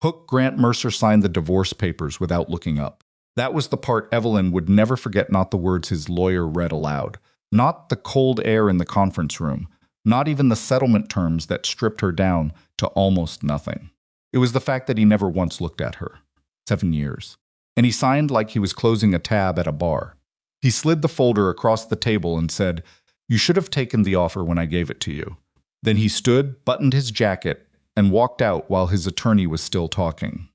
Hook Grant Mercer signed the divorce papers without looking up. That was the part Evelyn would never forget, not the words his lawyer read aloud, not the cold air in the conference room, not even the settlement terms that stripped her down to almost nothing. It was the fact that he never once looked at her. 7 years. And he signed like he was closing a tab at a bar. He slid the folder across the table and said, "You should have taken the offer when I gave it to you." Then he stood, buttoned his jacket, and walked out while his attorney was still talking.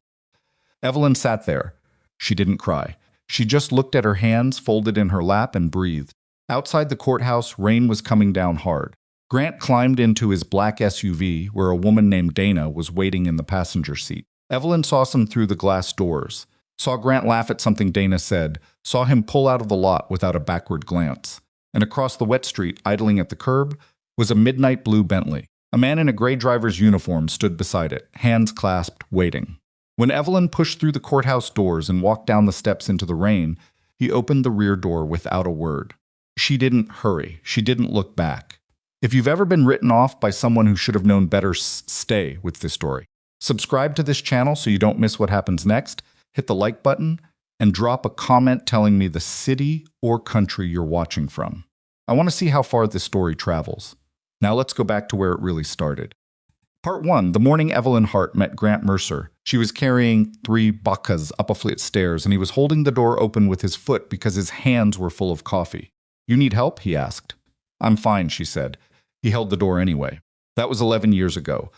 Evelyn sat there. She didn't cry. She just looked at her hands folded in her lap and breathed. Outside the courthouse, rain was coming down hard. Grant climbed into his black SUV, where a woman named Dana was waiting in the passenger seat. Evelyn saw him through the glass doors, saw Grant laugh at something Dana said, saw him pull out of the lot without a backward glance. And across the wet street, idling at the curb, was a midnight blue Bentley. A man in a gray driver's uniform stood beside it, hands clasped, waiting. When Evelyn pushed through the courthouse doors and walked down the steps into the rain, he opened the rear door without a word. She didn't hurry. She didn't look back. If you've ever been written off by someone who should have known better, stay with this story. Subscribe to this channel so you don't miss what happens next. Hit the like button and drop a comment telling me the city or country you're watching from. I want to see how far this story travels. Now let's go back to where it really started. Part 1. The morning Evelyn Hart met Grant Mercer. She was carrying 3 bakas up a flight of stairs, and he was holding the door open with his foot because his hands were full of coffee. "You need help?" he asked. "I'm fine," she said. He held the door anyway. That was 11 years ago.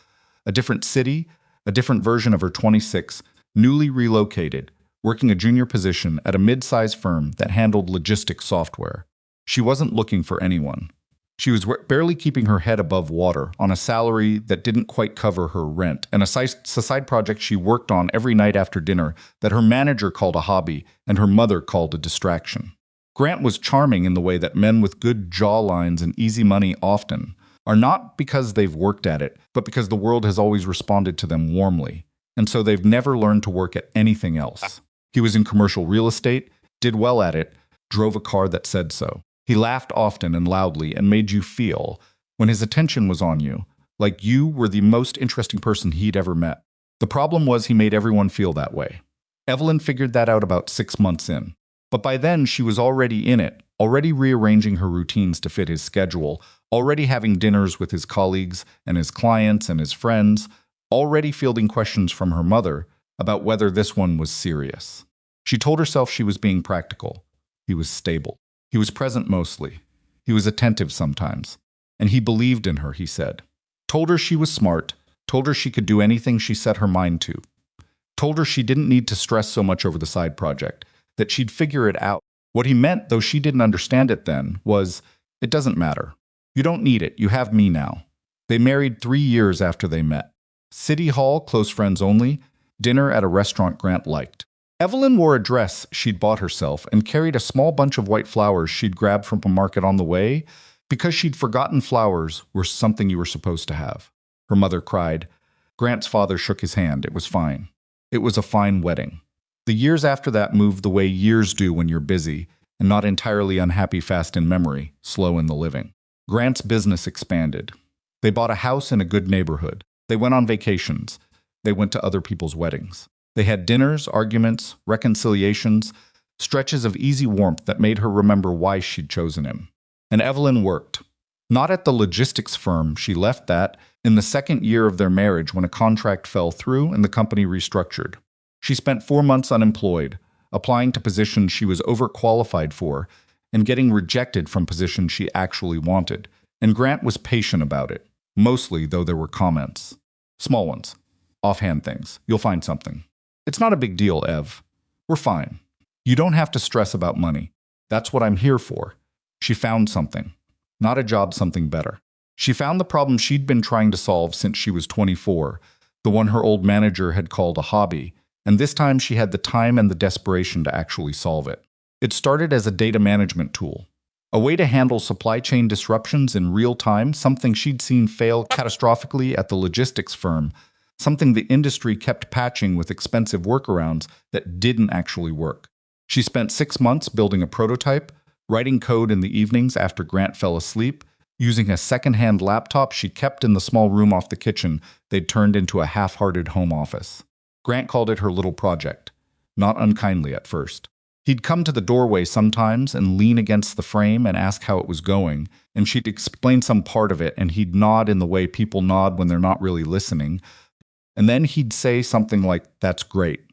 A different city, a different version of her 26, newly relocated, working a junior position at a mid-sized firm that handled logistics software. She wasn't looking for anyone. She was barely keeping her head above water on a salary that didn't quite cover her rent and a side project she worked on every night after dinner that her manager called a hobby and her mother called a distraction. Grant was charming in the way that men with good jawlines and easy money often are, not because they've worked at it, but because the world has always responded to them warmly, and so they've never learned to work at anything else. He was in commercial real estate, did well at it, drove a car that said so. He laughed often and loudly and made you feel, when his attention was on you, like you were the most interesting person he'd ever met. The problem was he made everyone feel that way. Evelyn figured that out about 6 months in. But by then, she was already in it, already rearranging her routines to fit his schedule, already having dinners with his colleagues and his clients and his friends, already fielding questions from her mother about whether this one was serious. She told herself she was being practical. He was stable. He was present mostly. He was attentive sometimes. And he believed in her, he said. Told her she was smart, told her she could do anything she set her mind to. Told her she didn't need to stress so much over the side project, that she'd figure it out. What he meant, though she didn't understand it then, was, it doesn't matter. You don't need it. You have me now. They married 3 years after they met. City Hall, close friends only, dinner at a restaurant Grant liked. Evelyn wore a dress she'd bought herself and carried a small bunch of white flowers she'd grabbed from a market on the way because she'd forgotten flowers were something you were supposed to have. Her mother cried. Grant's father shook his hand. It was fine. It was a fine wedding. The years after that moved the way years do when you're busy and not entirely unhappy, fast in memory, slow in the living. Grant's business expanded. They bought a house in a good neighborhood. They went on vacations. They went to other people's weddings. They had dinners, arguments, reconciliations, stretches of easy warmth that made her remember why she'd chosen him. And Evelyn worked. Not at the logistics firm, she left that in the 2nd year of their marriage when a contract fell through and the company restructured. She spent 4 months unemployed, applying to positions she was overqualified for and getting rejected from positions she actually wanted. And Grant was patient about it, mostly though there were comments. Small ones. Offhand things. You'll find something. It's not a big deal, Ev. We're fine. You don't have to stress about money. That's what I'm here for. She found something. Not a job, something better. She found the problem she'd been trying to solve since she was 24, the one her old manager had called a hobby, and this time she had the time and the desperation to actually solve it. It started as a data management tool, a way to handle supply chain disruptions in real time, something she'd seen fail catastrophically at the logistics firm, something the industry kept patching with expensive workarounds that didn't actually work. She spent 6 months building a prototype, writing code in the evenings after Grant fell asleep, using a second-hand laptop she kept in the small room off the kitchen they'd turned into a half-hearted home office. Grant called it her little project, not unkindly at first. He'd come to the doorway sometimes and lean against the frame and ask how it was going, and she'd explain some part of it, and he'd nod in the way people nod when they're not really listening. And then he'd say something like, "That's great,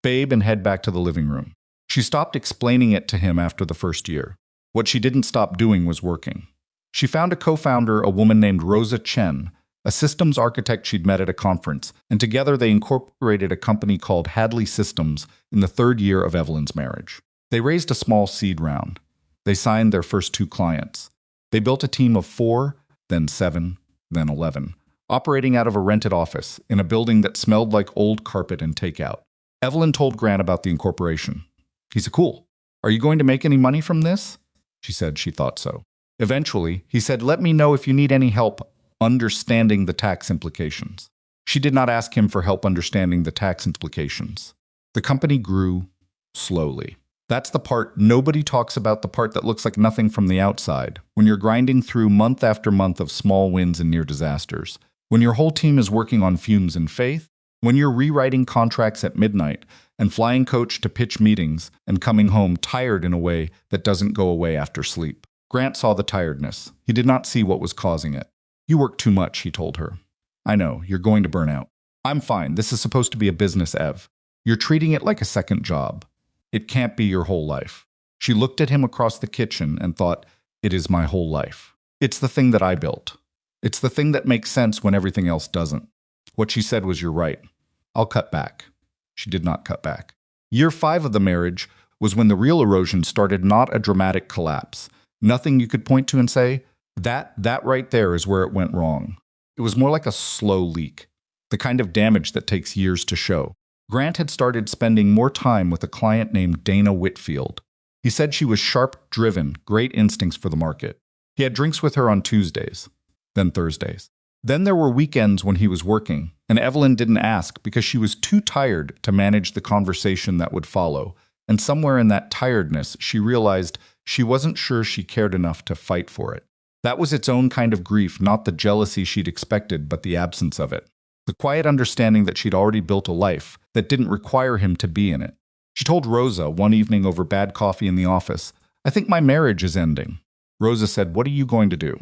babe," and head back to the living room. She stopped explaining it to him after the first year. What she didn't stop doing was working. She found a co-founder, a woman named Rosa Chen, a systems architect she'd met at a conference, and together they incorporated a company called Hadley Systems in the third year of Evelyn's marriage. They raised a small seed round. They signed their first 2 clients. They built a team of 4, then 7, then 11, operating out of a rented office in a building that smelled like old carpet and takeout. Evelyn told Grant about the incorporation. He said, "Cool. Are you going to make any money from this?" She said she thought so. Eventually, he said, "Let me know if you need any help understanding the tax implications." She did not ask him for help understanding the tax implications. The company grew slowly. That's the part nobody talks about, the part that looks like nothing from the outside, when you're grinding through month after month of small wins and near disasters, when your whole team is working on fumes and faith, when you're rewriting contracts at midnight and flying coach to pitch meetings and coming home tired in a way that doesn't go away after sleep. Grant saw the tiredness. He did not see what was causing it. "You work too much," he told her. "I know, you're going to burn out." "I'm fine. This is supposed to be a business, Ev. You're treating it like a second job. It can't be your whole life." She looked at him across the kitchen and thought, "It is my whole life. It's the thing that I built. It's the thing that makes sense when everything else doesn't." What she said was, "You're right. I'll cut back." She did not cut back. Year 5 of the marriage was when the real erosion started, not a dramatic collapse. Nothing you could point to and say, that right there is where it went wrong. It was more like a slow leak, the kind of damage that takes years to show. Grant had started spending more time with a client named Dana Whitfield. He said she was sharp, driven, great instincts for the market. He had drinks with her on Tuesdays, then Thursdays. Then there were weekends when he was working, and Evelyn didn't ask because she was too tired to manage the conversation that would follow, and somewhere in that tiredness, she realized she wasn't sure she cared enough to fight for it. That was its own kind of grief, not the jealousy she'd expected, but the absence of it. The quiet understanding that she'd already built a life that didn't require him to be in it. She told Rosa one evening over bad coffee in the office, "I think my marriage is ending." Rosa said, "What are you going to do?"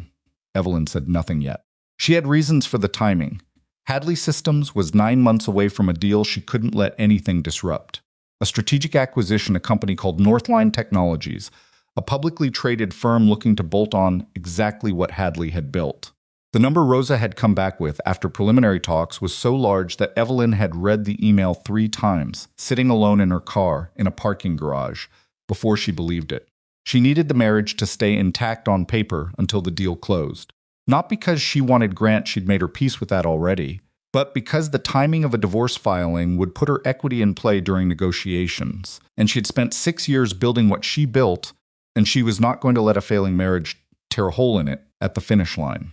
Evelyn said nothing yet. She had reasons for the timing. Hadley Systems was 9 months away from a deal she couldn't let anything disrupt. A strategic acquisition, a company called Northline Technologies, a publicly traded firm looking to bolt on exactly what Hadley had built. The number Rosa had come back with after preliminary talks was so large that Evelyn had read the email 3 times, sitting alone in her car in a parking garage, before she believed it. She needed the marriage to stay intact on paper until the deal closed. Not because she wanted Grant, she'd made her peace with that already, but because the timing of a divorce filing would put her equity in play during negotiations, and she'd spent 6 years building what she built, and she was not going to let a failing marriage tear a hole in it at the finish line.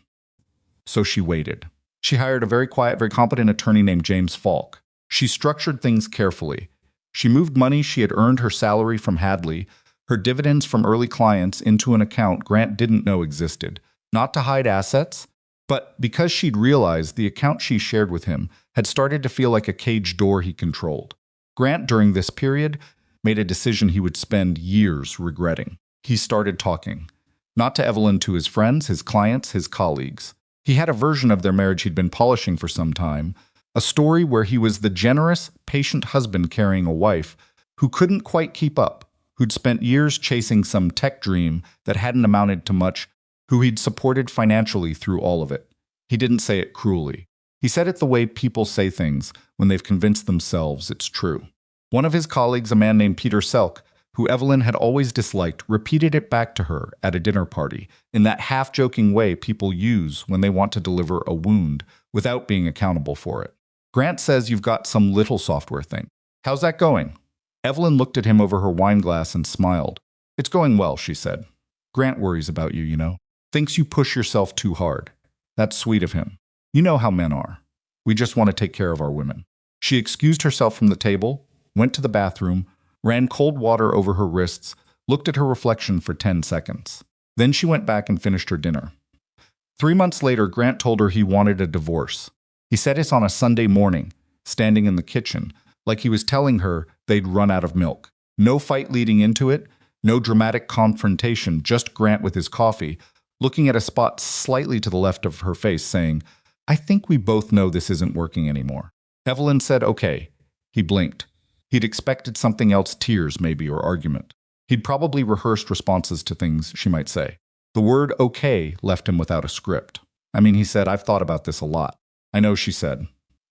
So she waited. She hired a very quiet, very competent attorney named James Falk. She structured things carefully. She moved money she had earned her salary from Hadley, her dividends from early clients, into an account Grant didn't know existed, not to hide assets, but because she'd realized the account she shared with him had started to feel like a cage door he controlled. Grant, during this period, made a decision he would spend years regretting. He started talking, not to Evelyn, to his friends, his clients, his colleagues. He had a version of their marriage he'd been polishing for some time, a story where he was the generous, patient husband carrying a wife who couldn't quite keep up, who'd spent years chasing some tech dream that hadn't amounted to much, who he'd supported financially through all of it. He didn't say it cruelly. He said it the way people say things when they've convinced themselves it's true. One of his colleagues, a man named Peter Selk, who Evelyn had always disliked, repeated it back to her at a dinner party, in that half-joking way people use when they want to deliver a wound without being accountable for it. "Grant says you've got some little software thing. How's that going?" Evelyn looked at him over her wine glass and smiled. "It's going well," she said. "Grant worries about you, you know. Thinks you push yourself too hard. That's sweet of him. You know how men are. We just want to take care of our women." She excused herself from the table, went to the bathroom, ran cold water over her wrists, looked at her reflection for 10 seconds. Then she went back and finished her dinner. 3 months later, Grant told her he wanted a divorce. He said it on a Sunday morning, standing in the kitchen, like he was telling her they'd run out of milk. No fight leading into it, no dramatic confrontation, just Grant with his coffee, looking at a spot slightly to the left of her face, saying, "I think we both know this isn't working anymore." Evelyn said, "Okay." He blinked. He'd expected something else, tears maybe, or argument. He'd probably rehearsed responses to things she might say. The word okay left him without a script. "I mean," he said, "I've thought about this a lot." "I know," she said.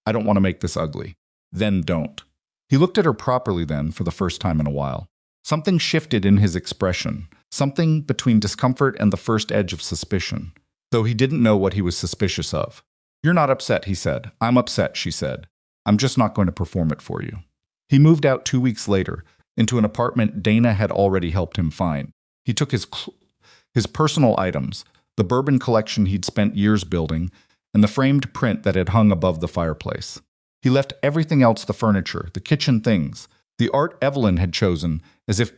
"I don't want to make this ugly." "Then don't." He looked at her properly then for the first time in a while. Something shifted in his expression, something between discomfort and the first edge of suspicion, though he didn't know what he was suspicious of. "You're not upset," he said. "I'm upset," she said. "I'm just not going to perform it for you." He moved out 2 weeks later, into an apartment Dana had already helped him find. He took his personal items, the bourbon collection he'd spent years building, and the framed print that had hung above the fireplace. He left everything else, the furniture, the kitchen things, the art Evelyn had chosen, as if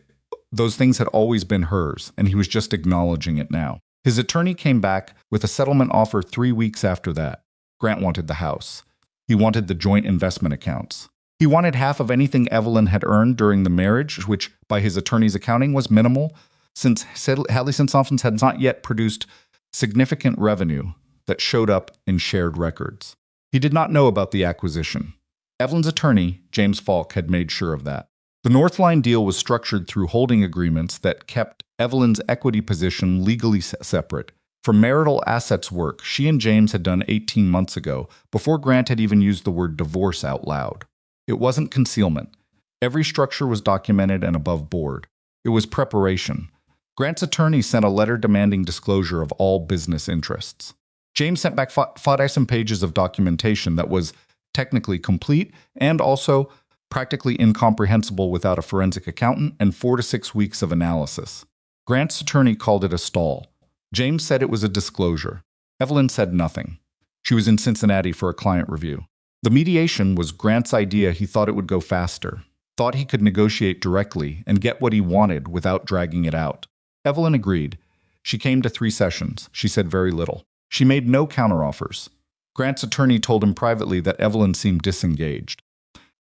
those things had always been hers, and he was just acknowledging it now. His attorney came back with a settlement offer 3 weeks after that. Grant wanted the house. He wanted the joint investment accounts. He wanted half of anything Evelyn had earned during the marriage, which, by his attorney's accounting, was minimal, since Hadley St. Sopham's had not yet produced significant revenue that showed up in shared records. He did not know about the acquisition. Evelyn's attorney, James Falk, had made sure of that. The Northline deal was structured through holding agreements that kept Evelyn's equity position legally separate from marital assets work she and James had done 18 months ago, before Grant had even used the word divorce out loud. It wasn't concealment. Every structure was documented and above board. It was preparation. Grant's attorney sent a letter demanding disclosure of all business interests. James sent back 5 pages of documentation that was technically complete and also practically incomprehensible without a forensic accountant, and 4 to 6 weeks of analysis. Grant's attorney called it a stall. James said it was a disclosure. Evelyn said nothing. She was in Cincinnati for a client review. The mediation was Grant's idea. He thought it would go faster, thought he could negotiate directly and get what he wanted without dragging it out. Evelyn agreed. She came to 3 sessions. She said very little. She made no counteroffers. Grant's attorney told him privately that Evelyn seemed disengaged.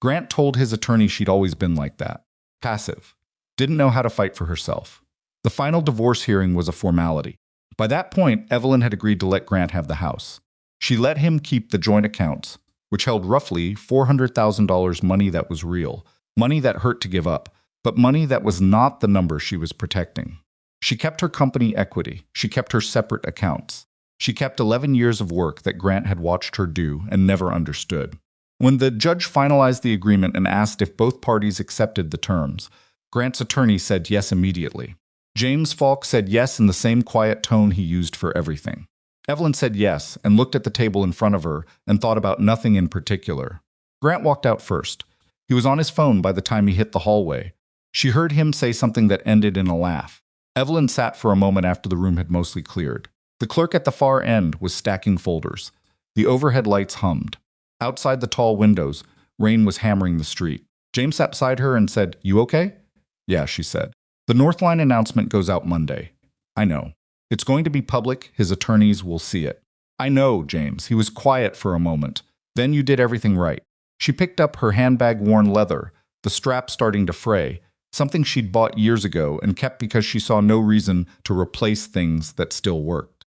Grant told his attorney she'd always been like that. Passive. Didn't know how to fight for herself. The final divorce hearing was a formality. By that point, Evelyn had agreed to let Grant have the house. She let him keep the joint accounts, which held roughly $400,000 money that was real, money that hurt to give up, but money that was not the number she was protecting. She kept her company equity. She kept her separate accounts. She kept 11 years of work that Grant had watched her do and never understood. When the judge finalized the agreement and asked if both parties accepted the terms, Grant's attorney said yes immediately. James Falk said yes in the same quiet tone he used for everything. Evelyn said yes and looked at the table in front of her and thought about nothing in particular. Grant walked out first. He was on his phone by the time he hit the hallway. She heard him say something that ended in a laugh. Evelyn sat for a moment after the room had mostly cleared. The clerk at the far end was stacking folders. The overhead lights hummed. Outside the tall windows, rain was hammering the street. James sat beside her and said, "You okay?" "Yeah," she said. "The Northline announcement goes out Monday." "I know. It's going to be public. His attorneys will see it." "I know, James." He was quiet for a moment. "Then you did everything right." She picked up her handbag, worn leather, the strap starting to fray, something she'd bought years ago and kept because she saw no reason to replace things that still worked.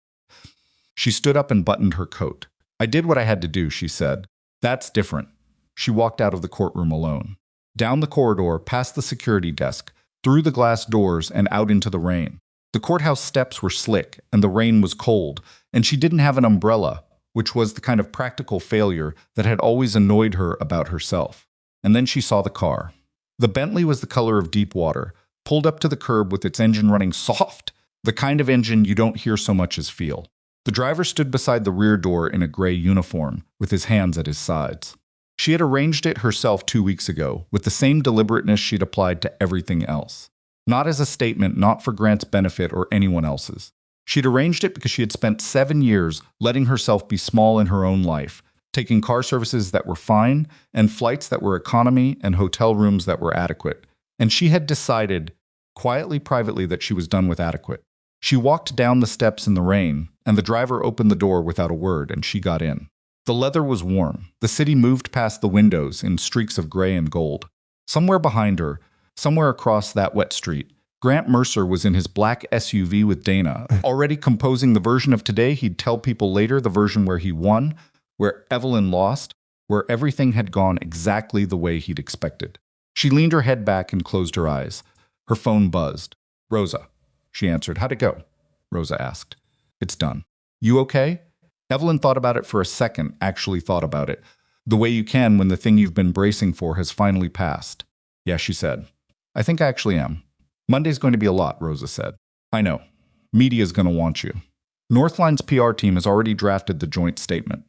She stood up and buttoned her coat. "I did what I had to do," she said. "That's different." She walked out of the courtroom alone. Down the corridor, past the security desk, through the glass doors and out into the rain. The courthouse steps were slick and the rain was cold, and she didn't have an umbrella, which was the kind of practical failure that had always annoyed her about herself. And then she saw the car. The Bentley was the color of deep water, pulled up to the curb with its engine running soft, the kind of engine you don't hear so much as feel. The driver stood beside the rear door in a gray uniform, with his hands at his sides. She had arranged it herself 2 weeks ago, with the same deliberateness she'd applied to everything else. Not as a statement, not for Grant's benefit or anyone else's. She'd arranged it because she had spent 7 years letting herself be small in her own life, taking car services that were fine, and flights that were economy, and hotel rooms that were adequate. And she had decided, quietly, privately, that she was done with adequate. She walked down the steps in the rain, and the driver opened the door without a word, and she got in. The leather was warm. The city moved past the windows in streaks of gray and gold. Somewhere behind her, somewhere across that wet street, Grant Mercer was in his black SUV with Dana, already composing the version of today he'd tell people later, the version where he won, where Evelyn lost, where everything had gone exactly the way he'd expected. She leaned her head back and closed her eyes. Her phone buzzed. "Rosa," she answered. "How'd it go?" Rosa asked. "It's done." "You okay?" Evelyn thought about it for a second, actually thought about it. The way you can when the thing you've been bracing for has finally passed. "Yeah," she said. "I think I actually am." "Monday's going to be a lot," Rosa said. "I know. Media's going to want you." Northline's PR team has already drafted the joint statement.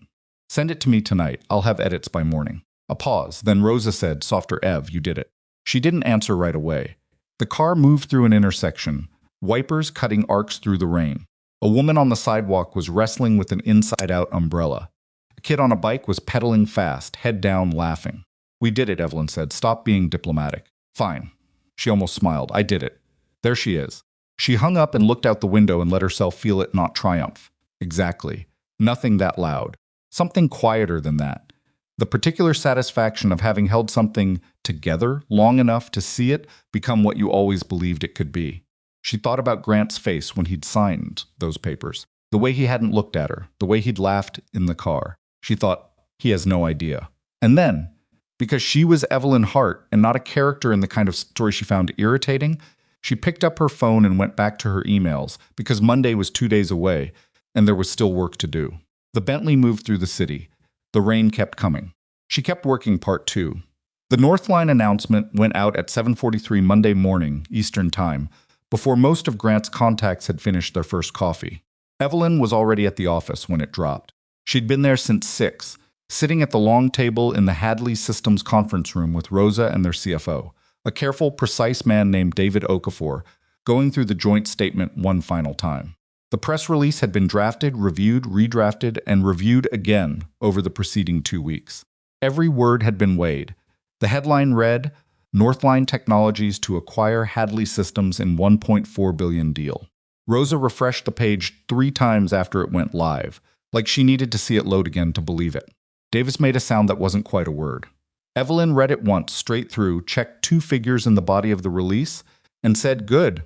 "Send it to me tonight. I'll have edits by morning." A pause. Then Rosa said, softer, "Ev, you did it." She didn't answer right away. The car moved through an intersection, wipers cutting arcs through the rain. A woman on the sidewalk was wrestling with an inside-out umbrella. A kid on a bike was pedaling fast, head down, laughing. "We did it," Evelyn said. "Stop being diplomatic." "Fine." She almost smiled. "I did it. There she is." She hung up and looked out the window and let herself feel it, not triumph. Exactly. Nothing that loud. Something quieter than that. The particular satisfaction of having held something together long enough to see it become what you always believed it could be. She thought about Grant's face when he'd signed those papers, the way he hadn't looked at her, the way he'd laughed in the car. She thought, he has no idea. And then, because she was Evelyn Hart and not a character in the kind of story she found irritating, she picked up her phone and went back to her emails because Monday was 2 days away and there was still work to do. The Bentley moved through the city. The rain kept coming. She kept working part 2. The Northline announcement went out at 7:43 Monday morning, Eastern Time, before most of Grant's contacts had finished their first coffee. Evelyn was already at the office when it dropped. She'd been there since 6, sitting at the long table in the Hadley Systems conference room with Rosa and their CFO, a careful, precise man named David Okafor, going through the joint statement one final time. The press release had been drafted, reviewed, redrafted, and reviewed again over the preceding 2 weeks. Every word had been weighed. The headline read, "Northline Technologies to acquire Hadley Systems in $1.4 billion deal." Rosa refreshed the page 3 times after it went live, like she needed to see it load again to believe it. Davis made a sound that wasn't quite a word. Evelyn read it once, straight through, checked 2 figures in the body of the release, and said, "Good.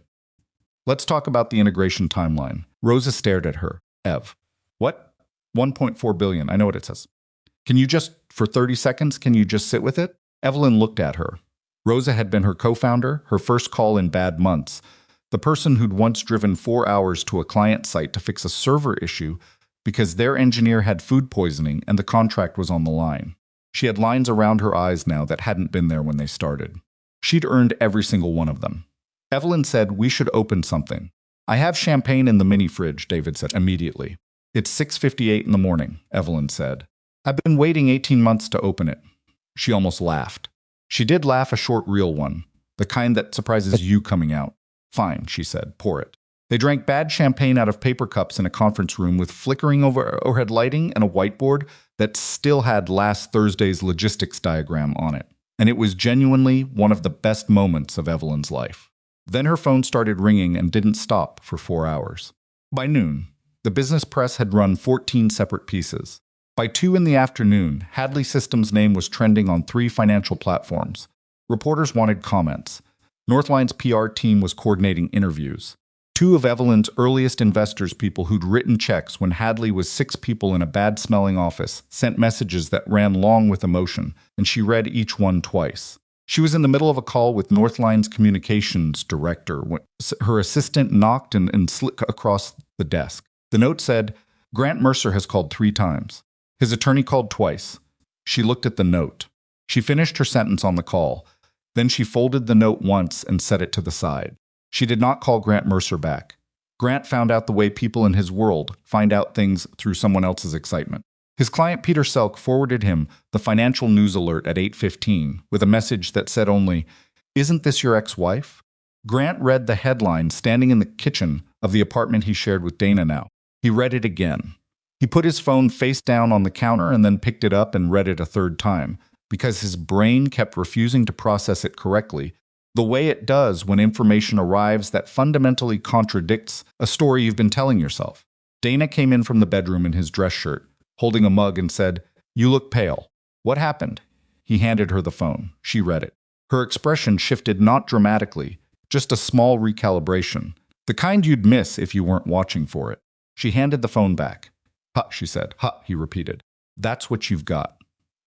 Let's talk about the integration timeline." Rosa stared at her. "Ev, what? 1.4 billion, I know what it says. Can you just, for 30 seconds, can you just sit with it?" Evelyn looked at her. Rosa had been her co-founder, her first call in bad months, the person who'd once driven 4 hours to a client site to fix a server issue because their engineer had food poisoning and the contract was on the line. She had lines around her eyes now that hadn't been there when they started. She'd earned every single one of them. Evelyn said, "We should open something." "I have champagne in the mini fridge," David said immediately. "It's 6:58 in the morning," Evelyn said. "I've been waiting 18 months to open it." She almost laughed. She did laugh, a short, real one, the kind that surprises you coming out. "Fine," she said, "pour it." They drank bad champagne out of paper cups in a conference room with flickering overhead lighting and a whiteboard that still had last Thursday's logistics diagram on it. And it was genuinely one of the best moments of Evelyn's life. Then her phone started ringing and didn't stop for 4 hours. By noon, the business press had run 14 separate pieces. By 2 in the afternoon, Hadley Systems' name was trending on 3 financial platforms. Reporters wanted comments. Northline's PR team was coordinating interviews. 2 of Evelyn's earliest investors, people who'd written checks when Hadley was 6 people in a bad-smelling office, sent messages that ran long with emotion, and she read each one twice. She was in the middle of a call with Northline's communications director when her assistant knocked and slid across the desk. The note said, "Grant Mercer has called 3 times. His attorney called twice." She looked at the note. She finished her sentence on the call. Then she folded the note once and set it to the side. She did not call Grant Mercer back. Grant found out the way people in his world find out things through someone else's excitement. His client Peter Selk forwarded him the financial news alert at 8:15 with a message that said only, "Isn't this your ex-wife?" Grant read the headline standing in the kitchen of the apartment he shared with Dana now. He read it again. He put his phone face down on the counter and then picked it up and read it a 3rd time, because his brain kept refusing to process it correctly, the way it does when information arrives that fundamentally contradicts a story you've been telling yourself. Dana came in from the bedroom in his dress shirt, holding a mug, and said, "You look pale. What happened?" He handed her the phone. She read it. Her expression shifted not dramatically, just a small recalibration, the kind you'd miss if you weren't watching for it. She handed the phone back. "Huh," she said. "Huh," he repeated. "That's what you've got."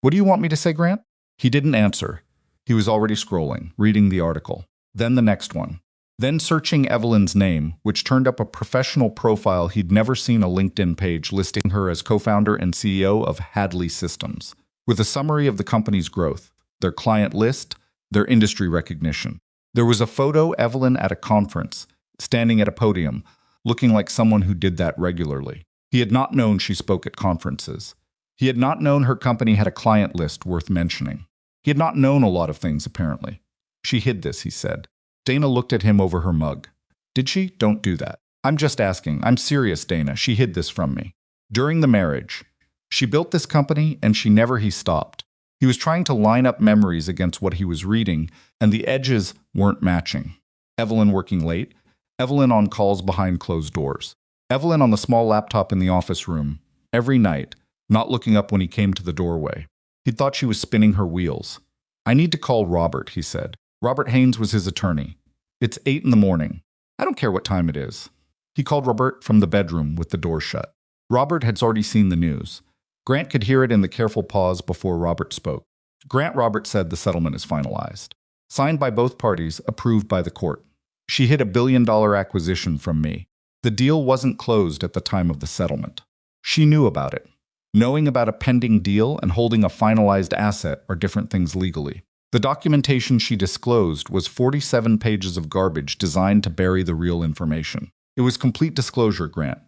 "What do you want me to say, Grant?" He didn't answer. He was already scrolling, reading the article. Then the next one. Then searching Evelyn's name, which turned up a professional profile he'd never seen, a LinkedIn page listing her as co-founder and CEO of Hadley Systems, with a summary of the company's growth, their client list, their industry recognition. There was a photo Evelyn at a conference, standing at a podium, looking like someone who did that regularly. He had not known she spoke at conferences. He had not known her company had a client list worth mentioning. He had not known a lot of things, apparently. "She hid this," he said. Dana looked at him over her mug. "Did she? Don't do that." "I'm just asking. I'm serious, Dana. She hid this from me. During the marriage. She built this company, and she never." He stopped. He was trying to line up memories against what he was reading, and the edges weren't matching. Evelyn working late. Evelyn on calls behind closed doors. Evelyn on the small laptop in the office room. Every night, not looking up when he came to the doorway. He thought she was spinning her wheels. "I need to call Robert," he said. Robert Haynes was his attorney. "It's 8 in the morning. I don't care what time it is." He called Robert from the bedroom with the door shut. Robert had already seen the news. Grant could hear it in the careful pause before Robert spoke. "Grant," Robert said, "the settlement is finalized. Signed by both parties, approved by the court. She hid $1 billion acquisition from me. The deal wasn't closed at the time of the settlement. She knew about it. Knowing about a pending deal and holding a finalized asset are different things legally. The documentation she disclosed was 47 pages of garbage designed to bury the real information. It was complete disclosure, Grant.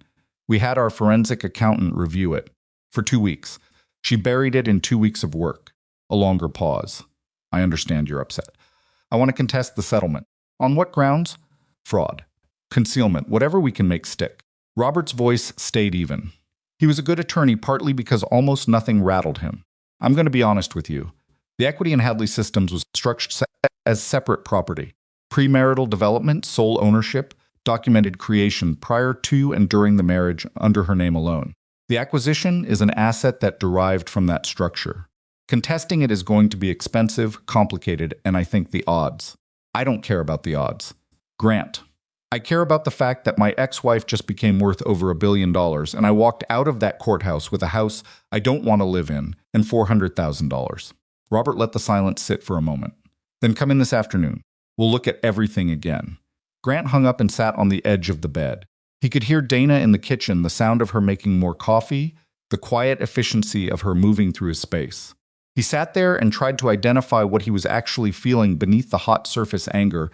We had our forensic accountant review it. For 2 weeks. She buried it in 2 weeks of work." A longer pause. "I understand you're upset. I want to contest the settlement." "On what grounds?" "Fraud. Concealment. Whatever we can make stick." Robert's voice stayed even. He was a good attorney partly because almost nothing rattled him. "I'm going to be honest with you. The equity in Hadley Systems was structured as separate property. Premarital development, sole ownership, documented creation prior to and during the marriage under her name alone. The acquisition is an asset that derived from that structure. Contesting it is going to be expensive, complicated, and I think the odds. I don't care about the odds. Grant. I care about the fact that my ex-wife just became worth over $1 billion, and I walked out of that courthouse with a house I don't want to live in and $400,000. Robert let the silence sit for a moment. "Then come in this afternoon. We'll look at everything again." Grant hung up and sat on the edge of the bed. He could hear Dana in the kitchen, the sound of her making more coffee, the quiet efficiency of her moving through his space. He sat there and tried to identify what he was actually feeling beneath the hot surface anger,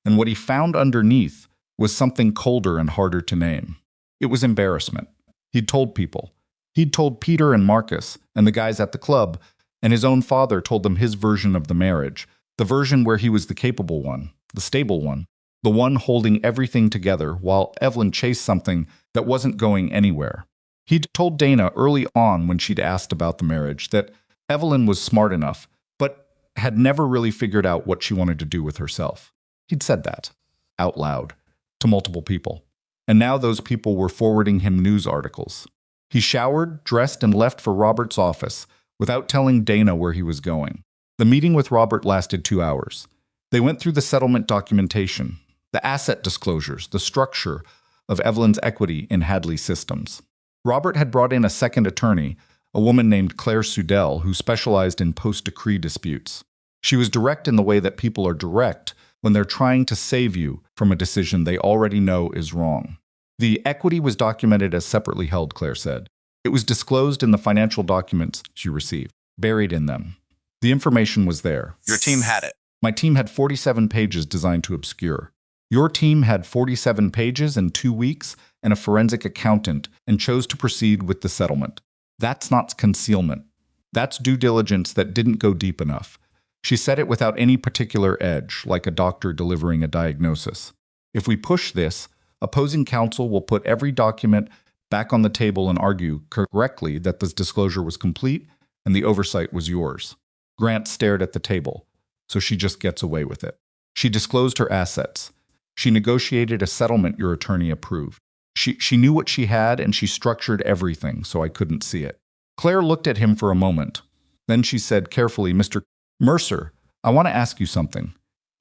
and what he found underneath was something colder and harder to name. It was embarrassment. He'd told people. He'd told Peter and Marcus and the guys at the club, and his own father told them his version of the marriage, the version where he was the capable one, the stable one, the one holding everything together while Evelyn chased something that wasn't going anywhere. He'd told Dana early on when she'd asked about the marriage that Evelyn was smart enough, but had never really figured out what she wanted to do with herself. He'd said that, out loud, to multiple people. And now those people were forwarding him news articles. He showered, dressed, and left for Robert's office without telling Dana where he was going. The meeting with Robert lasted 2 hours. They went through the settlement documentation, the asset disclosures, the structure of Evelyn's equity in Hadley Systems. Robert had brought in a second attorney, a woman named Claire Sudell, who specialized in post-decree disputes. She was direct in the way that people are direct when they're trying to save you from a decision they already know is wrong. The equity was documented as separately held, Claire said. It was disclosed in the financial documents she received, buried in them. The information was there. Your team had it. My team had 47 pages designed to obscure. Your team had 47 pages in 2 weeks and a forensic accountant and chose to proceed with the settlement. That's not concealment. That's due diligence that didn't go deep enough. She said it without any particular edge, like a doctor delivering a diagnosis. If we push this, opposing counsel will put every document back on the table and argue correctly that this disclosure was complete and the oversight was yours. Grant stared at the table, so she just gets away with it. She disclosed her assets. She negotiated a settlement your attorney approved. She knew what she had, and she structured everything so I couldn't see it. Claire looked at him for a moment. Then she said carefully, Mr. Mercer, I want to ask you something.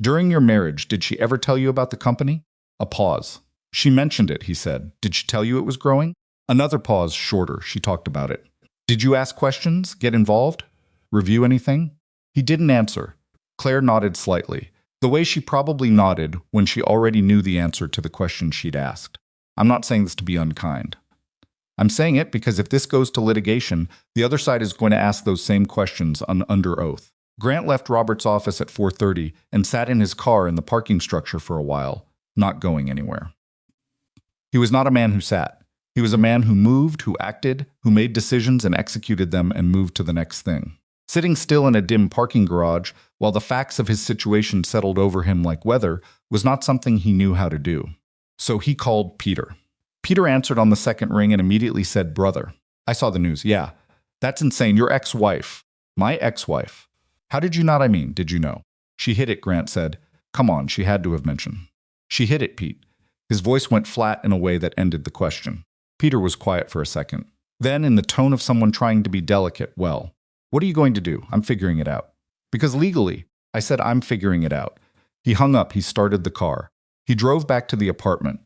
During your marriage, did she ever tell you about the company? A pause. She mentioned it, he said. Did she tell you it was growing? Another pause, shorter. She talked about it. Did you ask questions? Get involved? Review anything? He didn't answer. Claire nodded slightly, the way she probably nodded when she already knew the answer to the question she'd asked. I'm not saying this to be unkind. I'm saying it because if this goes to litigation, the other side is going to ask those same questions under oath. Grant left Robert's office at 4:30 and sat in his car in the parking structure for a while, not going anywhere. He was not a man who sat. He was a man who moved, who acted, who made decisions and executed them and moved to the next thing. Sitting still in a dim parking garage while the facts of his situation settled over him like weather was not something he knew how to do. So he called Peter. Peter answered on the second ring and immediately said, Brother, I saw the news. Yeah, that's insane. Your ex-wife. My ex-wife. How did you not? I mean, did you know? She hit it, Grant said. Come on, she had to have mentioned. She hit it, Pete. His voice went flat in a way that ended the question. Peter was quiet for a second. Then, in the tone of someone trying to be delicate, well, what are you going to do? I'm figuring it out. Because legally, I said I'm figuring it out. He hung up. He started the car. He drove back to the apartment.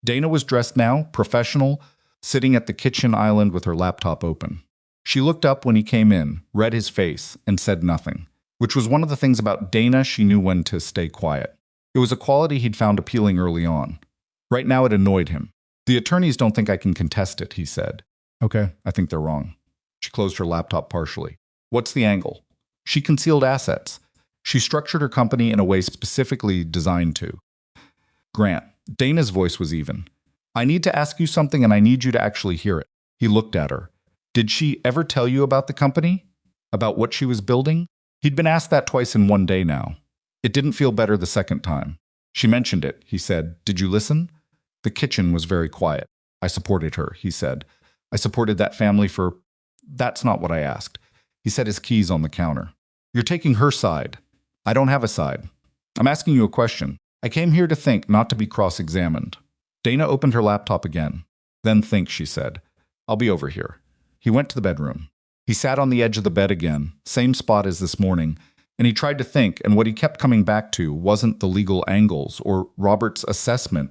Dana was dressed now, professional, sitting at the kitchen island with her laptop open. She looked up when he came in, read his face, and said nothing, which was one of the things about Dana she knew when to stay quiet. It was a quality he'd found appealing early on. Right now it annoyed him. The attorneys don't think I can contest it, he said. Okay, I think they're wrong. She closed her laptop partially. What's the angle? She concealed assets. She structured her company in a way specifically designed to. Grant. Dana's voice was even. I need to ask you something and I need you to actually hear it. He looked at her. Did she ever tell you about the company? About what she was building? He'd been asked that twice in one day now. It didn't feel better the second time. She mentioned it, he said. Did you listen? The kitchen was very quiet. I supported her, he said. I supported that family for... That's not what I asked. He set his keys on the counter. You're taking her side. I don't have a side. I'm asking you a question. I came here to think, not to be cross-examined. Dana opened her laptop again. Then think, she said. I'll be over here. He went to the bedroom. He sat on the edge of the bed again, same spot as this morning, and he tried to think, and what he kept coming back to wasn't the legal angles or Robert's assessment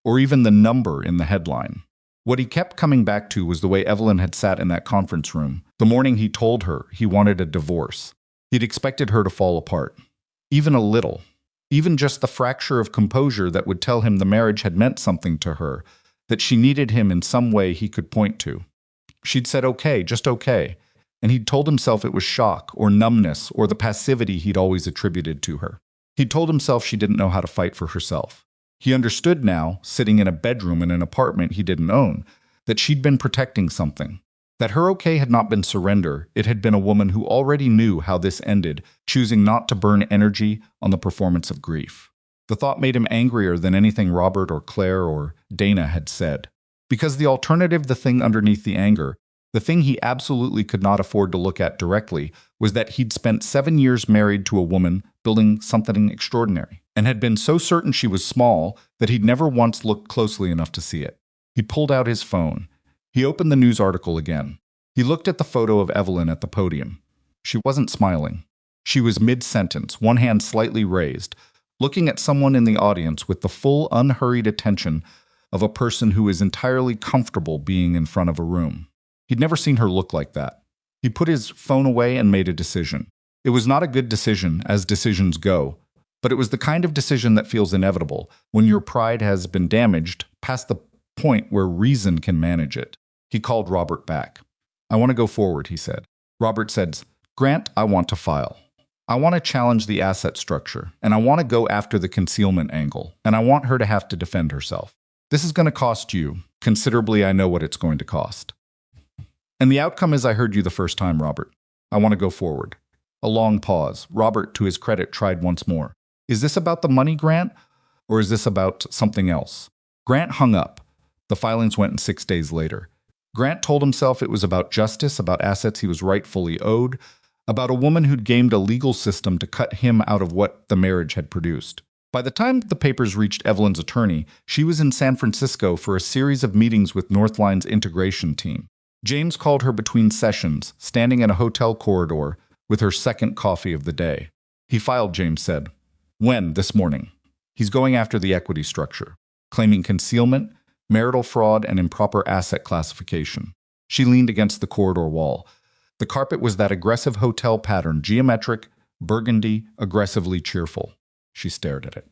or even the number in the headline. What he kept coming back to was the way Evelyn had sat in that conference room, the morning he told her he wanted a divorce. He'd expected her to fall apart. Even a little. Even just the fracture of composure that would tell him the marriage had meant something to her, that she needed him in some way he could point to. She'd said okay, just okay, and he'd told himself it was shock or numbness or the passivity he'd always attributed to her. He'd told himself she didn't know how to fight for herself. He understood now, sitting in a bedroom in an apartment he didn't own, that she'd been protecting something. That her okay had not been surrender, it had been a woman who already knew how this ended, choosing not to burn energy on the performance of grief. The thought made him angrier than anything Robert or Claire or Dana had said. Because the alternative, the thing underneath the anger, the thing he absolutely could not afford to look at directly, was that he'd spent 7 years married to a woman building something extraordinary, and had been so certain she was small that he'd never once looked closely enough to see it. He pulled out his phone. He opened the news article again. He looked at the photo of Evelyn at the podium. She wasn't smiling. She was mid-sentence, one hand slightly raised, looking at someone in the audience with the full, unhurried attention of a person who is entirely comfortable being in front of a room. He'd never seen her look like that. He put his phone away and made a decision. It was not a good decision, as decisions go, but it was the kind of decision that feels inevitable when your pride has been damaged past the point where reason can manage it. He called Robert back. I want to go forward, he said. Robert said, Grant, I want to file. I want to challenge the asset structure, and I want to go after the concealment angle, and I want her to have to defend herself. This is going to cost you. Considerably, I know what it's going to cost. And the outcome is I heard you the first time, Robert. I want to go forward. A long pause. Robert, to his credit, tried once more. Is this about the money, Grant, or is this about something else? Grant hung up. The filings went in 6 days later. Grant told himself it was about justice, about assets he was rightfully owed, about a woman who'd gamed a legal system to cut him out of what the marriage had produced. By the time the papers reached Evelyn's attorney, she was in San Francisco for a series of meetings with Northline's integration team. James called her between sessions, standing in a hotel corridor with her second coffee of the day. He filed, James said. When? This morning. He's going after the equity structure, claiming concealment, marital fraud, and improper asset classification. She leaned against the corridor wall. The carpet was that aggressive hotel pattern, geometric, burgundy, aggressively cheerful. She stared at it.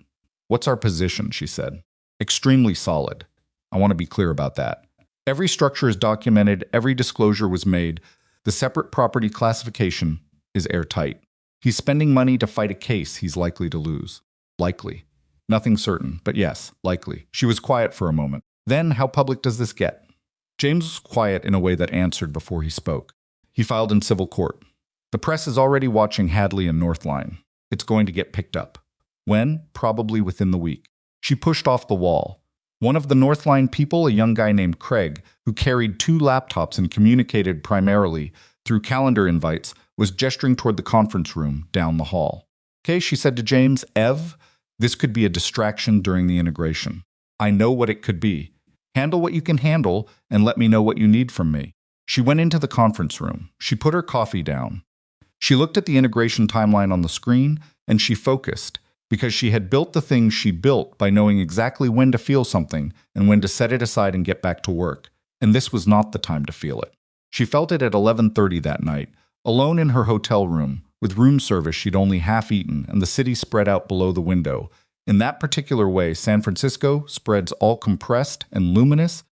What's our position? She said. Extremely solid. I want to be clear about that. Every structure is documented, every disclosure was made. The separate property classification is airtight. He's spending money to fight a case he's likely to lose. Likely. Nothing certain, but yes, likely. She was quiet for a moment. Then, how public does this get? James was quiet in a way that answered before he spoke. He filed in civil court. The press is already watching Hadley and Northline. It's going to get picked up. When? Probably within the week. She pushed off the wall. One of the Northline people, a young guy named Craig, who carried 2 laptops and communicated primarily through calendar invites, was gesturing toward the conference room down the hall. Okay, she said to James, Ev, this could be a distraction during the integration. I know what it could be. Handle what you can handle and let me know what you need from me. She went into the conference room. She put her coffee down. She looked at the integration timeline on the screen and she focused, because she had built the things she built by knowing exactly when to feel something and when to set it aside and get back to work. And this was not the time to feel it. She felt it at 11:30 that night, alone in her hotel room, with room service she'd only half eaten and the city spread out below the window. In that particular way, San Francisco spreads all compressed and luminous,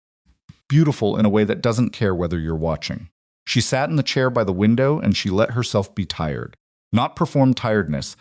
beautiful in a way that doesn't care whether you're watching. She sat in the chair by the window and she let herself be tired. Not performed tiredness,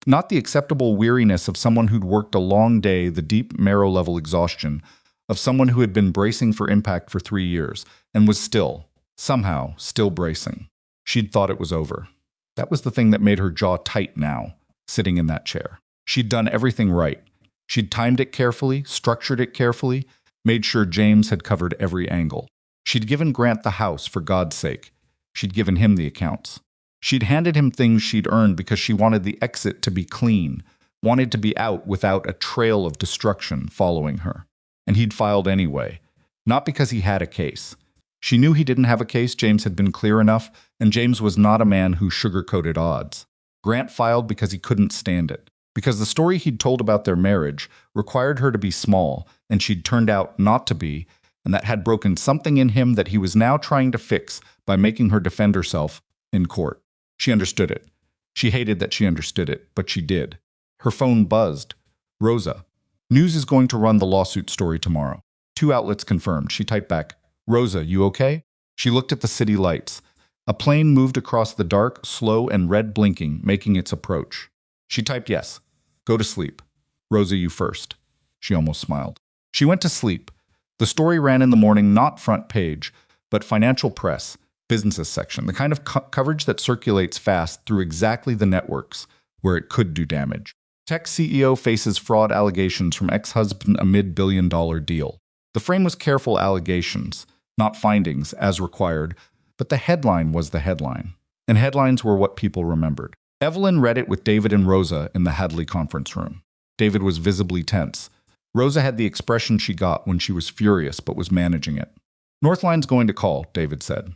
not the acceptable weariness of someone who'd worked a long day, the deep marrow-level exhaustion of someone who had been bracing for impact for 3 years and was still, somehow, still bracing. She'd thought it was over. That was the thing that made her jaw tight now, sitting in that chair. She'd done everything right. She'd timed it carefully, structured it carefully, made sure James had covered every angle. She'd given Grant the house, for God's sake. She'd given him the accounts. She'd handed him things she'd earned because she wanted the exit to be clean, wanted to be out without a trail of destruction following her. And he'd filed anyway, not because he had a case. She knew he didn't have a case, James had been clear enough, and James was not a man who sugar-coated odds. Grant filed because he couldn't stand it, because the story he'd told about their marriage required her to be small, and she'd turned out not to be, and that had broken something in him that he was now trying to fix by making her defend herself in court. She understood it. She hated that she understood it, but she did. Her phone buzzed. Rosa. News is going to run the lawsuit story tomorrow. 2 outlets confirmed. She typed back, Rosa, you okay? She looked at the city lights. A plane moved across the dark, slow, and red blinking, making its approach. She typed yes. Go to sleep. Rosa, you first. She almost smiled. She went to sleep. The story ran in the morning, not front page, but financial press, businesses section, the kind of coverage that circulates fast through exactly the networks where it could do damage. Tech CEO faces fraud allegations from ex-husband amid billion-dollar deal. The frame was careful allegations, not findings, as required, but the headline was the headline. And headlines were what people remembered. Evelyn read it with David and Rosa in the Hadley conference room. David was visibly tense. Rosa had the expression she got when she was furious but was managing it. Northline's going to call, David said.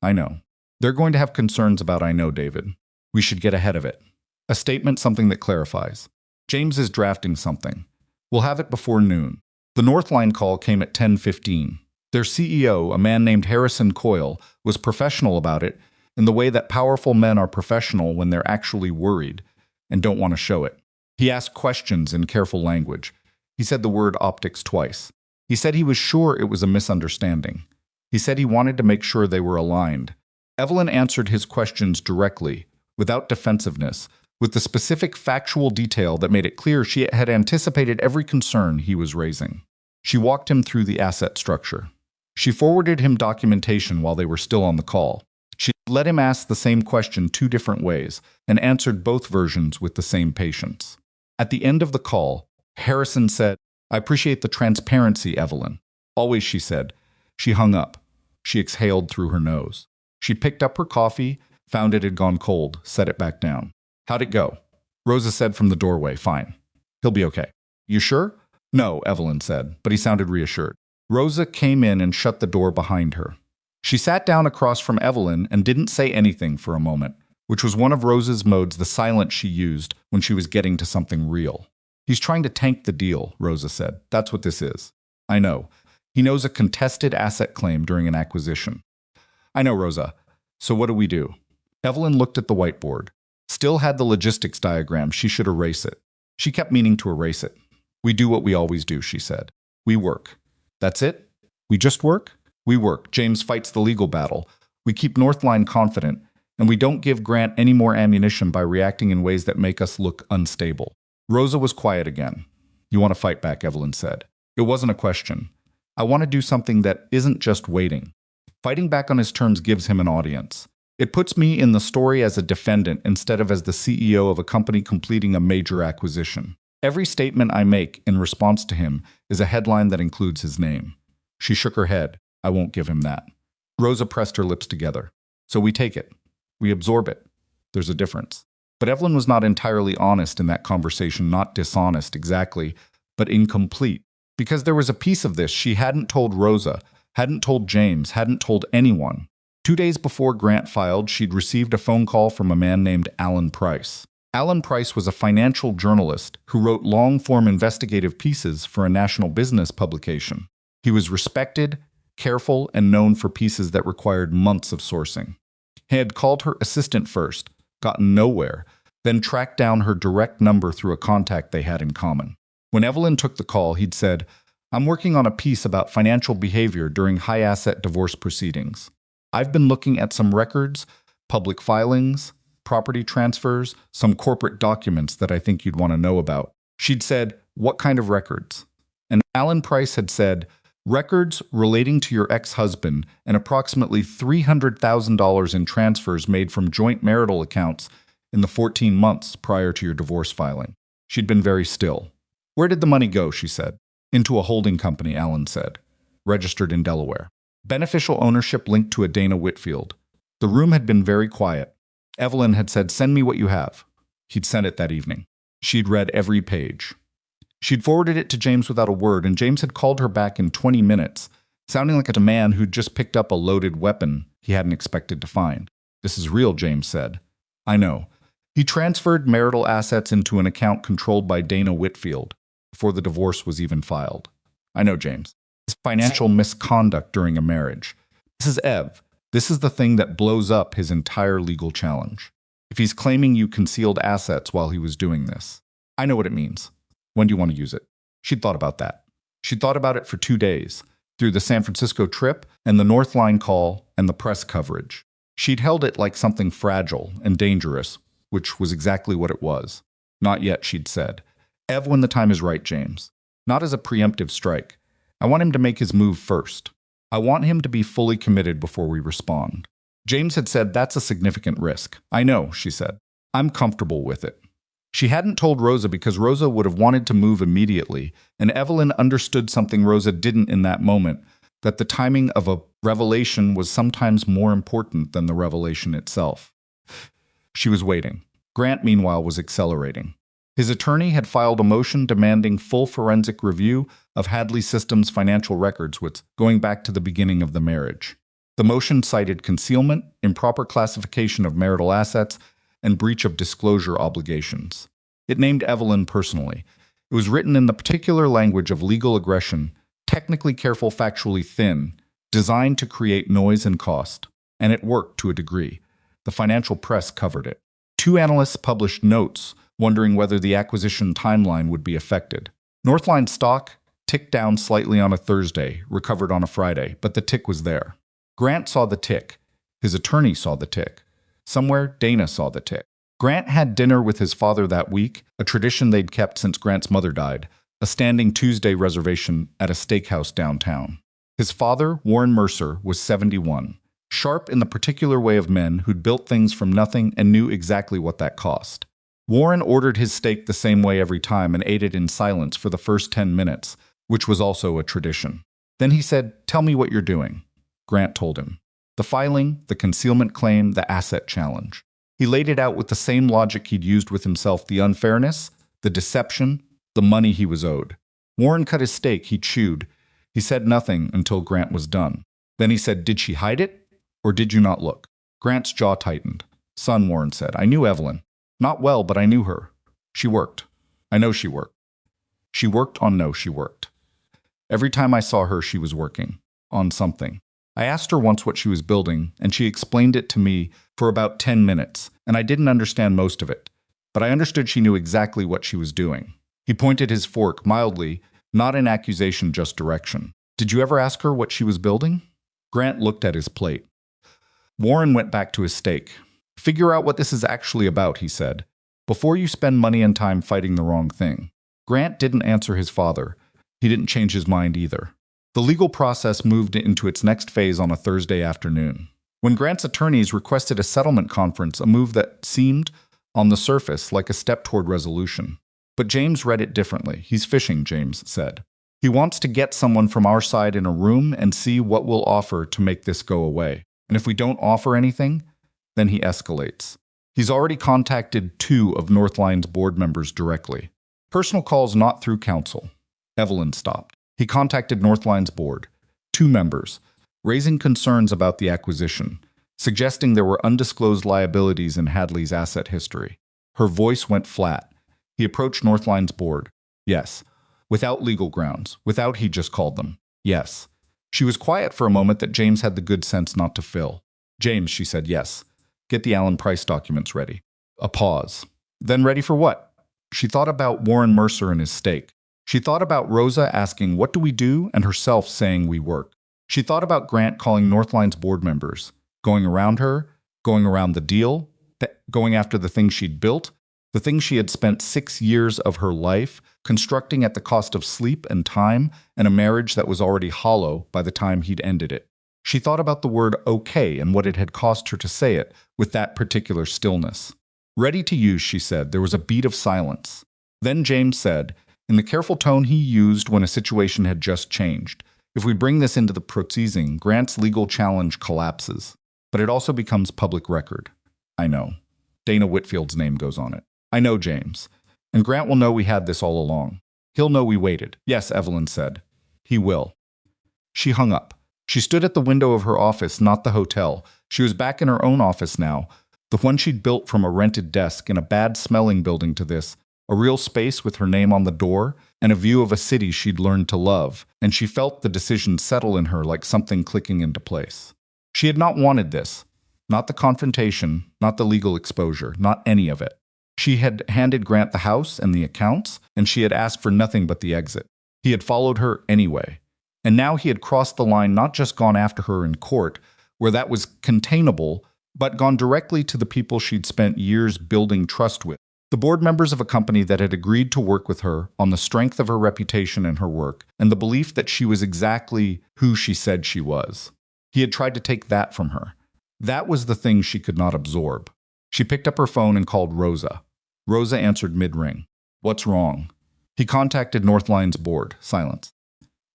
I know. They're going to have concerns about I know, David. We should get ahead of it. A statement, something that clarifies. James is drafting something. We'll have it before noon. The Northline call came at 10:15. Their CEO, a man named Harrison Coyle, was professional about it in the way that powerful men are professional when they're actually worried and don't want to show it. He asked questions in careful language. He said the word optics twice. He said he was sure it was a misunderstanding. He said he wanted to make sure they were aligned. Evelyn answered his questions directly, without defensiveness, with the specific factual detail that made it clear she had anticipated every concern he was raising. She walked him through the asset structure. She forwarded him documentation while they were still on the call. She let him ask the same question 2 different ways and answered both versions with the same patience. At the end of the call, Harrison said, I appreciate the transparency, Evelyn. Always, she said. She hung up. She exhaled through her nose. She picked up her coffee, found it had gone cold, set it back down. How'd it go? Rosa said from the doorway, fine. He'll be okay. You sure? No, Evelyn said, but he sounded reassured. Rosa came in and shut the door behind her. She sat down across from Evelyn and didn't say anything for a moment, which was one of Rosa's modes, the silence she used when she was getting to something real. He's trying to tank the deal, Rosa said. That's what this is. I know. He knows a contested asset claim during an acquisition. I know, Rosa. So what do we do? Evelyn looked at the whiteboard. Still had the logistics diagram. She should erase it. She kept meaning to erase it. We do what we always do, she said. We work. That's it? We just work? We work. James fights the legal battle. We keep Northline confident, and we don't give Grant any more ammunition by reacting in ways that make us look unstable. Rosa was quiet again. You want to fight back, Evelyn said. It wasn't a question. I want to do something that isn't just waiting. Fighting back on his terms gives him an audience. It puts me in the story as a defendant instead of as the CEO of a company completing a major acquisition. Every statement I make in response to him is a headline that includes his name. She shook her head. I won't give him that. Rosa pressed her lips together. So we take it. We absorb it. There's a difference. But Evelyn was not entirely honest in that conversation, not dishonest exactly, but incomplete. Because there was a piece of this she hadn't told Rosa, hadn't told James, hadn't told anyone. 2 days before Grant filed, she'd received a phone call from a man named Alan Price. Alan Price was a financial journalist who wrote long-form investigative pieces for a national business publication. He was respected, careful, and known for pieces that required months of sourcing. He had called her assistant first, gotten nowhere, then tracked down her direct number through a contact they had in common. When Evelyn took the call, he'd said, I'm working on a piece about financial behavior during high-asset divorce proceedings. I've been looking at some records, public filings, property transfers, some corporate documents that I think you'd want to know about. She'd said, what kind of records? And Alan Price had said, records relating to your ex-husband and approximately $300,000 in transfers made from joint marital accounts in the 14 months prior to your divorce filing. She'd been very still. Where did the money go, she said. Into a holding company, Alan said. Registered in Delaware. Beneficial ownership linked to a Dana Whitfield. The room had been very quiet. Evelyn had said, send me what you have. He'd sent it that evening. She'd read every page. She'd forwarded it to James without a word, and James had called her back in 20 minutes, sounding like a man who'd just picked up a loaded weapon he hadn't expected to find. This is real, James said. I know. He transferred marital assets into an account controlled by Dana Whitfield before the divorce was even filed. I know, James. It's financial misconduct during a marriage. This is Ev. This is the thing that blows up his entire legal challenge. If he's claiming you concealed assets while he was doing this. I know what it means. When do you want to use it? She'd thought about that. She'd thought about it for 2 days, through the San Francisco trip and the Northline call and the press coverage. She'd held it like something fragile and dangerous, which was exactly what it was. Not yet, she'd said. Ev, when the time is right, James. Not as a preemptive strike. I want him to make his move first. I want him to be fully committed before we respond. James had said that's a significant risk. I know, she said. I'm comfortable with it. She hadn't told Rosa because Rosa would have wanted to move immediately, and Evelyn understood something Rosa didn't in that moment, that the timing of a revelation was sometimes more important than the revelation itself. She was waiting. Grant, meanwhile, was accelerating. His attorney had filed a motion demanding full forensic review of Hadley Systems' financial records, going back to the beginning of the marriage. The motion cited concealment, improper classification of marital assets, and breach of disclosure obligations. It named Evelyn personally. It was written in the particular language of legal aggression, technically careful, factually thin, designed to create noise and cost. And it worked to a degree. The financial press covered it. 2 analysts published notes wondering whether the acquisition timeline would be affected. Northline stock ticked down slightly on a Thursday, recovered on a Friday, but the tick was there. Grant saw the tick. His attorney saw the tick. Somewhere, Dana saw the tick. Grant had dinner with his father that week, a tradition they'd kept since Grant's mother died, a standing Tuesday reservation at a steakhouse downtown. His father, Warren Mercer, was 71, sharp in the particular way of men who'd built things from nothing and knew exactly what that cost. Warren ordered his steak the same way every time and ate it in silence for the first 10 minutes, which was also a tradition. Then he said, "Tell me what you're doing." Grant told him. The filing, the concealment claim, the asset challenge. He laid it out with the same logic he'd used with himself, the unfairness, the deception, the money he was owed. Warren cut his steak, he chewed. He said nothing until Grant was done. Then he said, "Did she hide it? Or did you not look?" Grant's jaw tightened. "Son," Warren said, "I knew Evelyn. Not well, but I knew her. She worked. I know she worked. She worked on no, she worked. Every time I saw her, she was working. On something. I asked her once what she was building, and she explained it to me for about 10 minutes, and I didn't understand most of it. But I understood she knew exactly what she was doing." He pointed his fork mildly, not in accusation, just direction. "Did you ever ask her what she was building?" Grant looked at his plate. Warren went back to his steak. "Figure out what this is actually about," he said, "before you spend money and time fighting the wrong thing." Grant didn't answer his father. He didn't change his mind either. The legal process moved into its next phase on a Thursday afternoon. When Grant's attorneys requested a settlement conference, a move that seemed, on the surface, like a step toward resolution. But James read it differently. "He's fishing," James said. "He wants to get someone from our side in a room and see what we'll offer to make this go away. And if we don't offer anything, then he escalates. He's already contacted 2 of Northline's board members directly. Personal calls not through counsel." Evelyn stopped. "He contacted Northline's board, 2 members, raising concerns about the acquisition, suggesting there were undisclosed liabilities in Hadley's asset history." Her voice went flat. "He approached Northline's board." "Yes." "Without legal grounds. Without," he just called them. "Yes." She was quiet for a moment that James had the good sense not to fill. "James," she said, "yes. Get the Allen Price documents ready." A pause. "Then ready for what?" She thought about Warren Mercer and his stake. She thought about Rosa asking, "What do we do?" and herself saying, "We work." She thought about Grant calling Northline's board members, going around her, going around the deal, going after the thing she'd built, the thing she had spent 6 years of her life constructing at the cost of sleep and time and a marriage that was already hollow by the time he'd ended it. She thought about the word "okay" and what it had cost her to say it with that particular stillness. "Ready to use," she said. There was a beat of silence. Then James said, in the careful tone he used when a situation had just changed, "If we bring this into the proceeding, Grant's legal challenge collapses. But it also becomes public record." "I know." Dana Whitfield's name goes on it. "I know, James. And Grant will know we had this all along. He'll know we waited." "Yes," Evelyn said. "He will." She hung up. She stood at the window of her office, not the hotel. She was back in her own office now, the one she'd built from a rented desk in a bad-smelling building to this, a real space with her name on the door and a view of a city she'd learned to love, and she felt the decision settle in her like something clicking into place. She had not wanted this. Not the confrontation, not the legal exposure, not any of it. She had handed Grant the house and the accounts, and she had asked for nothing but the exit. He had followed her anyway. And now he had crossed the line, not just gone after her in court, where that was containable, but gone directly to the people she'd spent years building trust with. The board members of a company that had agreed to work with her on the strength of her reputation and her work, and the belief that she was exactly who she said she was. He had tried to take that from her. That was the thing she could not absorb. She picked up her phone and called Rosa. Rosa answered mid-ring. "What's wrong?" "He contacted Northline's board." Silence.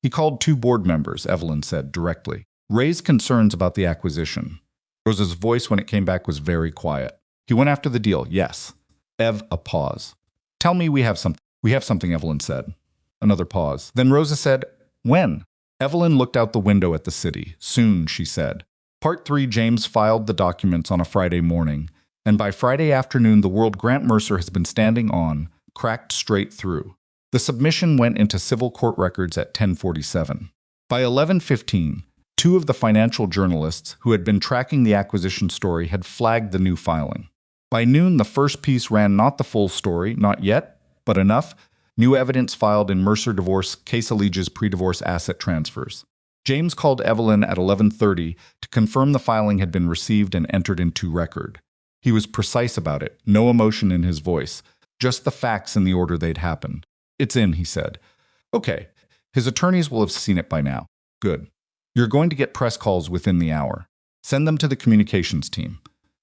"He called 2 board members," Evelyn said directly. "Raised concerns about the acquisition." Rosa's voice when it came back was very quiet. "He went after the deal, yes." A pause. "Tell me we have something." "We have something," Evelyn said. Another pause. Then Rosa said, "When?" Evelyn looked out the window at the city. "Soon," she said. Part 3. James filed the documents on a Friday morning, and by Friday afternoon the world Grant Mercer has been standing on cracked straight through. The submission went into civil court records at 10:47. By 11:15, 2 of the financial journalists who had been tracking the acquisition story had flagged the new filing. By noon, the first piece ran not the full story, not yet, but enough, new evidence filed in Mercer divorce case alleges pre-divorce asset transfers. James called Evelyn at 11:30 to confirm the filing had been received and entered into record. He was precise about it, no emotion in his voice, just the facts in the order they'd happened. "It's in," he said. "Okay. His attorneys will have seen it by now. Good. You're going to get press calls within the hour. Send them to the communications team.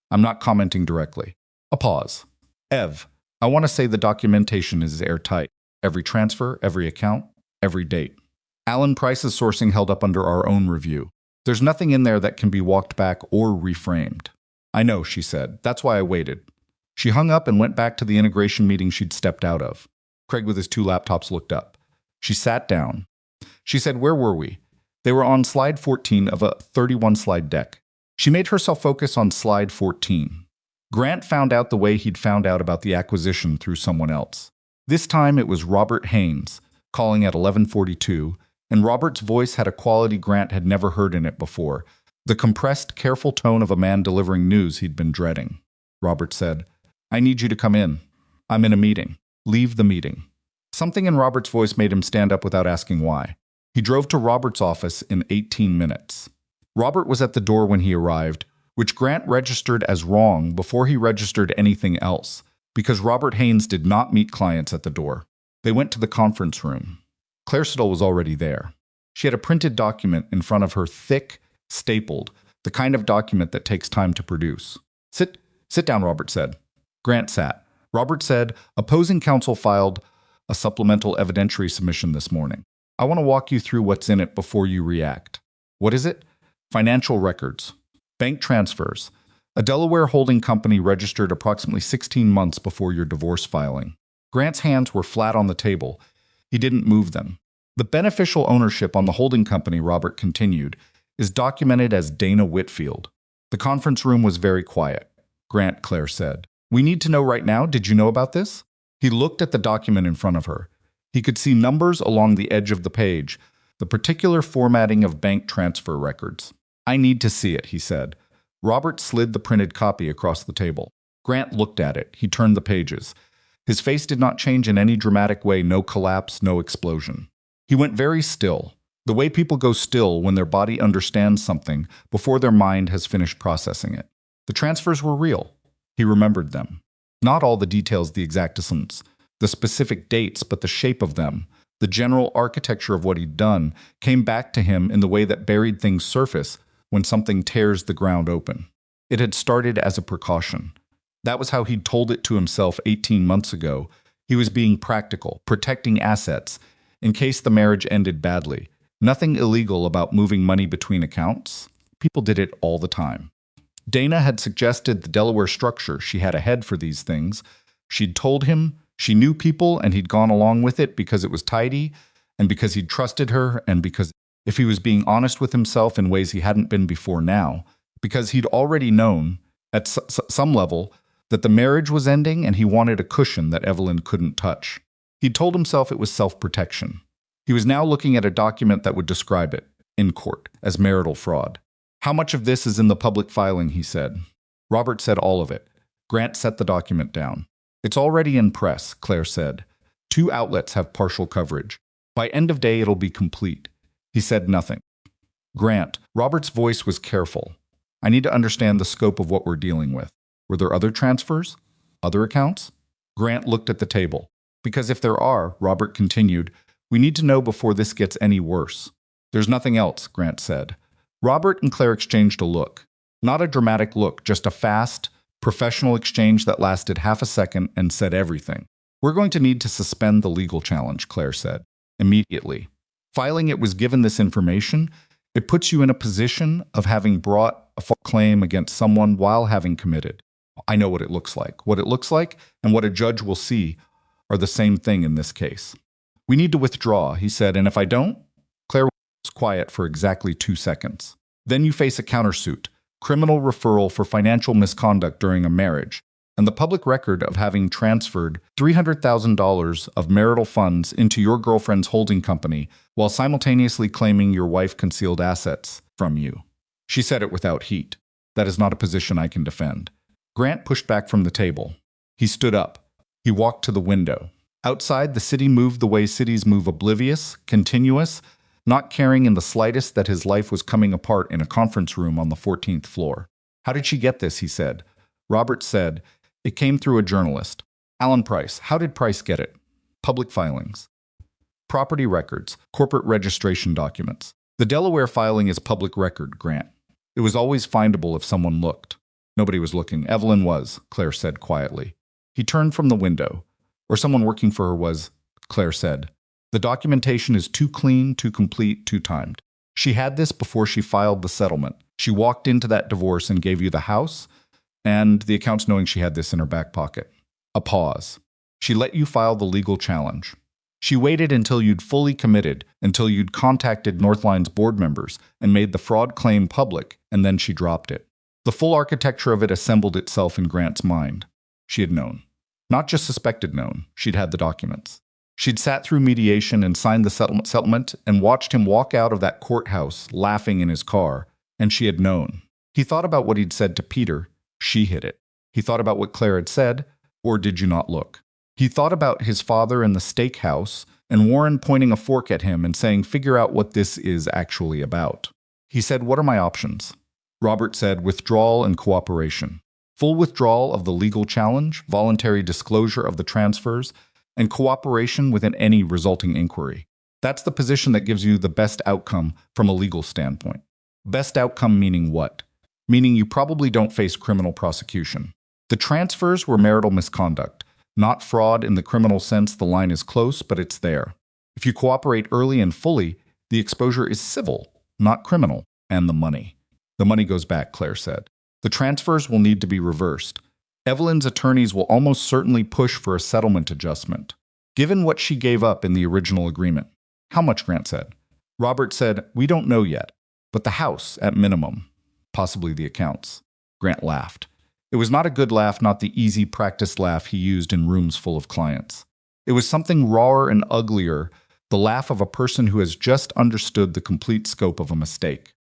I'm not commenting directly." A pause. "Ev, I want to say the documentation is airtight. Every transfer, every account, every date. Allen Price's sourcing held up under our own review. There's nothing in there that can be walked back or reframed." "I know," she said. "That's why I waited." She hung up and went back to the integration meeting she'd stepped out of. Craig with his 2 laptops looked up. She sat down. She said, "Where were we?" They were on slide 14 of a 31-slide deck. She made herself focus on slide 14. Grant found out the way he'd found out about the acquisition through someone else. This time it was Robert Haynes, calling at 11:42, and Robert's voice had a quality Grant had never heard in it before, the compressed, careful tone of a man delivering news he'd been dreading. Robert said, "I need you to come in. I'm in a meeting. Leave the meeting." Something in Robert's voice made him stand up without asking why. He drove to Robert's office in 18 minutes. Robert was at the door when he arrived, which Grant registered as wrong before he registered anything else, because Robert Haynes did not meet clients at the door. They went to the conference room. Claire Siddall was already there. She had a printed document in front of her, thick, stapled, the kind of document that takes time to produce. Sit down, Robert said. Grant sat. Robert said, opposing counsel filed a supplemental evidentiary submission this morning. I want to walk you through what's in it before you react. What is it? Financial records. Bank transfers. A Delaware holding company registered approximately 16 months before your divorce filing. Grant's hands were flat on the table. He didn't move them. The beneficial ownership on the holding company, Robert continued, is documented as Dana Whitfield. The conference room was very quiet. Grant, Claire said. We need to know right now, did you know about this? He looked at the document in front of her. He could see numbers along the edge of the page, the particular formatting of bank transfer records. I need to see it, he said. Robert slid the printed copy across the table. Grant looked at it. He turned the pages. His face did not change in any dramatic way, no collapse, no explosion. He went very still, the way people go still when their body understands something before their mind has finished processing it. The transfers were real. He remembered them. Not all the details, the exactitudes, the specific dates, but the shape of them, the general architecture of what he'd done, came back to him in the way that buried things surface when something tears the ground open. It had started as a precaution. That was how he'd told it to himself 18 months ago. He was being practical, protecting assets, in case the marriage ended badly. Nothing illegal about moving money between accounts. People did it all the time. Dana had suggested the Delaware structure. She had a head for these things. She'd told him she knew people, and he'd gone along with it because it was tidy, and because he'd trusted her, and because if he was being honest with himself in ways he hadn't been before now, because he'd already known, at some level, that the marriage was ending and he wanted a cushion that Evelyn couldn't touch. He'd told himself it was self-protection. He was now looking at a document that would describe it, in court, as marital fraud. How much of this is in the public filing, he said. Robert said all of it. Grant set the document down. It's already in press, Claire said. 2 outlets have partial coverage. By end of day, it'll be complete. He said nothing. Grant, Robert's voice was careful. I need to understand the scope of what we're dealing with. Were there other transfers? Other accounts? Grant looked at the table. Because if there are, Robert continued, we need to know before this gets any worse. There's nothing else, Grant said. Robert and Claire exchanged a look. Not a dramatic look, just a fast, professional exchange that lasted half a second and said everything. We're going to need to suspend the legal challenge, Claire said. Immediately. Filing it was given this information. It puts you in a position of having brought a false claim against someone while having committed. I know what it looks like. What it looks like and what a judge will see are the same thing in this case. We need to withdraw, he said, and if I don't? Claire was quiet for exactly 2 seconds. Then you face a countersuit, criminal referral for financial misconduct during a marriage, and the public record of having transferred $300,000 of marital funds into your girlfriend's holding company while simultaneously claiming your wife concealed assets from you. She said it without heat. That is not a position I can defend. Grant pushed back from the table. He stood up. He walked to the window. Outside, the city moved the way cities move, oblivious, continuous, not caring in the slightest that his life was coming apart in a conference room on the 14th floor. How did she get this, he said. Robert said, it came through a journalist. Alan Price. How did Price get it? Public filings. Property records, corporate registration documents. The Delaware filing is public record, Grant. It was always findable if someone looked. Nobody was looking. Evelyn was, Claire said quietly. He turned from the window. Or someone working for her was, Claire said. The documentation is too clean, too complete, too timed. She had this before she filed the settlement. She walked into that divorce and gave you the house and the accounts knowing she had this in her back pocket. A pause. She let you file the legal challenge. She waited until you'd fully committed, until you'd contacted Northline's board members and made the fraud claim public, and then she dropped it. The full architecture of it assembled itself in Grant's mind. She had known. Not just suspected known, she'd had the documents. She'd sat through mediation and signed the settlement and watched him walk out of that courthouse, laughing in his car, and she had known. He thought about what he'd said to Peter. She hid it. He thought about what Claire had said, or did you not look? He thought about his father in the steakhouse and Warren pointing a fork at him and saying, figure out what this is actually about. He said, what are my options? Robert said, withdrawal and cooperation. Full withdrawal of the legal challenge, voluntary disclosure of the transfers, and cooperation within any resulting inquiry. That's the position that gives you the best outcome from a legal standpoint. Best outcome meaning what? Meaning you probably don't face criminal prosecution. The transfers were marital misconduct. Not fraud in the criminal sense, the line is close, but it's there. If you cooperate early and fully, the exposure is civil, not criminal, and the money. The money goes back, Claire said. The transfers will need to be reversed. Evelyn's attorneys will almost certainly push for a settlement adjustment, given what she gave up in the original agreement. How much, Grant said. Robert said, we don't know yet, but the house, at minimum, possibly the accounts. Grant laughed. It was not a good laugh, not the easy practice laugh he used in rooms full of clients. It was something rawer and uglier, the laugh of a person who has just understood the complete scope of a mistake.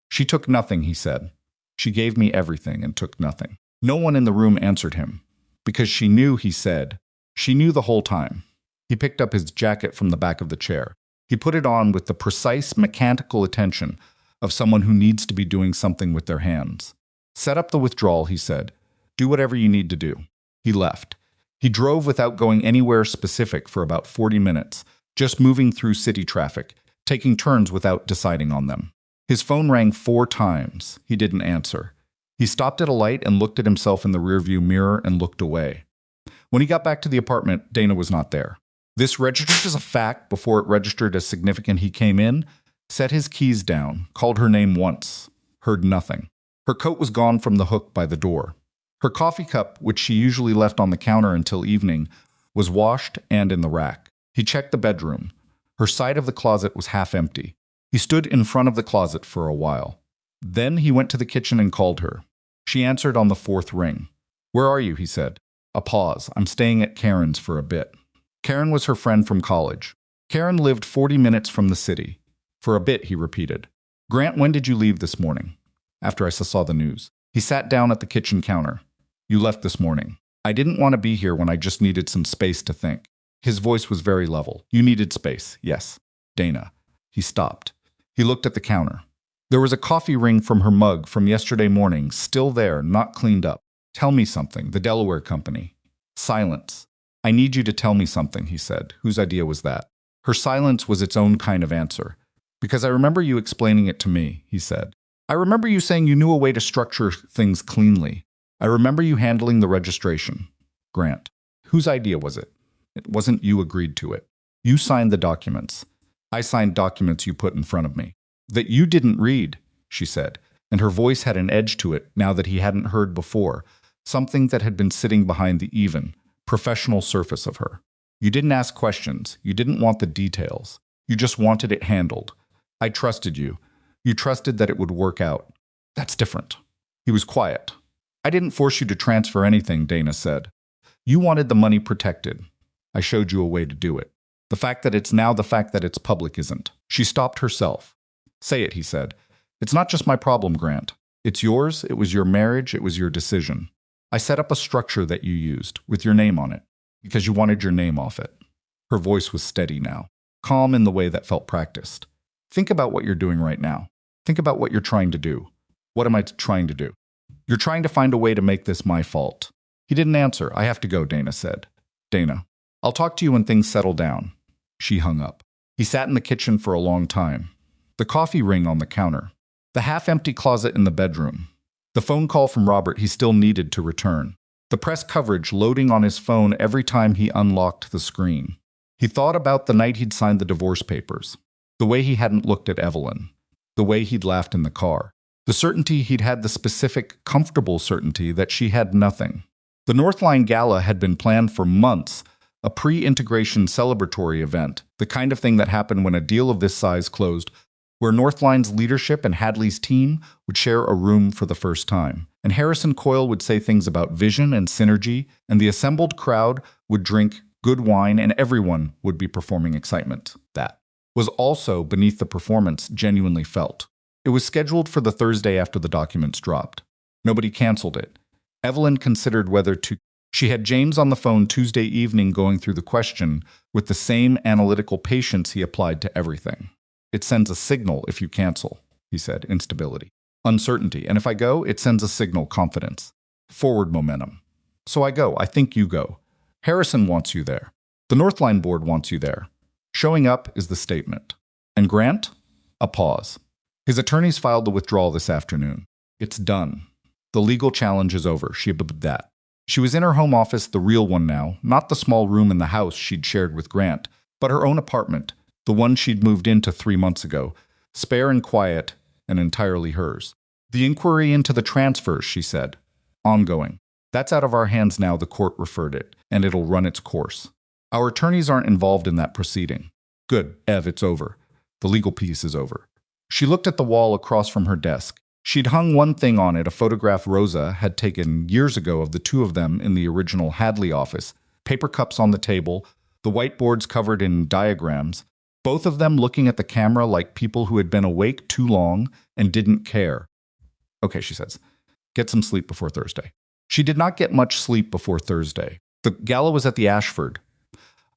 She took nothing, he said. She gave me everything and took nothing. No one in the room answered him. Because she knew, he said. She knew the whole time. He picked up his jacket from the back of the chair. He put it on with the precise mechanical attention of someone who needs to be doing something with their hands. Set up the withdrawal, he said. Do whatever you need to do. He left. He drove without going anywhere specific for about 40 minutes, just moving through city traffic, taking turns without deciding on them. His phone rang 4 times. He didn't answer. He stopped at a light and looked at himself in the rearview mirror and looked away. When he got back to the apartment, Dana was not there. This registered as a fact before it registered as significant. He came in, set his keys down, called her name once, heard nothing. Her coat was gone from the hook by the door. Her coffee cup, which she usually left on the counter until evening, was washed and in the rack. He checked the bedroom. Her side of the closet was half empty. He stood in front of the closet for a while. Then he went to the kitchen and called her. She answered on the 4th ring. Where are you? He said. A pause. I'm staying at Karen's for a bit. Karen was her friend from college. Karen lived 40 minutes from the city. For a bit, he repeated. Grant, when did you leave this morning? After I saw the news. He sat down at the kitchen counter. You left this morning. I didn't want to be here when I just needed some space to think. His voice was very level. You needed space, yes. Dana. He stopped. He looked at the counter. There was a coffee ring from her mug from yesterday morning, still there, not cleaned up. Tell me something, the Delaware company. Silence. I need you to tell me something, he said. Whose idea was that? Her silence was its own kind of answer. Because I remember you explaining it to me, he said. I remember you saying you knew a way to structure things cleanly. I remember you handling the registration. Grant. Whose idea was it? It wasn't you agreed to it. You signed the documents. I signed documents you put in front of me. That you didn't read, she said, and her voice had an edge to it now that he hadn't heard before, something that had been sitting behind the even, professional surface of her. You didn't ask questions. You didn't want the details. You just wanted it handled. I trusted you. You trusted that it would work out. That's different. He was quiet. I didn't force you to transfer anything, Dana said. You wanted the money protected. I showed you a way to do it. The fact that it's now the fact that it's public isn't. She stopped herself. Say it, he said. It's not just my problem, Grant. It's yours. It was your marriage. It was your decision. I set up a structure that you used, with your name on it, because you wanted your name off it. Her voice was steady now, calm in the way that felt practiced. Think about what you're doing right now. Think about what you're trying to do. What am I trying to do? You're trying to find a way to make this my fault. He didn't answer. I have to go, Dana said. Dana, I'll talk to you when things settle down. She hung up. He sat in the kitchen for a long time. The coffee ring on the counter. The half-empty closet in the bedroom. The phone call from Robert he still needed to return. The press coverage loading on his phone every time he unlocked the screen. He thought about the night he'd signed the divorce papers. The way he hadn't looked at Evelyn. The way he'd laughed in the car. The certainty he'd had the specific, comfortable certainty that she had nothing. The Northline Gala had been planned for months, a pre-integration celebratory event, the kind of thing that happened when a deal of this size closed, where Northline's leadership and Hadley's team would share a room for the first time. And Harrison Coyle would say things about vision and synergy, and the assembled crowd would drink good wine, and everyone would be performing excitement. That was also beneath the performance genuinely felt. It was scheduled for the Thursday after the documents dropped. Nobody canceled it. Evelyn considered whether to. She had James on the phone Tuesday evening going through the question with the same analytical patience he applied to everything. It sends a signal if you cancel, he said, instability, uncertainty. And if I go, it sends a signal, confidence, forward momentum. So I go. I think you go. Harrison wants you there. The Northline board wants you there. Showing up is the statement. And Grant? A pause. His attorneys filed the withdrawal this afternoon. It's done. The legal challenge is over. She absorbed that. She was in her home office, the real one now, not the small room in the house she'd shared with Grant, but her own apartment, the one she'd moved into 3 months ago, spare and quiet and entirely hers. The inquiry into the transfers, she said. Ongoing. That's out of our hands now, the court referred it, and it'll run its course. Our attorneys aren't involved in that proceeding. Good, Ev, it's over. The legal piece is over. She looked at the wall across from her desk. She'd hung one thing on it, a photograph Rosa had taken years ago of the two of them in the original Hadley office, paper cups on the table, the whiteboards covered in diagrams, both of them looking at the camera like people who had been awake too long and didn't care. Okay, she says, get some sleep before Thursday. She did not get much sleep before Thursday. The gala was at the Ashford,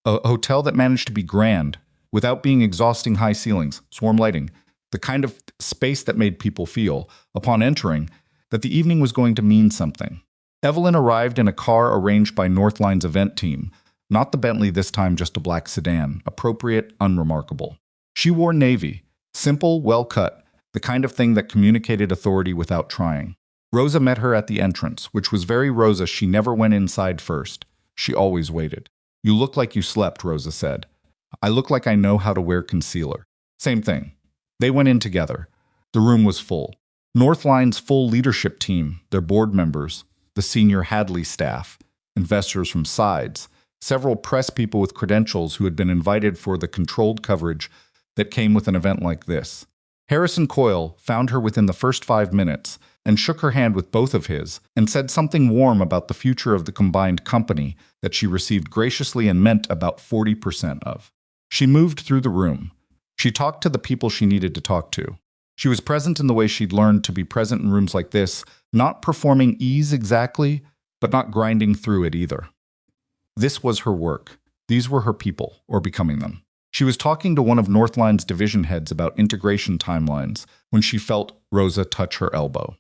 a hotel that managed to be grand, without being exhausting high ceilings, swarm lighting, the kind of space that made people feel, upon entering, that the evening was going to mean something. Evelyn arrived in a car arranged by Northline's event team, not the Bentley this time, just a black sedan, appropriate, unremarkable. She wore navy, simple, well-cut, the kind of thing that communicated authority without trying. Rosa met her at the entrance, which was very Rosa. She never went inside first. She always waited. You look like you slept, Rosa said. I look like I know how to wear concealer. Same thing. They went in together. The room was full. Northline's full leadership team, their board members, the senior Hadley staff, investors from sides, several press people with credentials who had been invited for the controlled coverage that came with an event like this. Harrison Coyle found her within the first 5 minutes and shook her hand with both of his and said something warm about the future of the combined company that she received graciously and meant about 40% of. She moved through the room. She talked to the people she needed to talk to. She was present in the way she'd learned to be present in rooms like this, not performing ease exactly, but not grinding through it either. This was her work. These were her people, or becoming them. She was talking to one of Northline's division heads about integration timelines when she felt Rosa touch her elbow.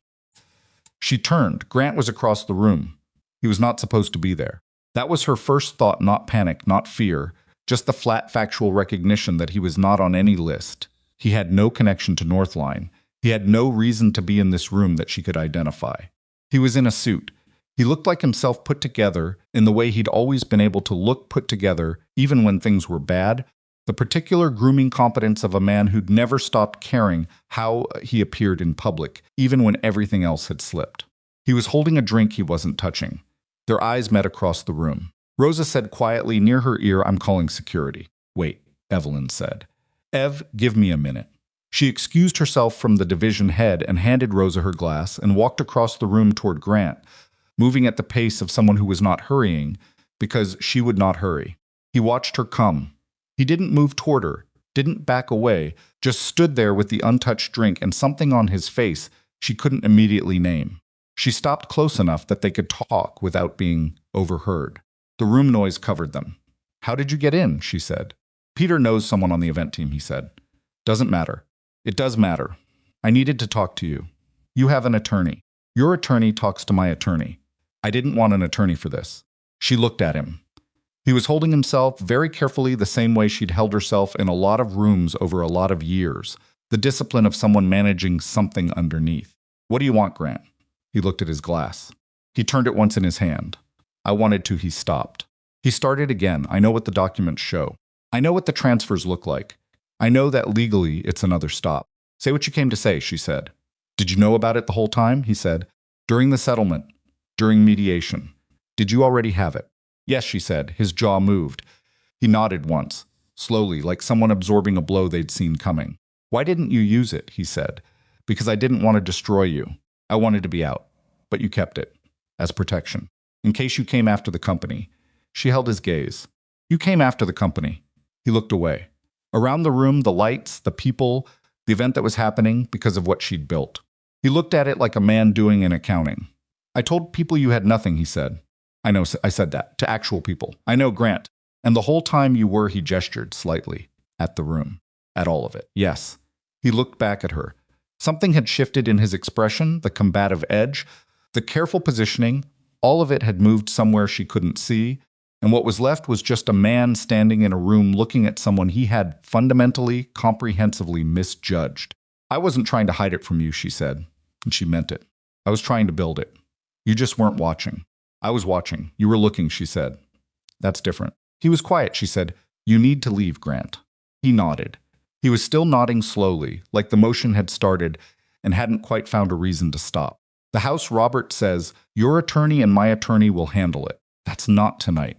She turned. Grant was across the room. He was not supposed to be there. That was her first thought, not panic, not fear, just the flat factual recognition that he was not on any list. He had no connection to Northline. He had no reason to be in this room that she could identify. He was in a suit. He looked like himself put together in the way he'd always been able to look put together, even when things were bad, the particular grooming competence of a man who'd never stopped caring how he appeared in public, even when everything else had slipped. He was holding a drink he wasn't touching. Their eyes met across the room. Rosa said quietly near her ear, I'm calling security. Wait, Evelyn said. Ev, give me a minute. She excused herself from the division head and handed Rosa her glass and walked across the room toward Grant, moving at the pace of someone who was not hurrying because she would not hurry. He watched her come. He didn't move toward her, didn't back away, just stood there with the untouched drink and something on his face she couldn't immediately name. She stopped close enough that they could talk without being overheard. The room noise covered them. How did you get in? She said. Peter knows someone on the event team, he said. Doesn't matter. It does matter. I needed to talk to you. You have an attorney. Your attorney talks to my attorney. I didn't want an attorney for this. She looked at him. He was holding himself very carefully the same way she'd held herself in a lot of rooms over a lot of years, the discipline of someone managing something underneath. What do you want, Grant? He looked at his glass. He turned it once in his hand. I wanted to, he stopped. He started again. I know what the documents show. I know what the transfers look like. I know that legally it's another stop. Say what you came to say, she said. Did you know about it the whole time? He said. During the settlement. During mediation. Did you already have it? Yes, she said. His jaw moved. He nodded once, slowly, like someone absorbing a blow they'd seen coming. Why didn't you use it? He said. Because I didn't want to destroy you. I wanted to be out. But you kept it. As protection. In case you came after the company. She held his gaze. You came after the company. He looked away. Around the room, the lights, the people, the event that was happening because of what she'd built. He looked at it like a man doing an accounting. I told people you had nothing, he said. I know, I said that, to actual people. I know, Grant. And the whole time you were, he gestured slightly, at the room. At all of it. Yes. He looked back at her. Something had shifted in his expression, the combative edge, the careful positioning. All of it had moved somewhere she couldn't see, and what was left was just a man standing in a room looking at someone he had fundamentally, comprehensively misjudged. I wasn't trying to hide it from you, she said, and she meant it. I was trying to build it. You just weren't watching. I was watching. You were looking, she said. That's different. He was quiet, she said. You need to leave, Grant. He nodded. He was still nodding slowly, like the motion had started and hadn't quite found a reason to stop. The House, Robert says, your attorney and my attorney will handle it. That's not tonight.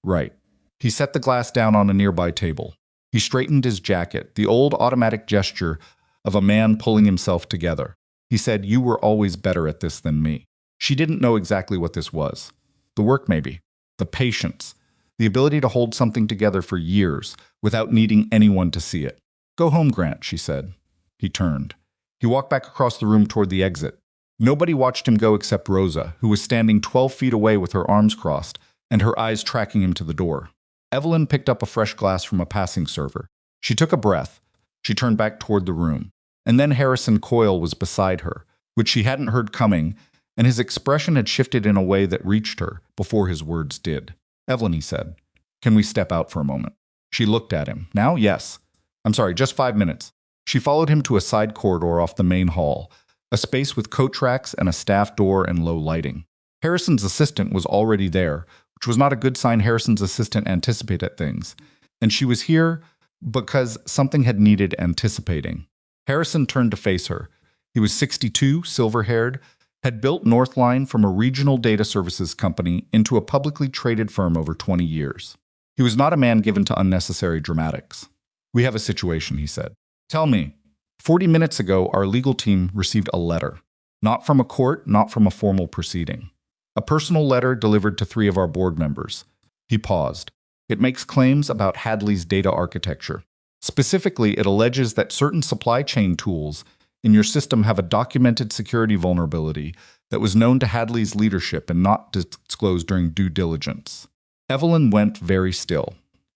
Right. He set the glass down on a nearby table. He straightened his jacket, the old automatic gesture of a man pulling himself together. He said, you were always better at this than me. She didn't know exactly what this was. The work, maybe. The patience. The ability to hold something together for years without needing anyone to see it. Go home, Grant, she said. He turned. He walked back across the room toward the exit. Nobody watched him go except Rosa, who was standing 12 feet away with her arms crossed and her eyes tracking him to the door. Evelyn picked up a fresh glass from a passing server. She took a breath. She turned back toward the room. And then Harrison Coyle was beside her, which she hadn't heard coming, and his expression had shifted in a way that reached her before his words did. Evelyn, he said, can we step out for a moment? She looked at him. Now, yes. I'm sorry, just 5 minutes. She followed him to a side corridor off the main hall, a space with coat racks and a staff door and low lighting. Harrison's assistant was already there, which was not a good sign. Harrison's assistant anticipated things. And she was here because something had needed anticipating. Harrison turned to face her. He was 62, silver-haired, had built Northline from a regional data services company into a publicly traded firm over 20 years. He was not a man given to unnecessary dramatics. We have a situation, he said. Tell me. 40 minutes ago, our legal team received a letter. Not from a court, not from a formal proceeding. A personal letter delivered to 3 of our board members. He paused. It makes claims about Hadley's data architecture. Specifically, it alleges that certain supply chain tools in your system have a documented security vulnerability that was known to Hadley's leadership and not disclosed during due diligence. Evelyn went very still.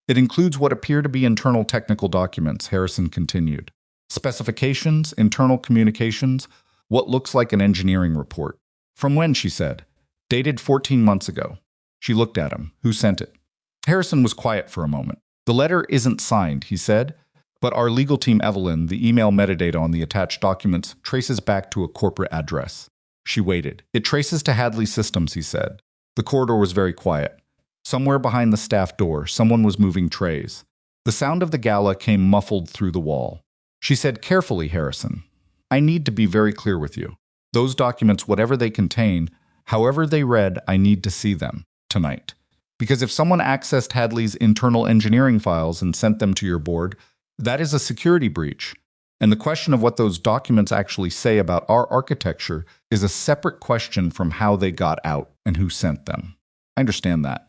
It includes what appear to be internal technical documents, Harrison continued. Specifications, internal communications, what looks like an engineering report. From when, she said. Dated 14 months ago. She looked at him. Who sent it? Harrison was quiet for a moment. The letter isn't signed, he said, but our legal team, Evelyn, the email metadata on the attached documents, traces back to a corporate address. She waited. It traces to Hadley Systems, he said. The corridor was very quiet. Somewhere behind the staff door, someone was moving trays. The sound of the gala came muffled through the wall. She said carefully, Harrison, I need to be very clear with you. Those documents, whatever they contain, however they read, I need to see them tonight. Because if someone accessed Hadley's internal engineering files and sent them to your board, that is a security breach. And the question of what those documents actually say about our architecture is a separate question from how they got out and who sent them. I understand that.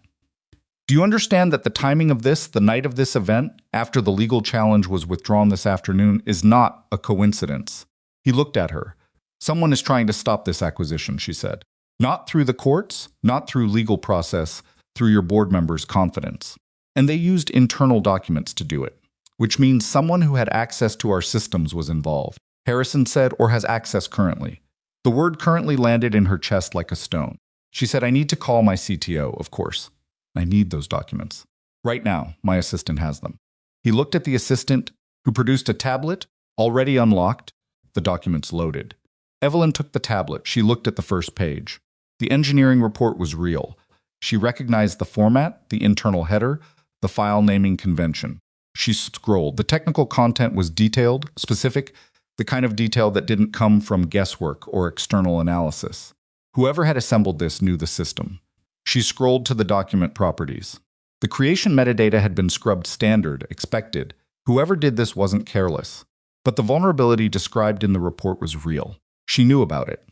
Do you understand that the timing of this, the night of this event, after the legal challenge was withdrawn this afternoon, is not a coincidence? He looked at her. Someone is trying to stop this acquisition, she said. Not through the courts, not through legal process, through your board members' confidence. And they used internal documents to do it, which means someone who had access to our systems was involved, Harrison said, or has access currently. The word currently landed in her chest like a stone. She said, I need to call my CTO, of course. I need those documents. Right now, my assistant has them. He looked at the assistant, who produced a tablet, already unlocked, the documents loaded. Evelyn took the tablet. She looked at the first page. The engineering report was real. She recognized the format, the internal header, the file naming convention. She scrolled. The technical content was detailed, specific, the kind of detail that didn't come from guesswork or external analysis. Whoever had assembled this knew the system. She scrolled to the document properties. The creation metadata had been scrubbed standard, expected. Whoever did this wasn't careless. But the vulnerability described in the report was real. She knew about it.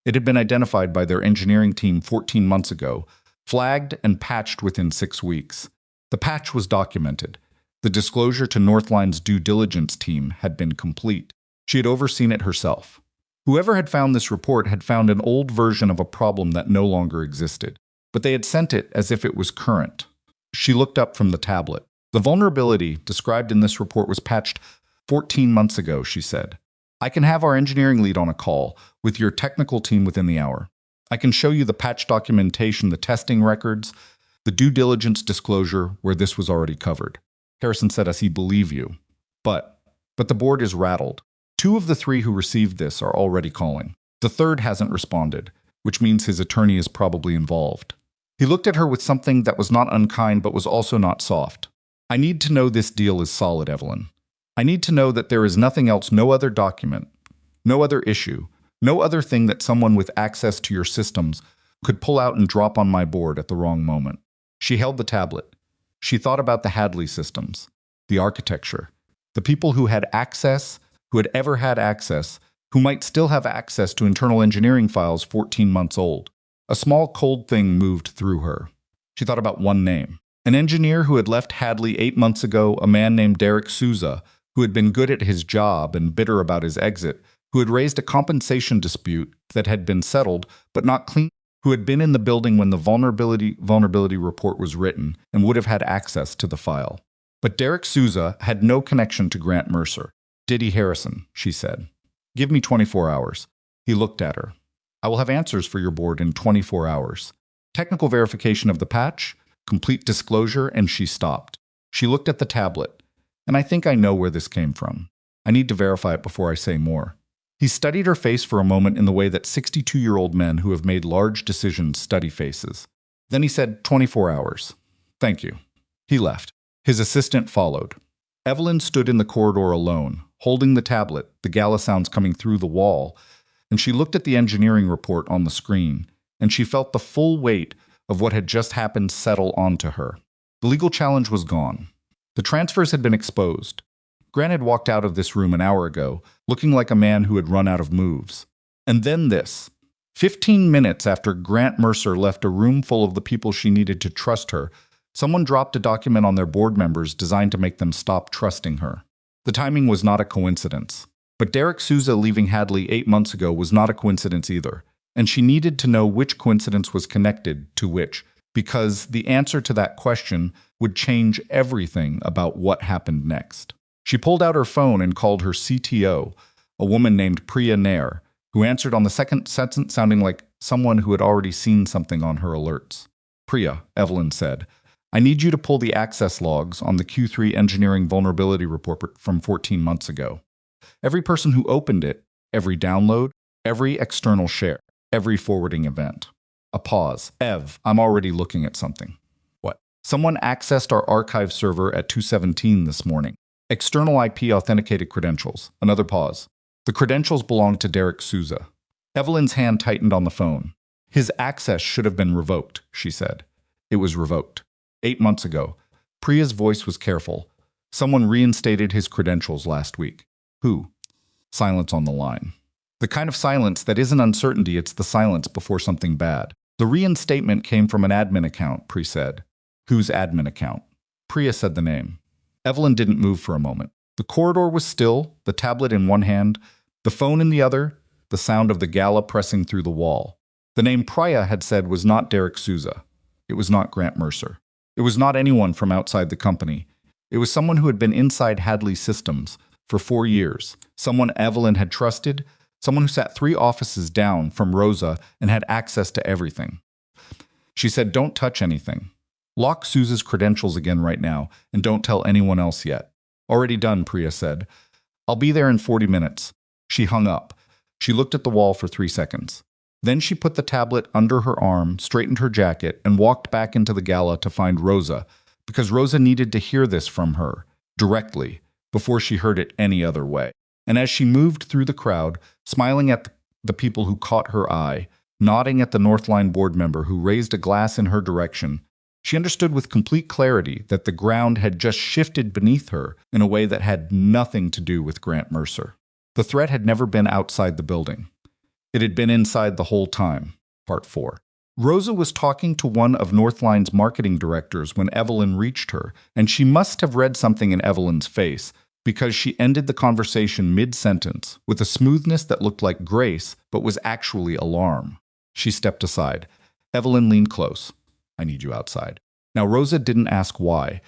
It had been identified by their engineering team 14 months ago, flagged and patched within 6 weeks. The patch was documented. The disclosure to Northline's due diligence team had been complete. She had overseen it herself. Whoever had found this report had found an old version of a problem that no longer existed, but they had sent it as if it was current. She looked up from the tablet. The vulnerability described in this report was patched 14 months ago, she said. I can have our engineering lead on a call with your technical team within the hour. I can show you the patch documentation, the testing records, the due diligence disclosure where this was already covered. Harrison said, "As he believe you. But the board is rattled. 2 of the 3 who received this are already calling. The 3rd hasn't responded, which means his attorney is probably involved." He looked at her with something that was not unkind but was also not soft. "I need to know this deal is solid, Evelyn. I need to know that there is nothing else, no other document, no other issue, no other thing that someone with access to your systems could pull out and drop on my board at the wrong moment." She held the tablet. She thought about the Hadley systems, the architecture, the people who had access, who had ever had access, who might still have access to internal engineering files 14 months old. A small cold thing moved through her. She thought about one name. An engineer who had left Hadley 8 months ago, a man named Derek Souza, who had been good at his job and bitter about his exit, who had raised a compensation dispute that had been settled but not clean, who had been in the building when the vulnerability report was written and would have had access to the file. But Derek Souza had no connection to Grant Mercer. "Diddy Harrison," she said. "Give me 24 hours. He looked at her. "I will have answers for your board in 24 hours. Technical verification of the patch, complete disclosure," and she stopped. She looked at the tablet. "And I think I know where this came from. I need to verify it before I say more." He studied her face for a moment in the way that 62-year-old men who have made large decisions study faces. Then he said, 24 hours. "Thank you." He left. His assistant followed. Evelyn stood in the corridor alone, holding the tablet, the gala sounds coming through the wall, and she looked at the engineering report on the screen, and she felt the full weight of what had just happened settle onto her. The legal challenge was gone. The transfers had been exposed. Grant had walked out of this room an hour ago, looking like a man who had run out of moves. And then this. 15 minutes after Grant Mercer left a room full of the people she needed to trust her, someone dropped a document on their board members designed to make them stop trusting her. The timing was not a coincidence. But Derek Souza leaving Hadley 8 months ago was not a coincidence either, and she needed to know which coincidence was connected to which, because the answer to that question would change everything about what happened next. She pulled out her phone and called her CTO, a woman named Priya Nair, who answered on the second sentence sounding like someone who had already seen something on her alerts. "Priya," Evelyn said, "I need you to pull the access logs on the Q3 engineering vulnerability report from 14 months ago. Every person who opened it, every download, every external share, every forwarding event." A pause. "Ev, I'm already looking at something." "What?" "Someone accessed our archive server at 2:17 this morning. External IP authenticated credentials." Another pause. "The credentials belong to Derek Souza." Evelyn's hand tightened on the phone. "His access should have been revoked," she said. "It was revoked. 8 months ago." Priya's voice was careful. "Someone reinstated his credentials last week." "Who?" Silence on the line. The kind of silence that isn't uncertainty, it's the silence before something bad. "The reinstatement came from an admin account," Priya said. "Whose admin account?" Priya said the name. Evelyn didn't move for a moment. The corridor was still, the tablet in one hand, the phone in the other, the sound of the gala pressing through the wall. The name Priya had said was not Derek Souza. It was not Grant Mercer. It was not anyone from outside the company. It was someone who had been inside Hadley Systems for 4 years, someone Evelyn had trusted, someone who sat 3 offices down from Rosa and had access to everything. She said, "Don't touch anything. Lock Souza's credentials again right now, and don't tell anyone else yet." "Already done," Priya said. "I'll be there in 40 minutes. She hung up. She looked at the wall for 3 seconds. Then she put the tablet under her arm, straightened her jacket, and walked back into the gala to find Rosa, because Rosa needed to hear this from her, directly, before she heard it any other way. And as she moved through the crowd, smiling at the people who caught her eye, nodding at the Northline board member who raised a glass in her direction. She understood with complete clarity that the ground had just shifted beneath her in a way that had nothing to do with Grant Mercer. The threat had never been outside the building. It had been inside the whole time. Part 4. Rosa was talking to one of Northline's marketing directors when Evelyn reached her, and she must have read something in Evelyn's face, because she ended the conversation mid-sentence with a smoothness that looked like grace but was actually alarm. She stepped aside. Evelyn leaned close. I need you outside. Now Rosa didn't ask why.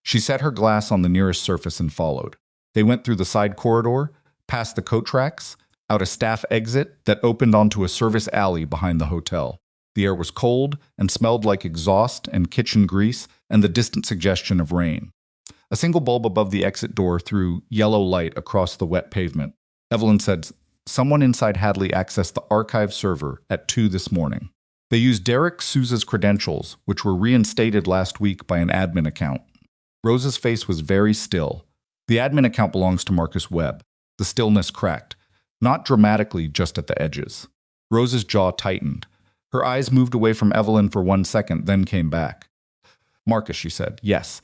She set her glass on the nearest surface and followed. They went through the side corridor, past the coat racks, out a staff exit that opened onto a service alley behind the hotel. The air was cold and smelled like exhaust and kitchen grease and the distant suggestion of rain. A single bulb above the exit door threw yellow light across the wet pavement. Evelyn said, someone inside Hadley accessed the archive server at 2 this morning. They used Derek Souza's credentials, which were reinstated last week by an admin account. Rosa's face was very still. The admin account belongs to Marcus Webb. The stillness cracked, not dramatically, just at the edges. Rosa's jaw tightened. Her eyes moved away from Evelyn for 1 second, then came back. Marcus, she said. Yes.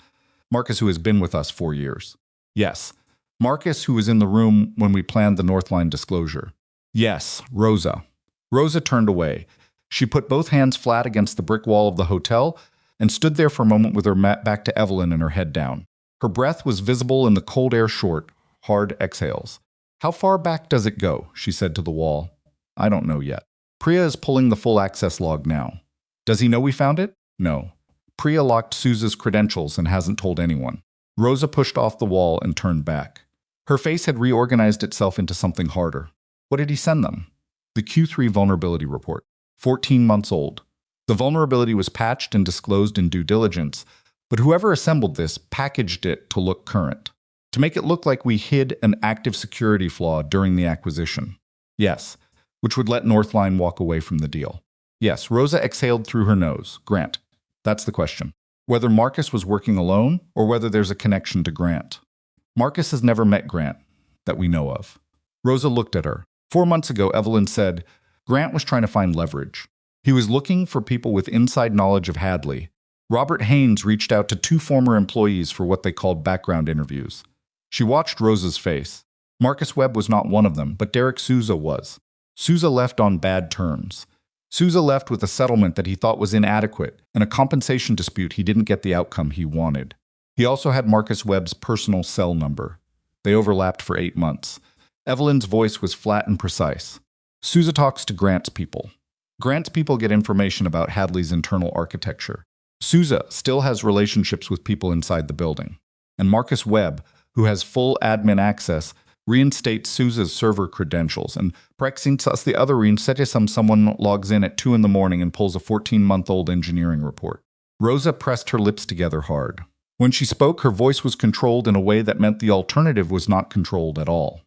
Marcus, who has been with us 4 years. Yes. Marcus, who was in the room when we planned the Northline disclosure. Yes. Rosa. Rosa turned away. She put both hands flat against the brick wall of the hotel and stood there for a moment with her back to Evelyn and her head down. Her breath was visible in the cold air short, hard exhales. How far back does it go? She said to the wall. I don't know yet. Priya is pulling the full access log now. Does he know we found it? No. Priya locked Souza's credentials and hasn't told anyone. Rosa pushed off the wall and turned back. Her face had reorganized itself into something harder. What did he send them? The Q3 vulnerability report. 14 months old. The vulnerability was patched and disclosed in due diligence, but whoever assembled this packaged it to look current, to make it look like we hid an active security flaw during the acquisition. Yes, which would let Northline walk away from the deal. Yes, Rosa exhaled through her nose. Grant. That's the question. Whether Marcus was working alone or whether there's a connection to Grant. Marcus has never met Grant, that we know of. Rosa looked at her. 4 months ago, Evelyn said, Grant was trying to find leverage. He was looking for people with inside knowledge of Hadley. Robert Haynes reached out to 2 former employees for what they called background interviews. She watched Rosa's face. Marcus Webb was not one of them, but Derek Souza was. Souza left on bad terms. Souza left with a settlement that he thought was inadequate and a compensation dispute he didn't get the outcome he wanted. He also had Marcus Webb's personal cell number. They overlapped for 8 months. Evelyn's voice was flat and precise. Souza talks to Grant's people. Grant's people get information about Hadley's internal architecture. Souza still has relationships with people inside the building. And Marcus Webb, who has full admin access, reinstates Souza's server credentials, and Prexintas the other reinstate someone logs in at 2 in the morning and pulls a 14-month-old engineering report. Rosa pressed her lips together hard. When she spoke, her voice was controlled in a way that meant the alternative was not controlled at all.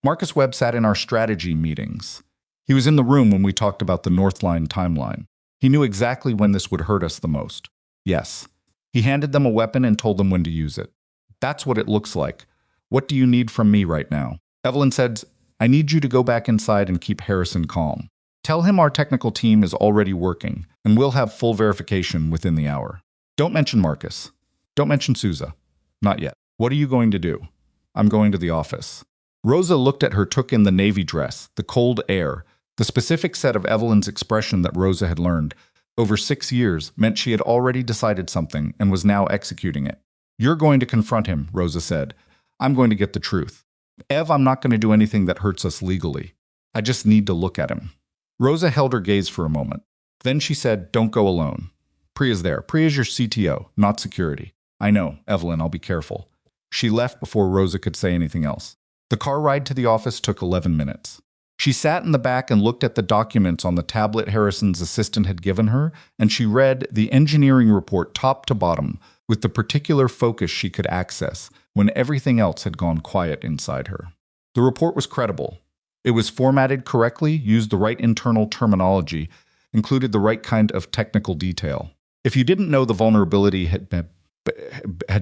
Marcus Webb sat in our strategy meetings. He was in the room when we talked about the Northline timeline. He knew exactly when this would hurt us the most. Yes. He handed them a weapon and told them when to use it. That's what it looks like. What do you need from me right now? Evelyn said, I need you to go back inside and keep Harrison calm. Tell him our technical team is already working, and we'll have full verification within the hour. Don't mention Marcus. Don't mention Souza. Not yet. What are you going to do? I'm going to the office. Rosa looked at her, took in the navy dress, the cold air. The specific set of Evelyn's expression that Rosa had learned over 6 years meant she had already decided something and was now executing it. You're going to confront him, Rosa said. I'm going to get the truth. Ev, I'm not going to do anything that hurts us legally. I just need to look at him. Rosa held her gaze for a moment. Then she said, don't go alone. Priya's there. Priya's your CTO, not security. I know, Evelyn, I'll be careful. She left before Rosa could say anything else. The car ride to the office took 11 minutes. She sat in the back and looked at the documents on the tablet Harrison's assistant had given her, and she read the engineering report top to bottom with the particular focus she could access when everything else had gone quiet inside her. The report was credible. It was formatted correctly, used the right internal terminology, included the right kind of technical detail. If you didn't know the vulnerability had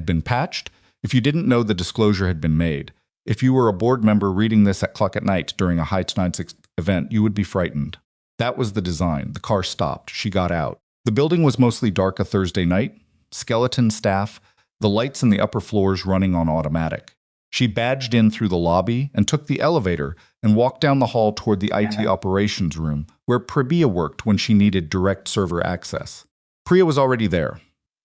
been patched, if you didn't know the disclosure had been made, if you were a board member reading this at clock at night during a high-tide event, you would be frightened. That was the design. The car stopped. She got out. The building was mostly dark a Thursday night. Skeleton staff, the lights in the upper floors running on automatic. She badged in through the lobby and took the elevator and walked down the hall toward the IT operations room, where Priya worked when she needed direct server access. Priya was already there.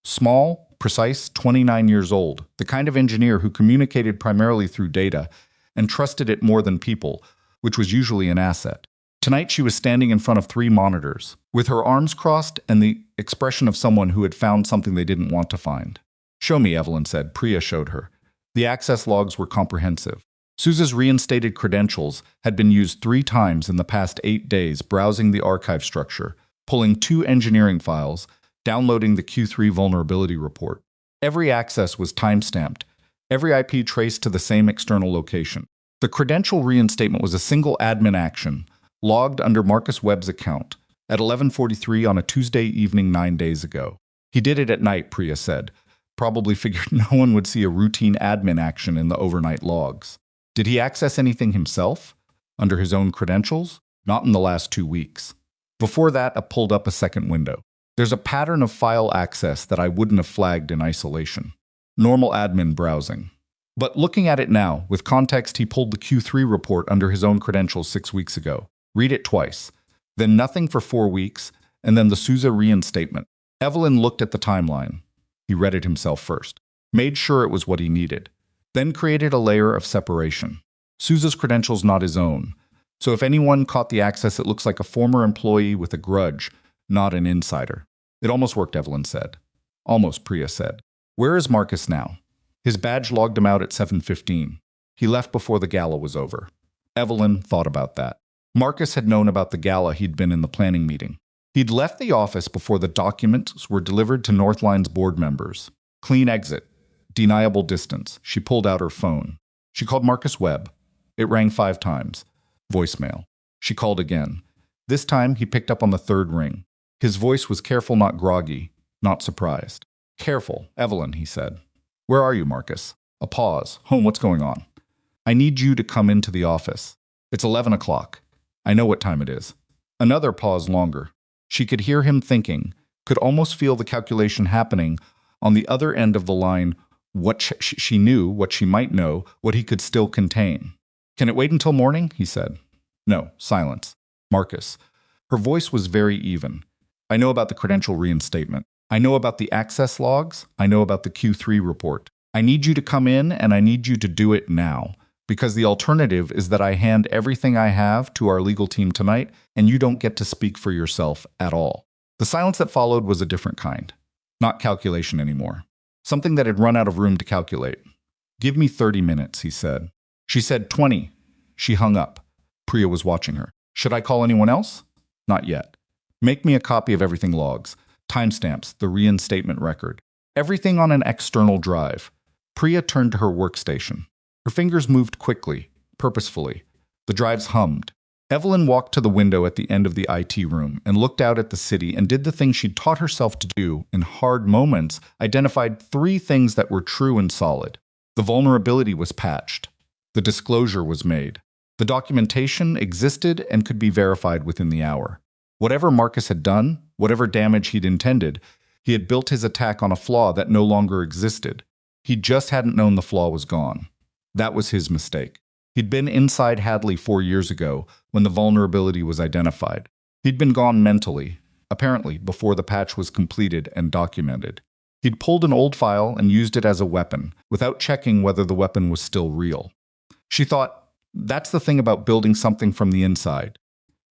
Small, precise, 29 years old, the kind of engineer who communicated primarily through data and trusted it more than people, which was usually an asset. Tonight she was standing in front of 3 monitors, with her arms crossed and the expression of someone who had found something they didn't want to find. "Show me," Evelyn said. Priya showed her. The access logs were comprehensive. Souza's reinstated credentials had been used 3 times in the past 8 days browsing the archive structure, pulling 2 engineering files, downloading the Q3 vulnerability report. Every access was timestamped, every IP traced to the same external location. The credential reinstatement was a single admin action, logged under Marcus Webb's account at 11:43 on a Tuesday evening 9 days ago. He did it at night, Priya said. Probably figured no one would see a routine admin action in the overnight logs. Did he access anything himself? Under his own credentials? Not in the last 2 weeks. Before that, I pulled up a second window. There's a pattern of file access that I wouldn't have flagged in isolation. Normal admin browsing. But looking at it now, with context, he pulled the Q3 report under his own credentials 6 weeks ago. Read it twice. Then nothing for 4 weeks, and then the Souza reinstatement. Evelyn looked at the timeline. He read it himself first. Made sure it was what he needed. Then created a layer of separation. Souza's credentials not his own. So if anyone caught the access, it looks like a former employee with a grudge, not an insider. It almost worked, Evelyn said. Almost, Priya said. Where is Marcus now? His badge logged him out at 7:15. He left before the gala was over. Evelyn thought about that. Marcus had known about the gala he'd been in the planning meeting. He'd left the office before the documents were delivered to Northline's board members. Clean exit. Deniable distance. She pulled out her phone. She called Marcus Webb. It rang 5 times. Voicemail. She called again. This time he picked up on the 3rd ring. His voice was careful, not groggy, not surprised. Careful, Evelyn, he said. Where are you, Marcus? A pause. Home, what's going on? I need you to come into the office. It's 11 o'clock. I know what time it is. Another pause longer. She could hear him thinking, could almost feel the calculation happening on the other end of the line, what she knew, what she might know, what he could still contain. Can it wait until morning? He said. No, silence. Marcus. Her voice was very even. I know about the credential reinstatement. I know about the access logs. I know about the Q3 report. I need you to come in and I need you to do it now. Because the alternative is that I hand everything I have to our legal team tonight and you don't get to speak for yourself at all. The silence that followed was a different kind. Not calculation anymore. Something that had run out of room to calculate. Give me 30 minutes, he said. She said 20. She hung up. Priya was watching her. Should I call anyone else? Not yet. Make me a copy of everything logs, timestamps, the reinstatement record. Everything on an external drive. Priya turned to her workstation. Her fingers moved quickly, purposefully. The drives hummed. Evelyn walked to the window at the end of the IT room and looked out at the city and did the thing she'd taught herself to do in hard moments, identified 3 things that were true and solid. The vulnerability was patched. The disclosure was made. The documentation existed and could be verified within the hour. Whatever Marcus had done, whatever damage he'd intended, he had built his attack on a flaw that no longer existed. He just hadn't known the flaw was gone. That was his mistake. He'd been inside Hadley 4 years ago when the vulnerability was identified. He'd been gone mentally, apparently before the patch was completed and documented. He'd pulled an old file and used it as a weapon, without checking whether the weapon was still real. She thought, that's the thing about building something from the inside.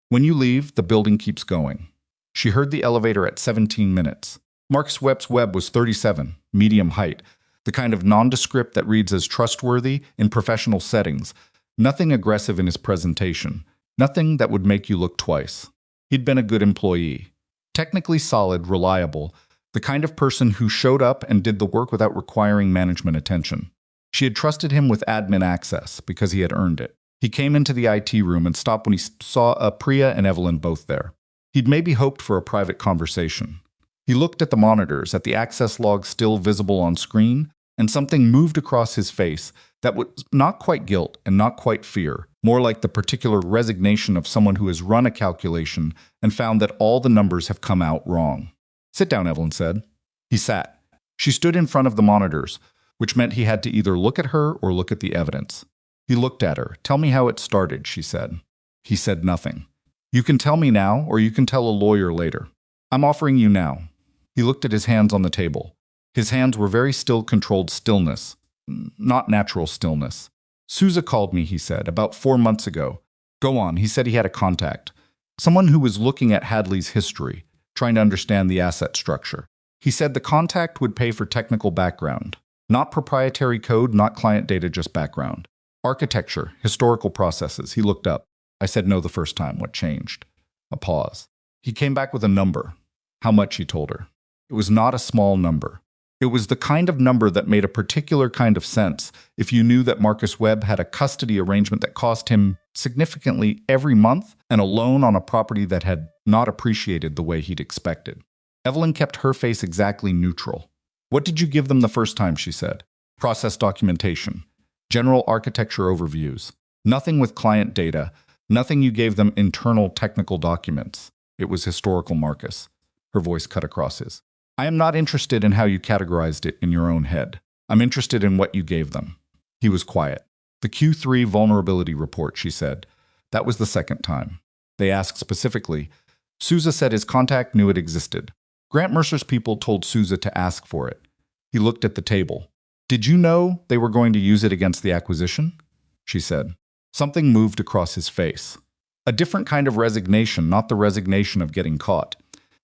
When you leave, the building keeps going. She heard the elevator at 17 minutes. Marcus Webb's web was 37, medium height, the kind of nondescript that reads as trustworthy in professional settings, nothing aggressive in his presentation, nothing that would make you look twice. He'd been a good employee, technically solid, reliable, the kind of person who showed up and did the work without requiring management attention. She had trusted him with admin access because he had earned it. He came into the IT room and stopped when he saw Priya and Evelyn both there. He'd maybe hoped for a private conversation. He looked at the monitors, at the access log still visible on screen, and something moved across his face, That was not quite guilt and not quite fear, more like the particular resignation of someone who has run a calculation and found that all the numbers have come out wrong. "Sit down," Evelyn said. He sat. She stood in front of the monitors, which meant he had to either look at her or look at the evidence. He looked at her. "Tell me how it started," she said. He said nothing. "You can tell me now, or you can tell a lawyer later." "I'm offering you now." He looked at his hands on the table. His hands were very still, controlled stillness, not natural stillness. "Sousa called me," he said, "about 4 months ago." "Go on." He said he had a contact. Someone who was looking at Hadley's history, trying to understand the asset structure. He said the contact would pay for technical background. Not proprietary code, not client data, just background. Architecture, historical processes. He looked up. I said no the first time. What changed? A pause. He came back with a number. How much, he told her. It was not a small number. It was the kind of number that made a particular kind of sense if you knew that Marcus Webb had a custody arrangement that cost him significantly every month and a loan on a property that had not appreciated the way he'd expected. Evelyn kept her face exactly neutral. "What did you give them the first time?" she said. "Process documentation. General architecture overviews. Nothing with client data. Nothing you gave them internal technical documents." It was historical, Marcus. Her voice cut across his. "I am not interested in how you categorized it in your own head. I'm interested in what you gave them." He was quiet. "The Q3 vulnerability report," she said. That was the second time. They asked specifically. Sousa said his contact knew it existed. Grant Mercer's people told Sousa to ask for it. He looked at the table. "Did you know they were going to use it against the acquisition?" she said. Something moved across his face. A different kind of resignation, not the resignation of getting caught,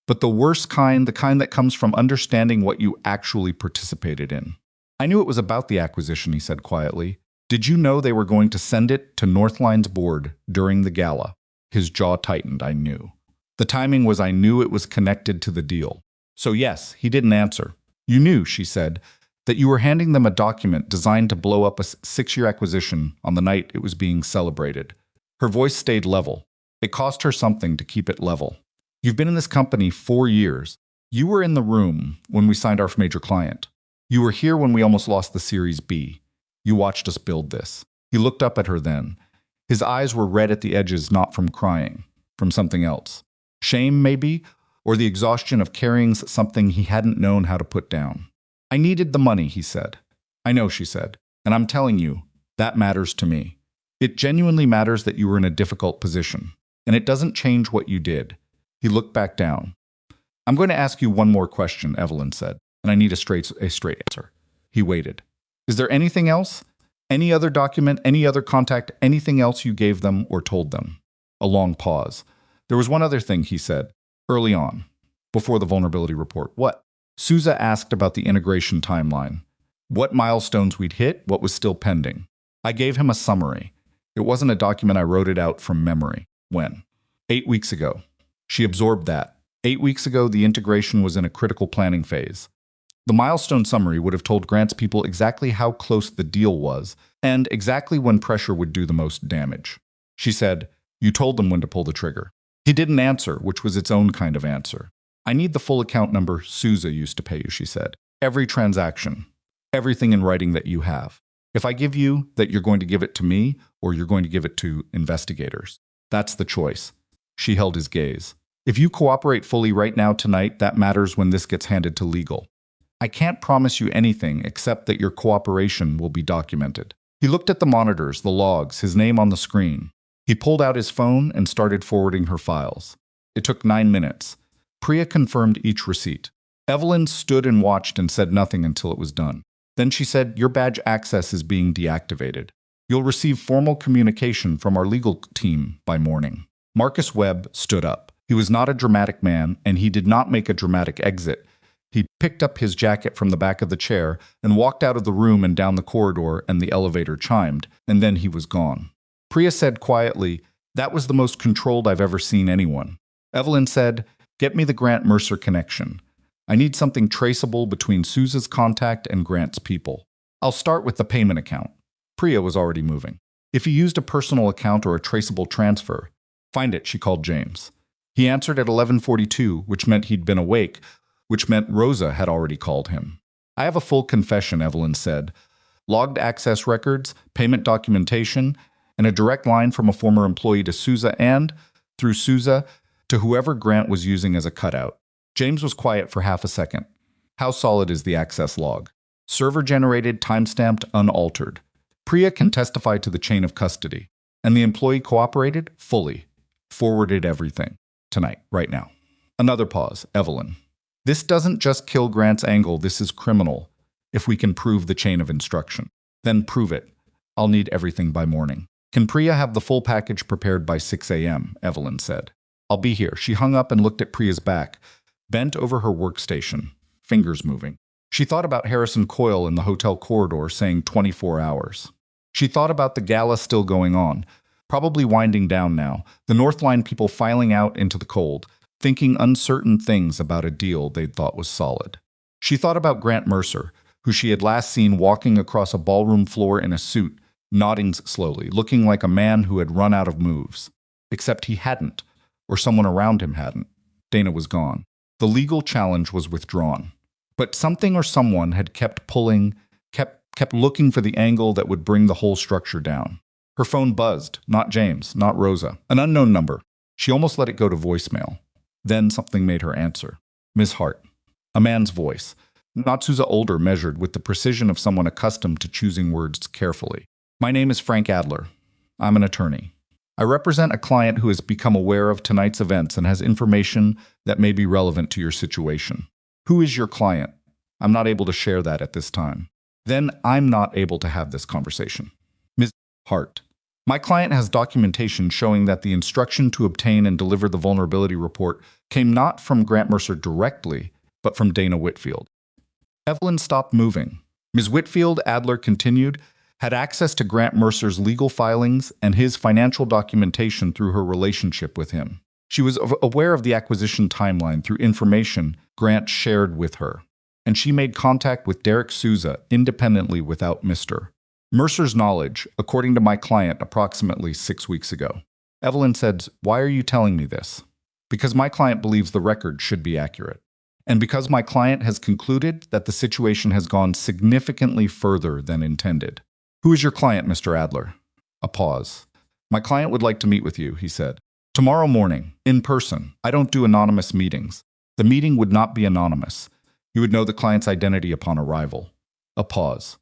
but the worst kind, the kind that comes from understanding what you actually participated in. "I knew it was about the acquisition," he said quietly. "Did you know they were going to send it to Northline's board during the gala?" His jaw tightened. "I knew. The timing was I knew it was connected to the deal." "So yes," he didn't answer. "You knew," she said, "that you were handing them a document designed to blow up a 6-year acquisition on the night it was being celebrated." Her voice stayed level. It cost her something to keep it level. "You've been in this company 4 years. You were in the room when we signed our major client. You were here when we almost lost the Series B. You watched us build this." He looked up at her then. His eyes were red at the edges, not from crying, from something else. Shame, maybe, or the exhaustion of carrying something he hadn't known how to put down. "I needed the money," he said. "I know," she said, "and I'm telling you, that matters to me. It genuinely matters that you were in a difficult position, and it doesn't change what you did." He looked back down. "I'm going to ask you one more question," Evelyn said, "and I need a straight answer." He waited. "Is there anything else? Any other document, any other contact, anything else you gave them or told them?" A long pause. "There was one other thing," he said, "early on, before the vulnerability report." "What?" Sousa asked about the integration timeline. What milestones we'd hit, what was still pending. I gave him a summary. It wasn't a document, I wrote it out from memory. When? 8 weeks ago. She absorbed that. 8 weeks ago, the integration was in a critical planning phase. The milestone summary would have told Grant's people exactly how close the deal was and exactly when pressure would do the most damage. She said, "You told them when to pull the trigger." He didn't answer, which was its own kind of answer. "I need the full account number Sousa used to pay you," she said. "Every transaction. Everything in writing that you have. If I give you that, you're going to give it to me or you're going to give it to investigators. That's the choice." She held his gaze. "If you cooperate fully right now tonight, that matters when this gets handed to legal. I can't promise you anything except that your cooperation will be documented." He looked at the monitors, the logs, his name on the screen. He pulled out his phone and started forwarding her files. It took 9 minutes. Priya confirmed each receipt. Evelyn stood and watched and said nothing until it was done. Then she said, "Your badge access is being deactivated. You'll receive formal communication from our legal team by morning." Marcus Webb stood up. He was not a dramatic man, and he did not make a dramatic exit. He picked up his jacket from the back of the chair and walked out of the room and down the corridor, and the elevator chimed, and then he was gone. Priya said quietly, "That was the most controlled I've ever seen anyone." Evelyn said, "Get me the Grant Mercer connection. I need something traceable between Sousa's contact and Grant's people. I'll start with the payment account." Priya was already moving. "If he used a personal account or a traceable transfer." "Find it," she called James. He answered at 11:42, which meant he'd been awake, which meant Rosa had already called him. "I have a full confession," Evelyn said. logged access records, payment documentation, and a direct line from a former employee to Souza and, through Souza, to whoever Grant was using as a cutout. James was quiet for half a second. How solid is the access log? Server-generated, timestamped, unaltered. Priya can testify to the chain of custody. And the employee cooperated fully. Forwarded everything. Tonight, right now. Another pause. Evelyn. This doesn't just kill Grant's angle, this is criminal. If we can prove the chain of instruction. Then prove it. I'll need everything by morning. Can Priya have the full package prepared by 6 a.m., Evelyn said. I'll be here. She hung up and looked at Priya's back, bent over her workstation, fingers moving. She thought about Harrison Coyle in the hotel corridor saying 24 hours. She thought about the gala still going on, probably winding down now, the North Line people filing out into the cold, thinking uncertain things about a deal they'd thought was solid. She thought about Grant Mercer, who she had last seen walking across a ballroom floor in a suit, nodding slowly, looking like a man who had run out of moves. Except he hadn't, or someone around him hadn't. Dana was gone. The legal challenge was withdrawn. But something or someone had kept pulling, kept looking for the angle that would bring the whole structure down. Her phone buzzed, not James, not Rosa. An unknown number. She almost let it go to voicemail. Then something made her answer. Ms. Hart. A man's voice. Not Souza older, measured with the precision of someone accustomed to choosing words carefully. My name is Frank Adler. I'm an attorney. I represent a client who has become aware of tonight's events and has information that may be relevant to your situation. Who is your client? I'm not able to share that at this time. Then I'm not able to have this conversation. Ms. Hart. My client has documentation showing that the instruction to obtain and deliver the vulnerability report came not from Grant Mercer directly, but from Dana Whitfield. Evelyn stopped moving. Ms. Whitfield, Adler continued, had access to Grant Mercer's legal filings and his financial documentation through her relationship with him. She was aware of the acquisition timeline through information Grant shared with her, and she made contact with Derek Souza independently without Mr. Mercer's knowledge, according to my client, approximately 6 weeks ago. Evelyn said, "Why are you telling me this?" "Because my client believes the record should be accurate. And because my client has concluded that the situation has gone significantly further than intended." "Who is your client, Mr. Adler?" A pause. "My client would like to meet with you," he said. "Tomorrow morning, in person. I don't do anonymous meetings. The meeting would not be anonymous. You would know the client's identity upon arrival." A pause.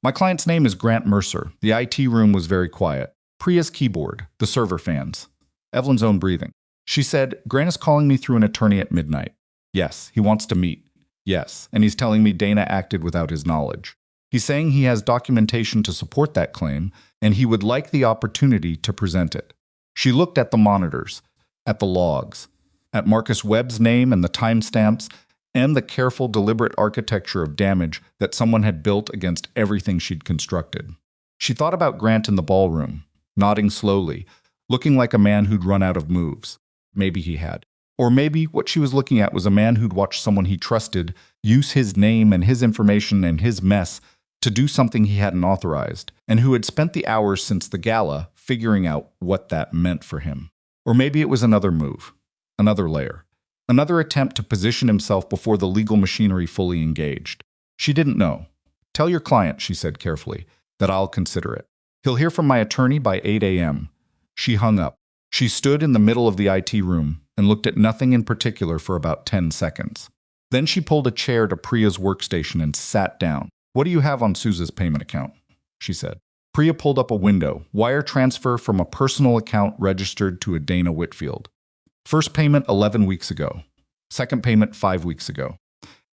"My client's name is Grant Mercer. The IT room was very quiet. Priya's keyboard, the server fans." Evelyn's own breathing. She said, "Grant is calling me through an attorney at midnight. Yes, he wants to meet. Yes, and he's telling me Dana acted without his knowledge. He's saying he has documentation to support that claim, and he would like the opportunity to present it." She looked at the monitors, at the logs, at Marcus Webb's name and the timestamps, and the careful, deliberate architecture of damage that someone had built against everything she'd constructed. She thought about Grant in the ballroom, nodding slowly, looking like a man who'd run out of moves. Maybe he had. Or maybe what she was looking at was a man who'd watched someone he trusted use his name and his information and his mess to do something he hadn't authorized, and who had spent the hours since the gala figuring out what that meant for him. Or maybe it was another move, another layer, another attempt to position himself before the legal machinery fully engaged. She didn't know. "Tell your client," she said carefully, "that I'll consider it. He'll hear from my attorney by 8 a.m. She hung up. She stood in the middle of the IT room and looked at nothing in particular for about 10 seconds. Then she pulled a chair to Priya's workstation and sat down. "What do you have on Souza's payment account?" she said. Priya pulled up a window, wire transfer from a personal account registered to a Dana Whitfield. First payment 11 weeks ago. Second payment 5 weeks ago.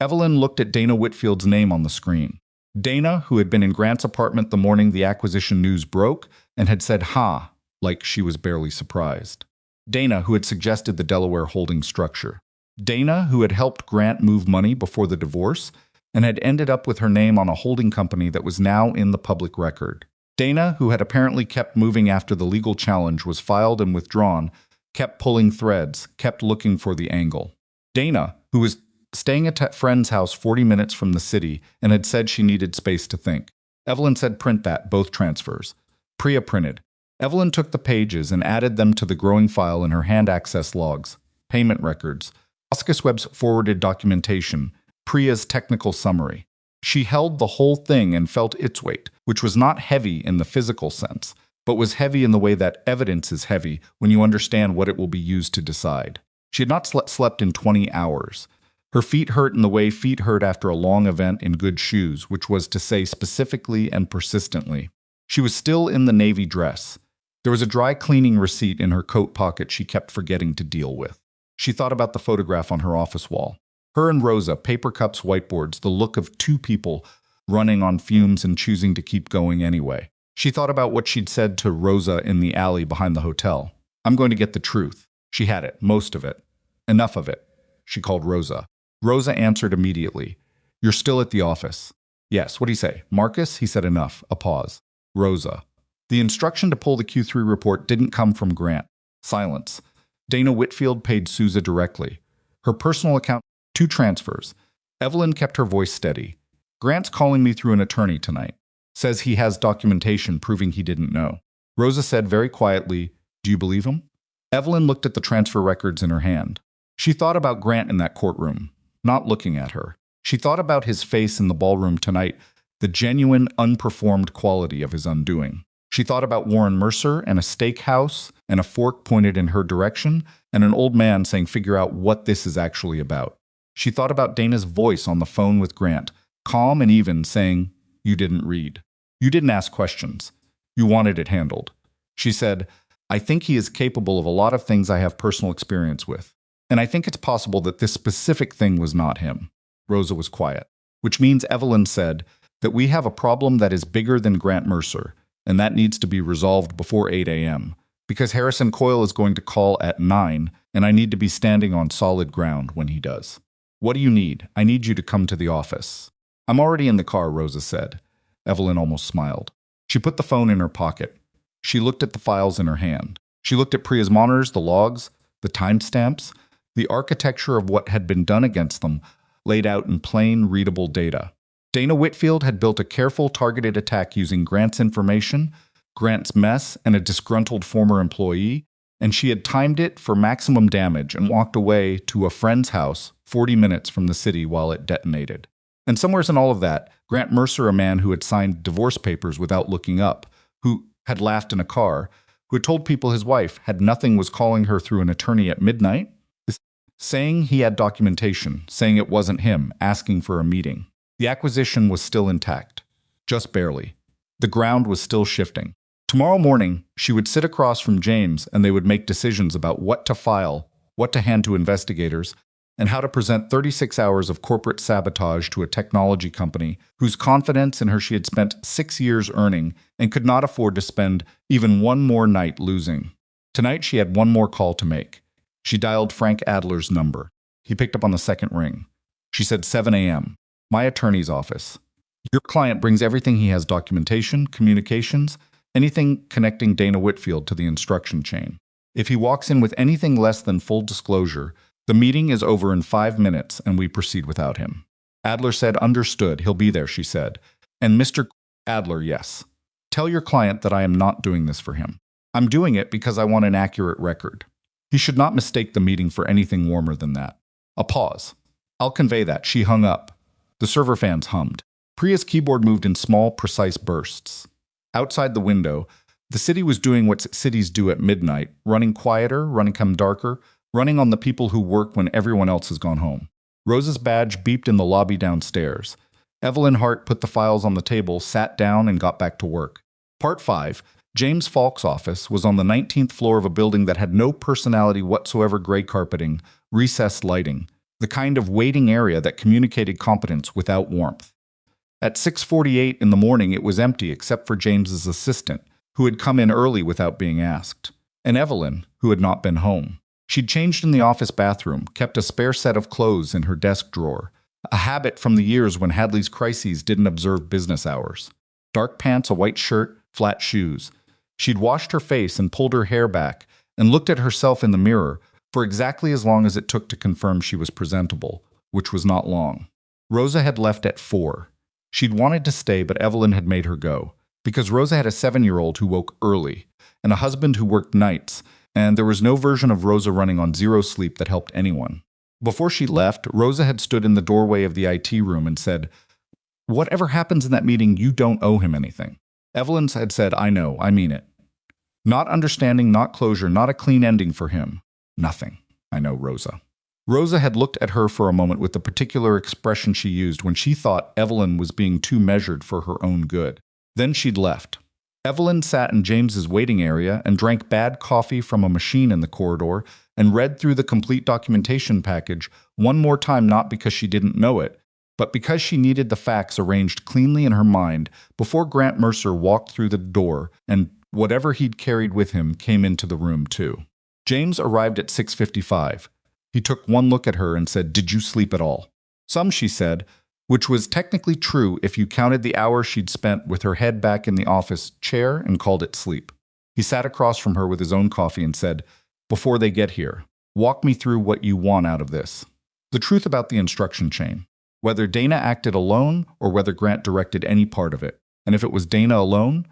Evelyn looked at Dana Whitfield's name on the screen. Dana, who had been in Grant's apartment the morning the acquisition news broke and had said "ha," like she was barely surprised. Dana, who had suggested the Delaware holding structure. Dana, who had helped Grant move money before the divorce and had ended up with her name on a holding company that was now in the public record. Dana, who had apparently kept moving after the legal challenge was filed and withdrawn, kept pulling threads, kept looking for the angle. Dana, who was staying at a friend's house 40 minutes from the city and had said she needed space to think. Evelyn said print that, both transfers. Priya printed. Evelyn took the pages and added them to the growing file in her hand access logs, payment records, Marcus Webb's forwarded documentation, Priya's technical summary. She held the whole thing and felt its weight, which was not heavy in the physical sense, but was heavy in the way that evidence is heavy when you understand what it will be used to decide. She had not slept in 20 hours. Her feet hurt in the way feet hurt after a long event in good shoes, which was to say specifically and persistently. She was still in the navy dress. There was a dry cleaning receipt in her coat pocket she kept forgetting to deal with. She thought about the photograph on her office wall. Her and Rosa, paper cups, whiteboards, the look of two people running on fumes and choosing to keep going anyway. She thought about what she'd said to Rosa in the alley behind the hotel. I'm going to get the truth. She had it, most of it. Enough of it. She called Rosa. Rosa answered immediately. You're still at the office. Yes, what'd he say? Marcus? He said enough. A pause. Rosa. The instruction to pull the Q3 report didn't come from Grant. Silence. Dana Whitfield paid Sousa directly. Her personal account, 2 transfers. Evelyn kept her voice steady. Grant's calling me through an attorney tonight. Says he has documentation proving he didn't know. Rosa said very quietly, do you believe him? Evelyn looked at the transfer records in her hand. She thought about Grant in that courtroom, not looking at her. She thought about his face in the ballroom tonight, the genuine, unperformed quality of his undoing. She thought about Warren Mercer and a steakhouse and a fork pointed in her direction and an old man saying, figure out what this is actually about. She thought about Dana's voice on the phone with Grant, calm and even, saying, you didn't read. You didn't ask questions. You wanted it handled. She said, I think he is capable of a lot of things I have personal experience with. And I think it's possible that this specific thing was not him. Rosa was quiet, which means Evelyn said that we have a problem that is bigger than Grant Mercer, and that needs to be resolved before 8 a.m. because Harrison Coyle is going to call at 9, and I need to be standing on solid ground when he does. What do you need? I need you to come to the office. I'm already in the car, Rosa said. Evelyn almost smiled. She put the phone in her pocket. She looked at the files in her hand. She looked at Priya's monitors, the logs, the timestamps, the architecture of what had been done against them, laid out in plain, readable data. Dana Whitfield had built a careful, targeted attack using Grant's information, Grant's mess, and a disgruntled former employee, and she had timed it for maximum damage and walked away to a friend's house 40 minutes from the city while it detonated. And somewheres in all of that, Grant Mercer, a man who had signed divorce papers without looking up, who had laughed in a car, who had told people his wife had nothing, was calling her through an attorney at midnight, saying he had documentation, saying it wasn't him, asking for a meeting. The acquisition was still intact. Just barely. The ground was still shifting. Tomorrow morning, she would sit across from James and they would make decisions about what to file, what to hand to investigators, and how to present 36 hours of corporate sabotage to a technology company whose confidence in her she had spent 6 years earning and could not afford to spend even one more night losing. Tonight she had one more call to make. She dialed Frank Adler's number. He picked up on the second ring. She said 7 a.m. My attorney's office. Your client brings everything he has, documentation, communications, anything connecting Dana Whitfield to the instruction chain. If he walks in with anything less than full disclosure, the meeting is over in 5 minutes and we proceed without him. Adler said, understood, he'll be there, she said. And Mr. Adler, yes. Tell your client that I am not doing this for him. I'm doing it because I want an accurate record. He should not mistake the meeting for anything warmer than that. A pause. I'll convey that. She hung up. The server fans hummed. Priya's keyboard moved in small, precise bursts. Outside the window, the city was doing what cities do at midnight, running quieter, running darker, running on the people who work when everyone else has gone home. Rosa's badge beeped in the lobby downstairs. Evelyn Hart put the files on the table, sat down, and got back to work. Part 5. James Falk's office was on the 19th floor of a building that had no personality whatsoever, gray carpeting, recessed lighting, the kind of waiting area that communicated competence without warmth. At 6:48 in the morning, it was empty except for James's assistant, who had come in early without being asked, and Evelyn, who had not been home. She'd changed in the office bathroom, kept a spare set of clothes in her desk drawer, a habit from the years when Hadley's Crises didn't observe business hours. Dark pants, a white shirt, flat shoes. She'd washed her face and pulled her hair back and looked at herself in the mirror for exactly as long as it took to confirm she was presentable, which was not long. Rosa had left at 4. She'd wanted to stay, but Evelyn had made her go, because Rosa had a 7-year-old who woke early and a husband who worked nights, and there was no version of Rosa running on zero sleep that helped anyone. Before she left, Rosa had stood in the doorway of the IT room and said, Whatever happens in that meeting, you don't owe him anything. Evelyn had said, I know, I mean it. Not understanding, not closure, not a clean ending for him. Nothing. I know, Rosa. Rosa had looked at her for a moment with the particular expression she used when she thought Evelyn was being too measured for her own good. Then she'd left. Evelyn sat in James's waiting area and drank bad coffee from a machine in the corridor and read through the complete documentation package one more time, not because she didn't know it, but because she needed the facts arranged cleanly in her mind before Grant Mercer walked through the door and whatever he'd carried with him came into the room too. James arrived at 6:55. He took one look at her and said, "Did you sleep at all?" Some, she said, which was technically true if you counted the hours she'd spent with her head back in the office chair and called it sleep. He sat across from her with his own coffee and said, "Before they get here, walk me through what you want out of this." The truth about the instruction chain, whether Dana acted alone or whether Grant directed any part of it. And if it was Dana alone,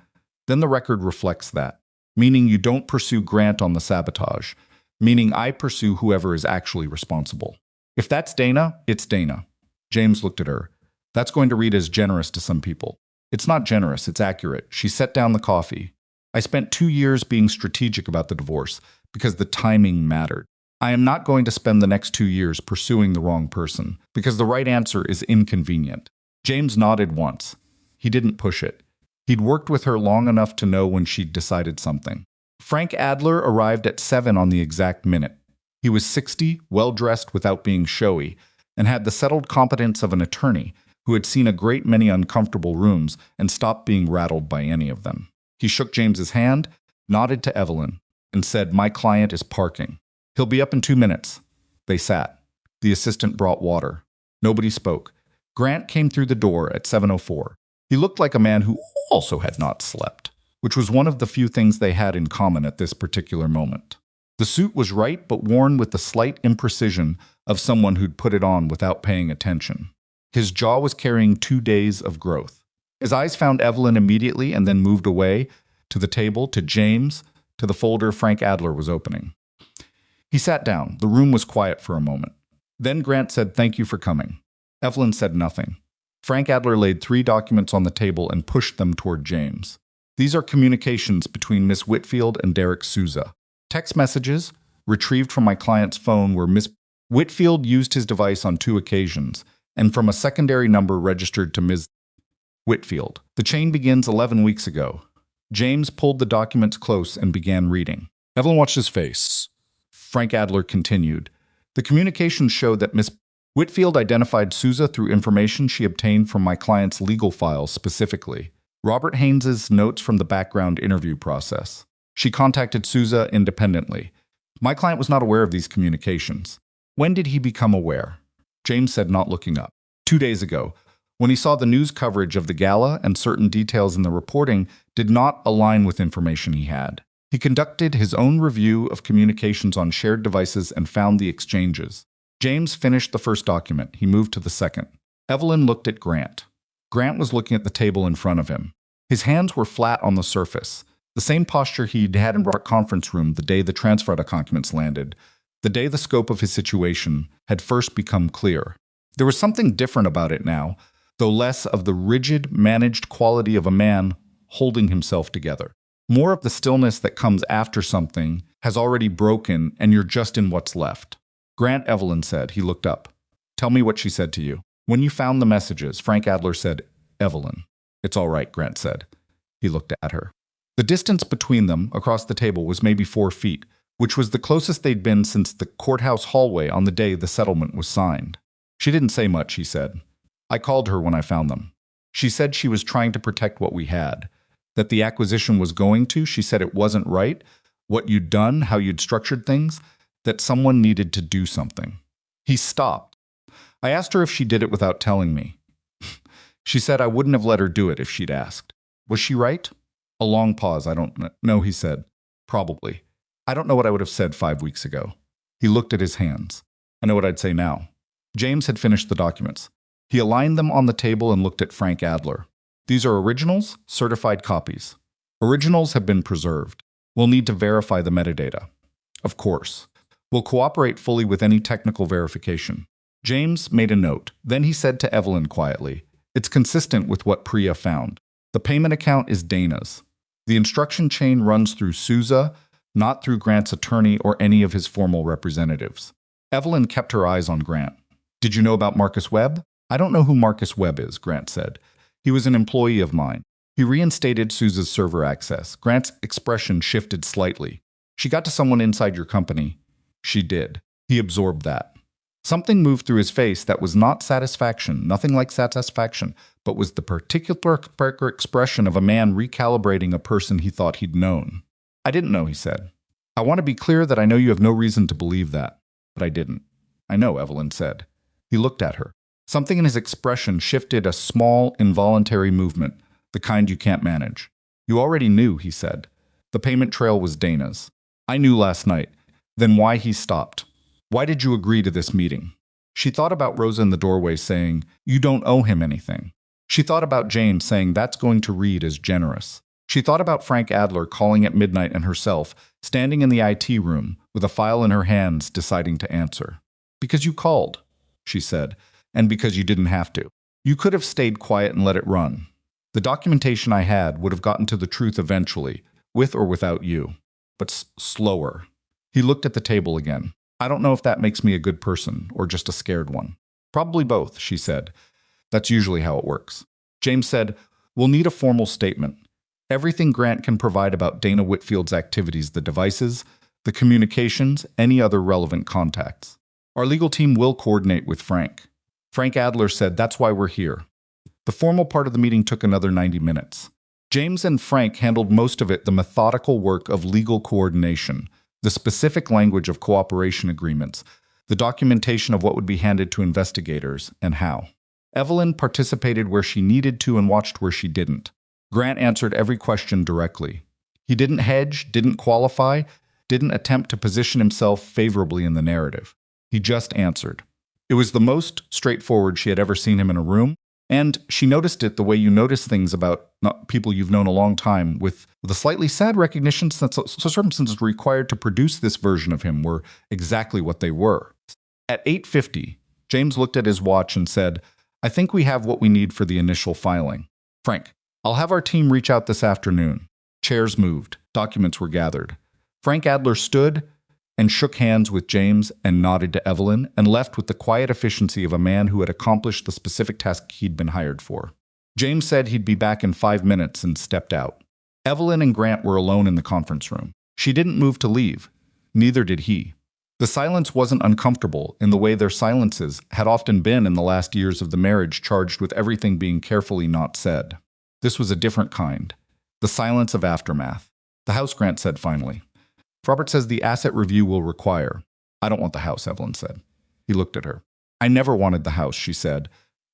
then the record reflects that, meaning you don't pursue Grant on the sabotage, meaning I pursue whoever is actually responsible. If that's Dana, it's Dana. James looked at her. That's going to read as generous to some people. It's not generous, it's accurate. She set down the coffee. I spent 2 years being strategic about the divorce because the timing mattered. I am not going to spend the next 2 years pursuing the wrong person because the right answer is inconvenient. James nodded once. He didn't push it. He'd worked with her long enough to know when she'd decided something. Frank Adler arrived at 7 on the exact minute. He was 60, well-dressed without being showy, and had the settled competence of an attorney who had seen a great many uncomfortable rooms and stopped being rattled by any of them. He shook James's hand, nodded to Evelyn, and said, "My client is parking. He'll be up in 2 minutes." They sat. The assistant brought water. Nobody spoke. Grant came through the door at 7:04. He looked like a man who also had not slept, which was one of the few things they had in common at this particular moment. The suit was right but worn with the slight imprecision of someone who'd put it on without paying attention. His jaw was carrying 2 days of growth. His eyes found Evelyn immediately and then moved away, to the table, to James, to the folder Frank Adler was opening. He sat down. The room was quiet for a moment. Then Grant said, "Thank you for coming." Evelyn said nothing. Frank Adler laid 3 documents on the table and pushed them toward James. "These are communications between Miss Whitfield and Derek Souza. Text messages, retrieved from my client's phone where Miss Whitfield used his device on 2 occasions, and from a secondary number registered to Ms. Whitfield. The chain begins 11 weeks ago." James pulled the documents close and began reading. Evelyn watched his face. Frank Adler continued. "The communications showed that Miss Whitfield identified Souza through information she obtained from my client's legal files specifically. Robert Haynes's notes from the background interview process. She contacted Souza independently. My client was not aware of these communications. When did he become aware?" James said, not looking up. 2 days ago, when he saw the news coverage of the gala and certain details in the reporting did not align with information he had. He conducted his own review of communications on shared devices and found the exchanges. James finished the first document. He moved to the second. Evelyn looked at Grant. Grant was looking at the table in front of him. His hands were flat on the surface, the same posture he'd had in our conference room the day the transfer documents landed, the day the scope of his situation had first become clear. There was something different about it now, though less of the rigid, managed quality of a man holding himself together. More of the stillness that comes after something has already broken and you're just in what's left. "Grant," Evelyn said. He looked up. "Tell me what she said to you." "When you found the messages," Frank Adler said. "Evelyn." "It's all right," Grant said. He looked at her. The distance between them, across the table, was maybe 4 feet, which was the closest they'd been since the courthouse hallway on the day the settlement was signed. "She didn't say much," he said. "I called her when I found them. She said she was trying to protect what we had, that the acquisition was going to. She said it wasn't right, what you'd done, how you'd structured things, that someone needed to do something." He stopped. "I asked her if she did it without telling me. She said I wouldn't have let her do it if she'd asked. Was she right?" A long pause. "I don't know," he said. "Probably. I don't know what I would have said 5 weeks ago." He looked at his hands. "I know what I'd say now." James had finished the documents. He aligned them on the table and looked at Frank Adler. "These are originals, certified copies. Originals have been preserved. We'll need to verify the metadata." "Of course. We'll cooperate fully with any technical verification." James made a note. Then he said to Evelyn quietly, It's consistent with what Priya found. The payment account is Dana's. The instruction chain runs through Souza, not through Grant's attorney or any of his formal representatives. Evelyn kept her eyes on Grant. Did you know about Marcus Webb? I don't know who Marcus Webb is, Grant said. He was an employee of mine. He reinstated Souza's server access. Grant's expression shifted slightly. She got to someone inside your company. She did. He absorbed that. Something moved through his face that was not satisfaction, nothing like satisfaction, but was the particular expression of a man recalibrating a person he thought he'd known. I didn't know, he said. I want to be clear that I know you have no reason to believe that, but I didn't. I know, Evelyn said. He looked at her. Something in his expression shifted, a small, involuntary movement, the kind you can't manage. You already knew, he said. The payment trail was Dana's. I knew last night. Then why he stopped? Why did you agree to this meeting? She thought about Rosa in the doorway saying, you don't owe him anything. She thought about James saying that's going to read as generous. She thought about Frank Adler calling at midnight and herself, standing in the IT room, with a file in her hands, deciding to answer. Because you called, she said, and because you didn't have to. You could have stayed quiet and let it run. The documentation I had would have gotten to the truth eventually, with or without you. But slower. He looked at the table again. I don't know if that makes me a good person or just a scared one. Probably both, she said. That's usually how it works. James said, we'll need a formal statement. Everything Grant can provide about Dana Whitfield's activities, the devices, the communications, any other relevant contacts. Our legal team will coordinate with Frank. Frank Adler said that's why we're here. The formal part of the meeting took another 90 minutes. James and Frank handled most of it, the methodical work of legal coordination, the specific language of cooperation agreements, the documentation of what would be handed to investigators, and how. Evelyn participated where she needed to and watched where she didn't. Grant answered every question directly. He didn't hedge, didn't qualify, didn't attempt to position himself favorably in the narrative. He just answered. It was the most straightforward she had ever seen him in a room, and she noticed it the way you notice things about people you've known a long time, with the slightly sad recognition that circumstances required to produce this version of him were exactly what they were. At 8:50, James looked at his watch and said, I think we have what we need for the initial filing. Frank, I'll have our team reach out this afternoon. Chairs moved. Documents were gathered. Frank Adler stood and shook hands with James and nodded to Evelyn and left with the quiet efficiency of a man who had accomplished the specific task he'd been hired for. James said he'd be back in 5 minutes and stepped out. Evelyn and Grant were alone in the conference room. She didn't move to leave. Neither did he. The silence wasn't uncomfortable in the way their silences had often been in the last years of the marriage, charged with everything being carefully not said. This was a different kind. The silence of aftermath. The house, Grant said finally. Robert says the asset review will require. I don't want the house, Evelyn said. He looked at her. I never wanted the house, she said.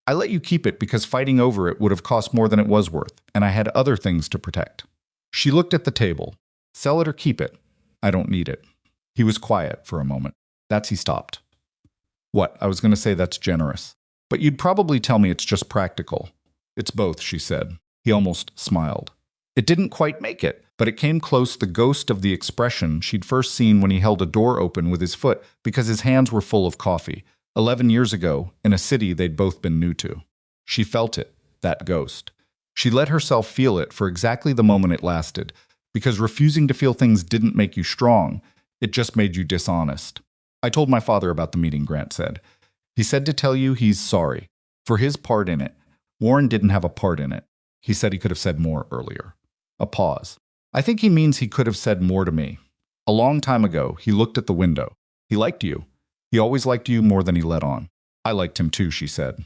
I let you keep it because fighting over it would have cost more than it was worth, and I had other things to protect. She looked at the table. Sell it or keep it. I don't need it. He was quiet for a moment. He stopped. What? I was going to say that's generous. But you'd probably tell me it's just practical. It's both, she said. He almost smiled. It didn't quite make it, but it came close, the ghost of the expression she'd first seen when he held a door open with his foot because his hands were full of coffee, 11 years ago, in a city they'd both been new to. She felt it, that ghost. She let herself feel it for exactly the moment it lasted, because refusing to feel things didn't make you strong, it just made you dishonest. I told my father about the meeting, Grant said. He said to tell you he's sorry for his part in it. Warren didn't have a part in it. He said he could have said more earlier. A pause. I think he means he could have said more to me. A long time ago, he looked at the window. He liked you. He always liked you more than he let on. I liked him too, she said.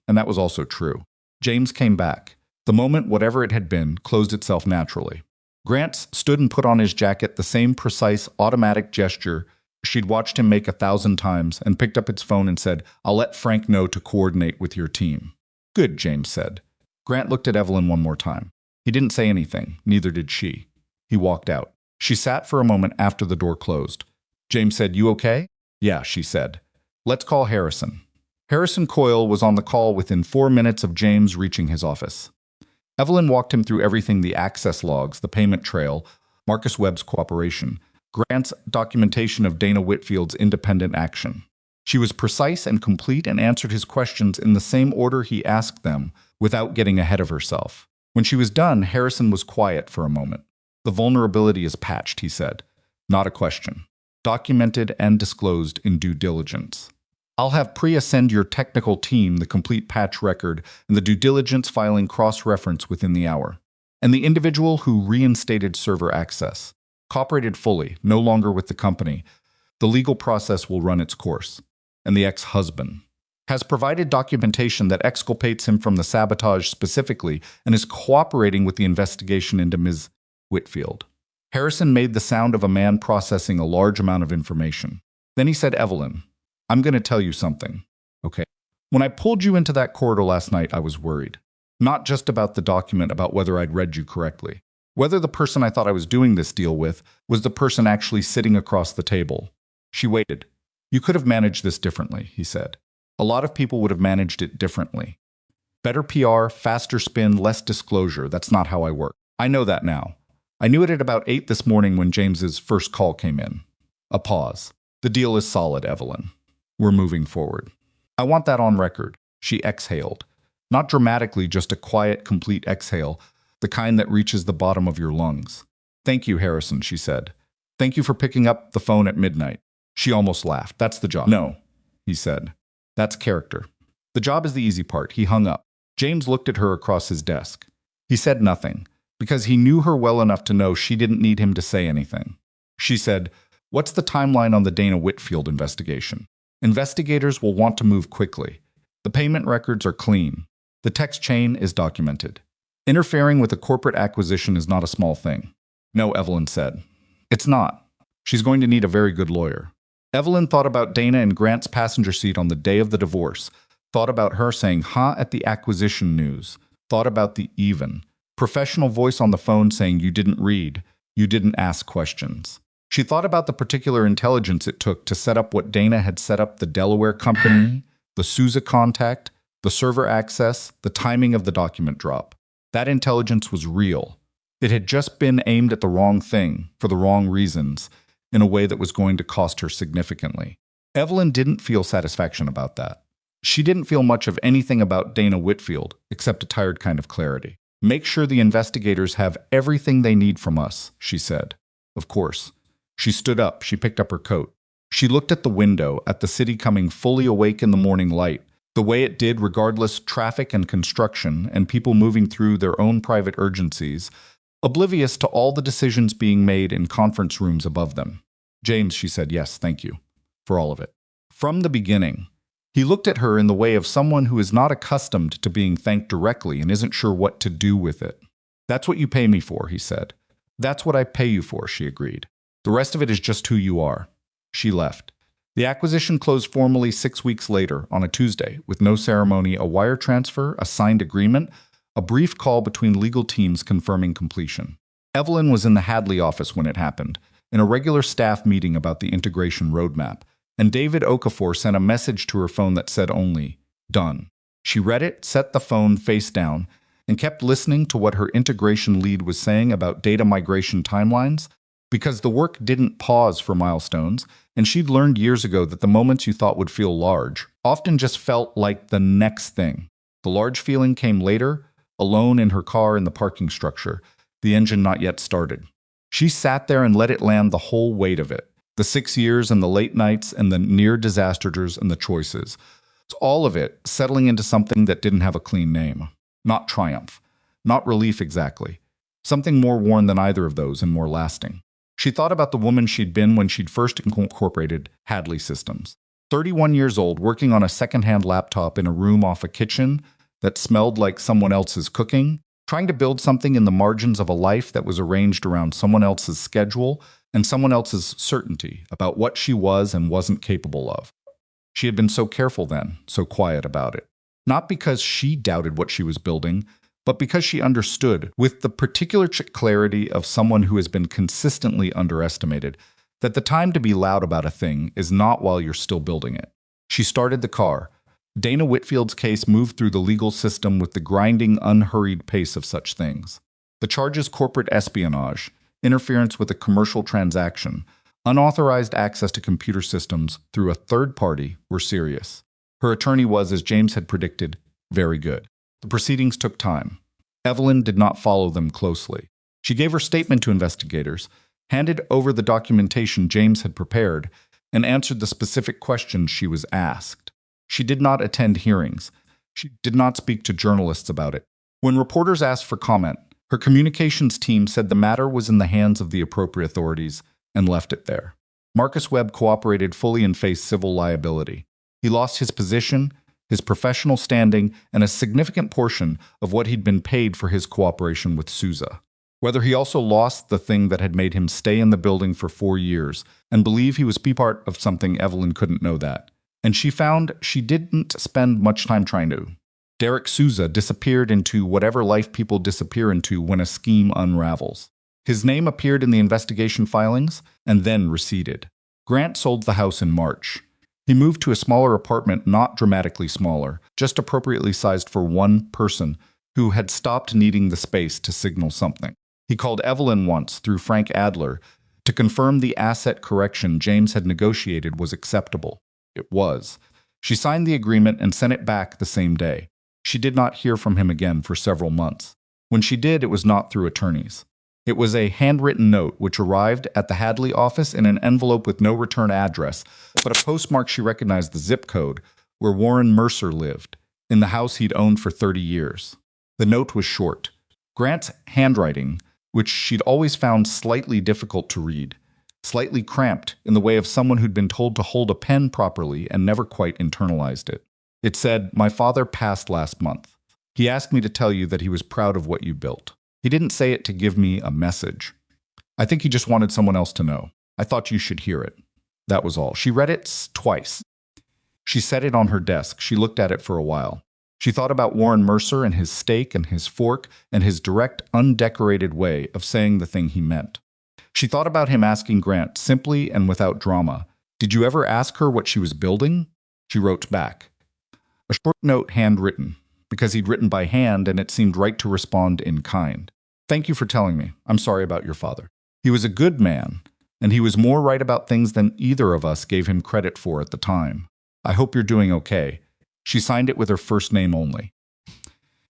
And that was also true. James came back. The moment, whatever it had been, closed itself naturally. Grant stood and put on his jacket, the same precise, automatic gesture she'd watched him make 1,000 times, and picked up its phone and said, I'll let Frank know to coordinate with your team. Good, James said. Grant looked at Evelyn one more time. He didn't say anything, neither did she. He walked out. She sat for a moment after the door closed. James said, You okay? Yeah, she said. Let's call Harrison. Harrison Coyle was on the call within 4 minutes of James reaching his office. Evelyn walked him through everything: the access logs, the payment trail, Marcus Webb's cooperation, Grant's documentation of Dana Whitfield's independent action. She was precise and complete and answered his questions in the same order he asked them, without getting ahead of herself. When she was done, Harrison was quiet for a moment. The vulnerability is patched, he said. Not a question. Documented and disclosed in due diligence. I'll have Priya send your technical team the complete patch record and the due diligence filing cross-reference within the hour. And the individual who reinstated server access, cooperated fully, no longer with the company, the legal process will run its course. And the ex-husband has provided documentation that exculpates him from the sabotage specifically and is cooperating with the investigation into Ms. Whitfield. Harrison made the sound of a man processing a large amount of information. Then he said, Evelyn, I'm going to tell you something, okay? When I pulled you into that corridor last night, I was worried. Not just about the document, about whether I'd read you correctly. Whether the person I thought I was doing this deal with was the person actually sitting across the table. She waited. You could have managed this differently, he said. A lot of people would have managed it differently. Better PR, faster spin, less disclosure. That's not how I work. I know that now. I knew it at about 8 this morning when James's first call came in. A pause. The deal is solid, Evelyn. We're moving forward. I want that on record. She exhaled. Not dramatically, just a quiet, complete exhale, the kind that reaches the bottom of your lungs. Thank you, Harrison, she said. Thank you for picking up the phone at midnight. She almost laughed. That's the job. No, he said. That's character. The job is the easy part. He hung up. James looked at her across his desk. He said nothing, because he knew her well enough to know she didn't need him to say anything. She said, What's the timeline on the Dana Whitfield investigation? Investigators will want to move quickly. The payment records are clean. The text chain is documented. Interfering with a corporate acquisition is not a small thing. No, Evelyn said. It's not. She's going to need a very good lawyer. Evelyn thought about Dana in Grant's passenger seat on the day of the divorce, thought about her saying "huh" at the acquisition news, thought about the even, professional voice on the phone saying you didn't read, you didn't ask questions. She thought about the particular intelligence it took to set up what Dana had set up, the Delaware company, the Sousa contact, the server access, the timing of the document drop. That intelligence was real. It had just been aimed at the wrong thing, for the wrong reasons, in a way that was going to cost her significantly. Evelyn didn't feel satisfaction about that. She didn't feel much of anything about Dana Whitfield, except a tired kind of clarity. Make sure the investigators have everything they need from us, she said. Of course. She stood up, she picked up her coat. She looked at the window, at the city coming fully awake in the morning light, the way it did regardless traffic and construction and people moving through their own private urgencies, oblivious to all the decisions being made in conference rooms above them. James, she said, yes, thank you, for all of it. From the beginning, he looked at her in the way of someone who is not accustomed to being thanked directly and isn't sure what to do with it. That's what you pay me for, he said. That's what I pay you for, she agreed. The rest of it is just who you are. She left. The acquisition closed formally 6 weeks later, on a Tuesday, with no ceremony, a wire transfer, a signed agreement, a brief call between legal teams confirming completion. Evelyn was in the Hadley office when it happened, in a regular staff meeting about the integration roadmap, and David Okafor sent a message to her phone that said only, done. She read it, set the phone face down, and kept listening to what her integration lead was saying about data migration timelines, because the work didn't pause for milestones, and she'd learned years ago that the moments you thought would feel large often just felt like the next thing. The large feeling came later, alone in her car in the parking structure, the engine not yet started. She sat there and let it land the whole weight of it. The 6 years and the late nights and the near disasters and the choices. All of it settling into something that didn't have a clean name. Not triumph. Not relief exactly. Something more worn than either of those and more lasting. She thought about the woman she'd been when she'd first incorporated Hadley Systems. 31 years old, working on a second-hand laptop in a room off a kitchen that smelled like someone else's cooking, trying to build something in the margins of a life that was arranged around someone else's schedule and someone else's certainty about what she was and wasn't capable of. She had been so careful then, so quiet about it. Not because she doubted what she was building, but because she understood, with the particular clarity of someone who has been consistently underestimated, that the time to be loud about a thing is not while you're still building it. She started the car. Dana Whitfield's case moved through the legal system with the grinding, unhurried pace of such things. The charges corporate espionage, interference with a commercial transaction, unauthorized access to computer systems through a third party were serious. Her attorney was, as James had predicted, very good. The proceedings took time. Evelyn did not follow them closely. She gave her statement to investigators, handed over the documentation James had prepared, and answered the specific questions she was asked. She did not attend hearings. She did not speak to journalists about it. When reporters asked for comment, her communications team said the matter was in the hands of the appropriate authorities and left it there. Marcus Webb cooperated fully and faced civil liability. He lost his position, his professional standing, and a significant portion of what he'd been paid for his cooperation with Sousa. Whether he also lost the thing that had made him stay in the building for 4 years and believe he was part of something, Evelyn couldn't know that. And she found she didn't spend much time trying to. Derek Sousa disappeared into whatever life people disappear into when a scheme unravels. His name appeared in the investigation filings and then receded. Grant sold the house in March. He moved to a smaller apartment, not dramatically smaller, just appropriately sized for one person who had stopped needing the space to signal something. He called Evelyn once through Frank Adler to confirm the asset correction James had negotiated was acceptable. It was. She signed the agreement and sent it back the same day. She did not hear from him again for several months. When she did, it was not through attorneys. It was a handwritten note which arrived at the Hadley office in an envelope with no return address, but a postmark she recognized the zip code where Warren Mercer lived, in the house he'd owned for 30 years. The note was short. Grant's handwriting, which she'd always found slightly difficult to read, slightly cramped in the way of someone who'd been told to hold a pen properly and never quite internalized it. It said, "My father passed last month. He asked me to tell you that he was proud of what you built. He didn't say it to give me a message. I think he just wanted someone else to know. I thought you should hear it." That was all. She read it twice. She set it on her desk. She looked at it for a while. She thought about Warren Mercer and his steak and his fork and his direct, undecorated way of saying the thing he meant. She thought about him asking Grant, simply and without drama, "Did you ever ask her what she was building?" She wrote back. A short note handwritten, because he'd written by hand and it seemed right to respond in kind. "Thank you for telling me. I'm sorry about your father. He was a good man, and he was more right about things than either of us gave him credit for at the time. I hope you're doing okay." She signed it with her first name only.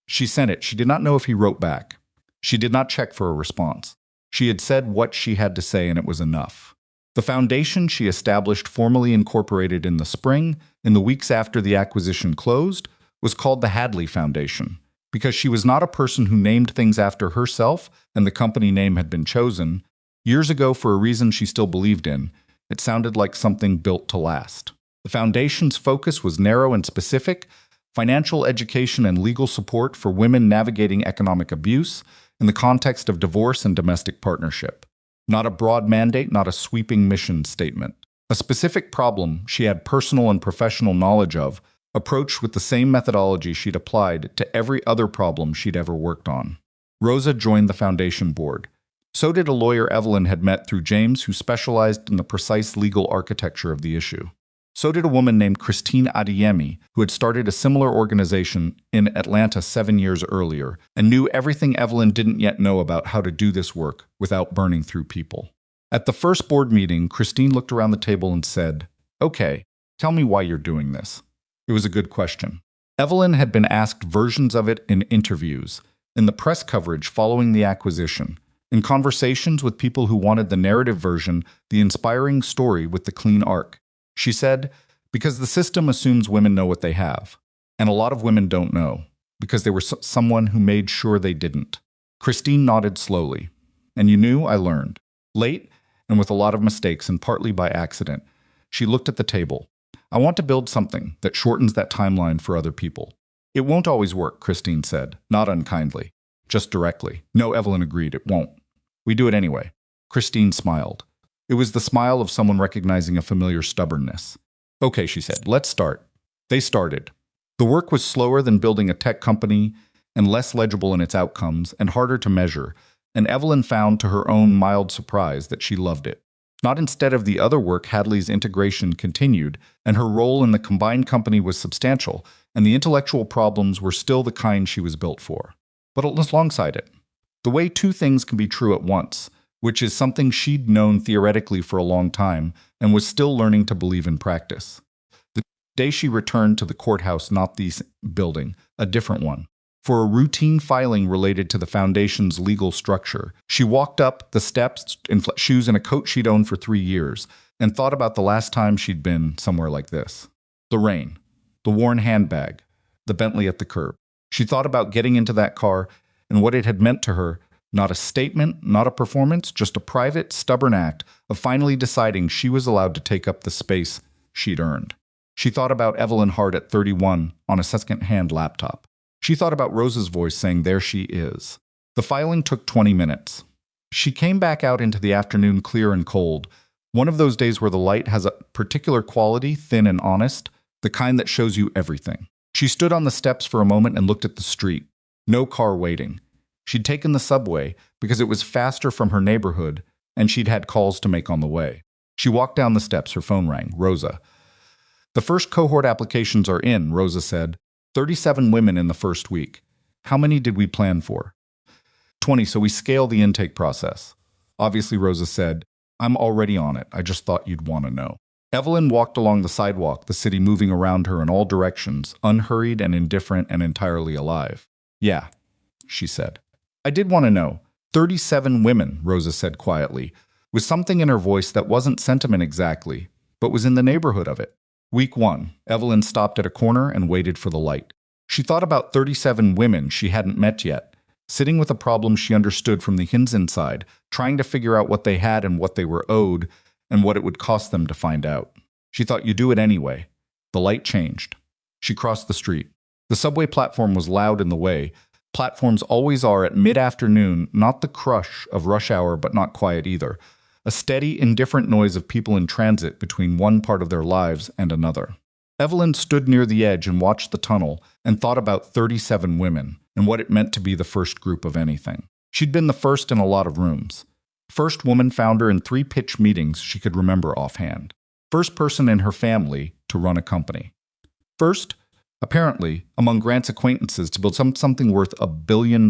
She sent it. She did not know if he wrote back. She did not check for a response. She had said what she had to say, and it was enough. The foundation she established, formally incorporated in the spring, in the weeks after the acquisition closed, was called the Hadley Foundation, because she was not a person who named things after herself and the company name had been chosen. Years ago, for a reason she still believed in, it sounded like something built to last. The foundation's focus was narrow and specific: financial education and legal support for women navigating economic abuse in the context of divorce and domestic partnership. Not a broad mandate, not a sweeping mission statement. A specific problem she had personal and professional knowledge of, approached with the same methodology she'd applied to every other problem she'd ever worked on. Rosa joined the foundation board. So did a lawyer Evelyn had met through James, who specialized in the precise legal architecture of the issue. So did a woman named Christine Adeyemi, who had started a similar organization in Atlanta 7 years earlier and knew everything Evelyn didn't yet know about how to do this work without burning through people. At the first board meeting, Christine looked around the table and said, "Okay, tell me why you're doing this." It was a good question. Evelyn had been asked versions of it in interviews, in the press coverage following the acquisition, in conversations with people who wanted the narrative version, the inspiring story with the clean arc. She said, "Because the system assumes women know what they have, and a lot of women don't know, because they were someone who made sure they didn't." Christine nodded slowly. "And you knew I learned. Late, and with a lot of mistakes, and partly by accident." She looked at the table. "I want to build something that shortens that timeline for other people." "It won't always work," Christine said, not unkindly, just directly. "No," Evelyn agreed, "it won't. We do it anyway." Christine smiled. It was the smile of someone recognizing a familiar stubbornness. "Okay," she said, "let's start." They started. The work was slower than building a tech company and less legible in its outcomes and harder to measure, and Evelyn found to her own mild surprise that she loved it. Not instead of the other work, Hadley's integration continued, and her role in the combined company was substantial, and the intellectual problems were still the kind she was built for. But alongside it, the way two things can be true at once, which is something she'd known theoretically for a long time and was still learning to believe in practice. The day she returned to the courthouse, not the building, a different one. for a routine filing related to the foundation's legal structure. She walked up the steps in shoes and a coat she'd owned for 3 years and thought about the last time she'd been somewhere like this. The rain, the worn handbag, the Bentley at the curb. She thought about getting into that car and what it had meant to her. Not a statement, not a performance, just a private, stubborn act of finally deciding she was allowed to take up the space she'd earned. She thought about Evelyn Hart at 31 on a second-hand laptop. She thought about Rosa's voice saying, "There she is." The filing took 20 minutes. She came back out into the afternoon clear and cold, one of those days where the light has a particular quality, thin and honest, the kind that shows you everything. She stood on the steps for a moment and looked at the street. No car waiting. She'd taken the subway because it was faster from her neighborhood, and she'd had calls to make on the way. She walked down the steps. Her phone rang. Rosa. "The first cohort applications are in," Rosa said. 37 women in the first week. "How many did we plan for?" 20, so we scale the intake process. Obviously, Rosa said, "I'm already on it. I just thought you'd want to know." Evelyn walked along the sidewalk, the city moving around her in all directions, unhurried and indifferent and entirely alive. "Yeah," she said. "I did want to know. 37 women," Rosa said quietly, with something in her voice that wasn't sentiment exactly, but was in the neighborhood of it. Week 1, Evelyn stopped at a corner and waited for the light. She thought about 37 women she hadn't met yet, sitting with a problem she understood from the inside, trying to figure out what they had and what they were owed and what it would cost them to find out. She thought, you do it anyway. The light changed. She crossed the street. The subway platform was loud in the way. Platforms always are at mid-afternoon, not the crush of rush hour but not quiet either. A steady, indifferent noise of people in transit between one part of their lives and another. Evelyn stood near the edge and watched the tunnel and thought about 37 women and what it meant to be the first group of anything. She'd been the first in a lot of rooms. First woman founder in 3 pitch meetings she could remember offhand. First person in her family to run a company. First, apparently, among Grant's acquaintances to build something worth $1 billion,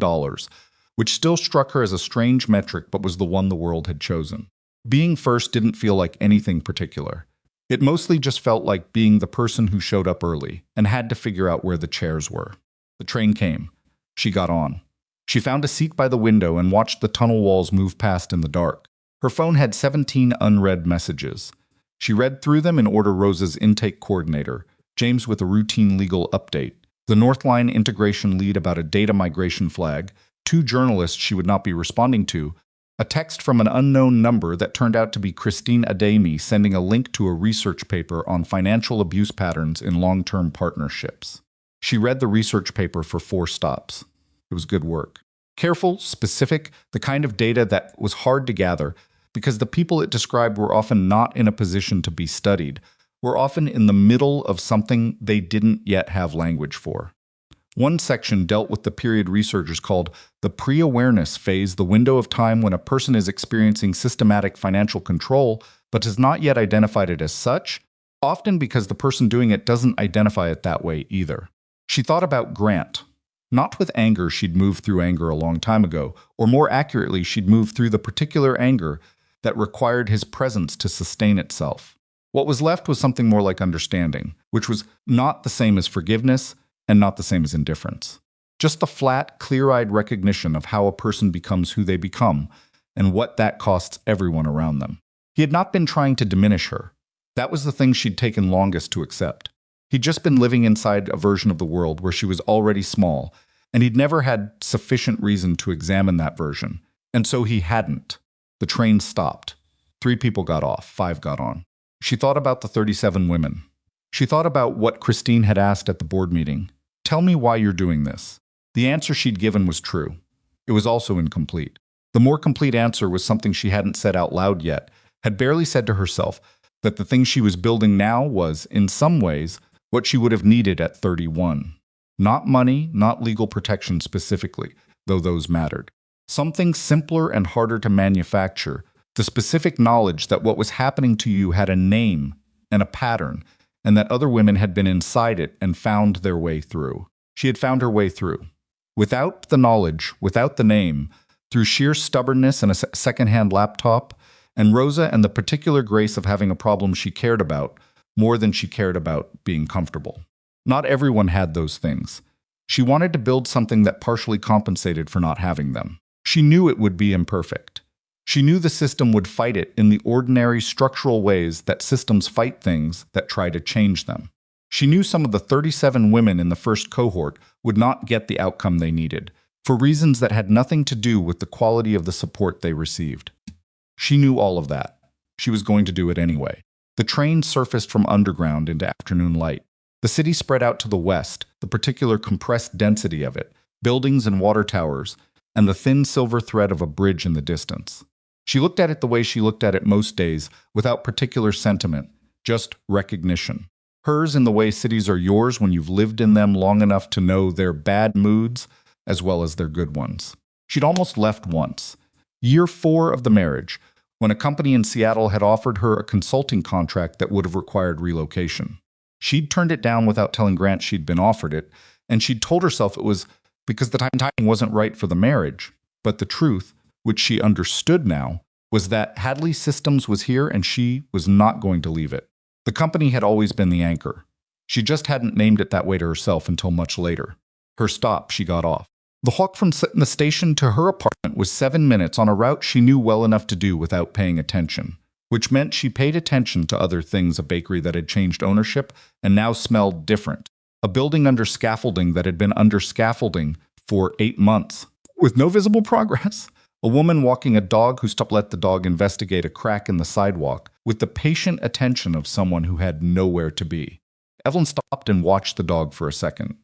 which still struck her as a strange metric but was the one the world had chosen. Being first didn't feel like anything particular. It mostly just felt like being the person who showed up early and had to figure out where the chairs were. The train came. She got on. She found a seat by the window and watched the tunnel walls move past in the dark. Her phone had 17 unread messages. She read through them in order: Rosa's intake coordinator, James with a routine legal update, the Northline integration lead about a data migration flag, 2 journalists she would not be responding to, a text from an unknown number that turned out to be Christine Ademi sending a link to a research paper on financial abuse patterns in long-term partnerships. She read the research paper for 4 stops. It was good work. Careful, specific, the kind of data that was hard to gather because the people it described were often not in a position to be studied, were often in the middle of something they didn't yet have language for. One section dealt with the period researchers called the pre-awareness phase, the window of time when a person is experiencing systematic financial control but has not yet identified it as such, often because the person doing it doesn't identify it that way either. She thought about Grant. Not with anger, she'd moved through anger a long time ago, or more accurately, she'd moved through the particular anger that required his presence to sustain itself. What was left was something more like understanding, which was not the same as forgiveness and not the same as indifference. Just the flat, clear-eyed recognition of how a person becomes who they become and what that costs everyone around them. He had not been trying to diminish her. That was the thing she'd taken longest to accept. He'd just been living inside a version of the world where she was already small, and he'd never had sufficient reason to examine that version. And so he hadn't. The train stopped. 3 people got off, 5 got on. She thought about the 37 women. She thought about what Christine had asked at the board meeting. Tell me why you're doing this. The answer she'd given was true. It was also incomplete. The more complete answer was something she hadn't said out loud yet, had barely said to herself, that the thing she was building now was, in some ways, what she would have needed at 31. Not money, not legal protection specifically, though those mattered. Something simpler and harder to manufacture, the specific knowledge that what was happening to you had a name and a pattern, and that other women had been inside it and found their way through. She had found her way through. Without the knowledge, without the name, through sheer stubbornness and a second-hand laptop, and Rosa and the particular grace of having a problem she cared about, more than she cared about being comfortable. Not everyone had those things. She wanted to build something that partially compensated for not having them. She knew it would be imperfect. She knew the system would fight it in the ordinary structural ways that systems fight things that try to change them. She knew some of the 37 women in the first cohort would not get the outcome they needed, for reasons that had nothing to do with the quality of the support they received. She knew all of that. She was going to do it anyway. The train surfaced from underground into afternoon light. The city spread out to the west, the particular compressed density of it, buildings and water towers, and the thin silver thread of a bridge in the distance. She looked at it the way she looked at it most days, without particular sentiment, just recognition. Hers in the way cities are yours when you've lived in them long enough to know their bad moods as well as their good ones. She'd almost left once. Year 4 of the marriage, when a company in Seattle had offered her a consulting contract that would have required relocation. She'd turned it down without telling Grant she'd been offered it, and she'd told herself it was because the timing wasn't right for the marriage. But the truth, which she understood now, was that Hadley Systems was here and she was not going to leave it. The company had always been the anchor. She just hadn't named it that way to herself until much later. Her stop, she got off. The walk from the station to her apartment was 7 minutes on a route she knew well enough to do without paying attention, which meant she paid attention to other things: a bakery that had changed ownership and now smelled different, a building under scaffolding that had been under scaffolding for 8 months, with no visible progress, a woman walking a dog who stopped to let the dog investigate a crack in the sidewalk with the patient attention of someone who had nowhere to be. Evelyn stopped and watched the dog for a second.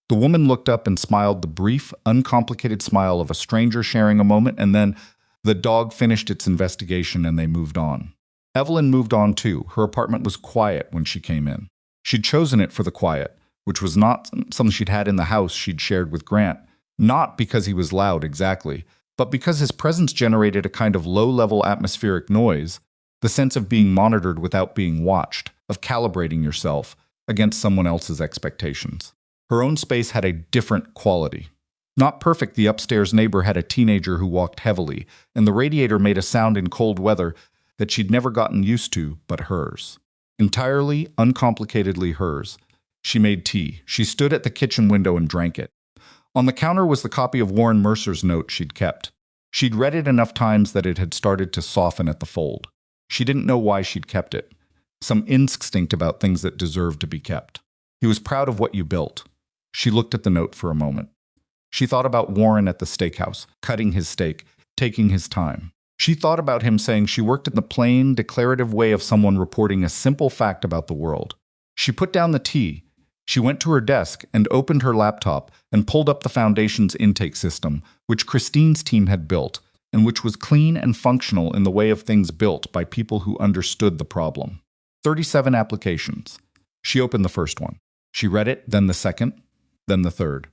The woman looked up and smiled, the brief, uncomplicated smile of a stranger sharing a moment, and then the dog finished its investigation and they moved on. Evelyn moved on too. Her apartment was quiet when she came in. She'd chosen it for the quiet, which was not something she'd had in the house she'd shared with Grant, not because he was loud exactly, but because his presence generated a kind of low-level atmospheric noise, the sense of being monitored without being watched, of calibrating yourself against someone else's expectations. Her own space had a different quality. Not perfect, the upstairs neighbor had a teenager who walked heavily, and the radiator made a sound in cold weather that she'd never gotten used to, but hers. Entirely, uncomplicatedly hers. She made tea. She stood at the kitchen window and drank it. On the counter was the copy of Warren Mercer's note she'd kept. She'd read it enough times that it had started to soften at the fold. She didn't know why she'd kept it. Some instinct about things that deserved to be kept. He was proud of what you built. She looked at the note for a moment. She thought about Warren at the steakhouse, cutting his steak, taking his time. She thought about him saying she worked in the plain, declarative way of someone reporting a simple fact about the world. She put down the tea. She went to her desk and opened her laptop and pulled up the Foundation's intake system, which Christine's team had built, and which was clean and functional in the way of things built by people who understood the problem. 37 applications. She opened the first one. She read it, then the second, then the third.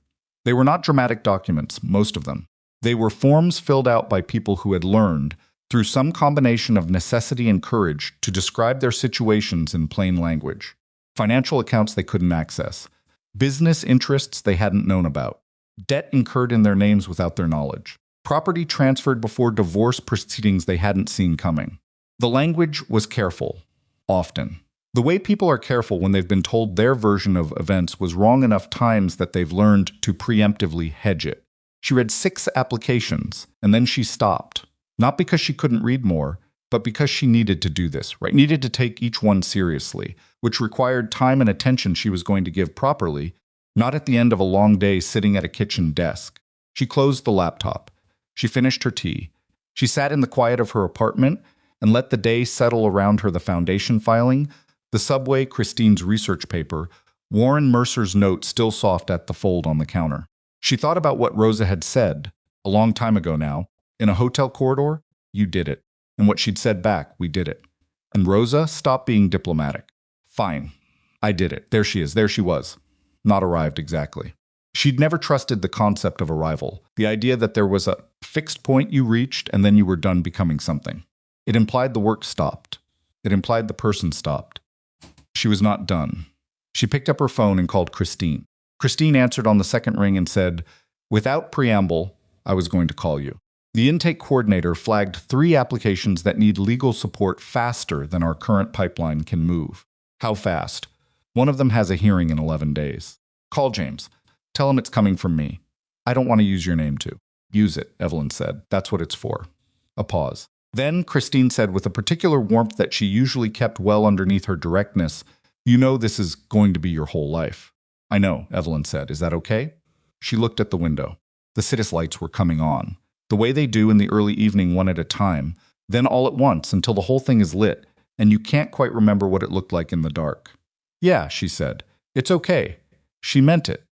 They were not dramatic documents, most of them. They were forms filled out by people who had learned, through some combination of necessity and courage, to describe their situations in plain language. Financial accounts they couldn't access. Business interests they hadn't known about. Debt incurred in their names without their knowledge. Property transferred before divorce proceedings they hadn't seen coming. The language was careful, often. The way people are careful when they've been told their version of events was wrong enough times that they've learned to preemptively hedge it. She read 6 applications, and then she stopped. Not because she couldn't read more, but because she needed to do this, right? Needed to take each one seriously, which required time and attention she was going to give properly, not at the end of a long day sitting at a kitchen desk. She closed the laptop. She finished her tea. She sat in the quiet of her apartment and let the day settle around her: the Foundation filing, the subway, Christine's research paper, Warren Mercer's note still soft at the fold on the counter. She thought about what Rosa had said, a long time ago now, in a hotel corridor: "You did it." And what she'd said back: "We did it." And Rosa stopped being diplomatic. "Fine. I did it. There she is. There she was. Not arrived exactly." She'd never trusted the concept of arrival, the idea that there was a fixed point you reached and then you were done becoming something. It implied the work stopped. It implied the person stopped. She was not done. She picked up her phone and called Christine. Christine answered on the second ring and said, "Without preamble, I was going to call you. The intake coordinator flagged 3 applications that need legal support faster than our current pipeline can move." "How fast?" "One of them has a hearing in 11 days. Call James. Tell him it's coming from me. I don't want to use your name too. Use it, Evelyn said. That's what it's for. A pause. Then Christine said with a particular warmth that she usually kept well underneath her directness, "You know this is going to be your whole life." "I know," Evelyn said. "Is that okay?" She looked at the window. The city's lights were coming on, the way they do in the early evening, one at a time, then all at once until the whole thing is lit, and you can't quite remember what it looked like in the dark. "Yeah," she said. "It's okay." She meant it.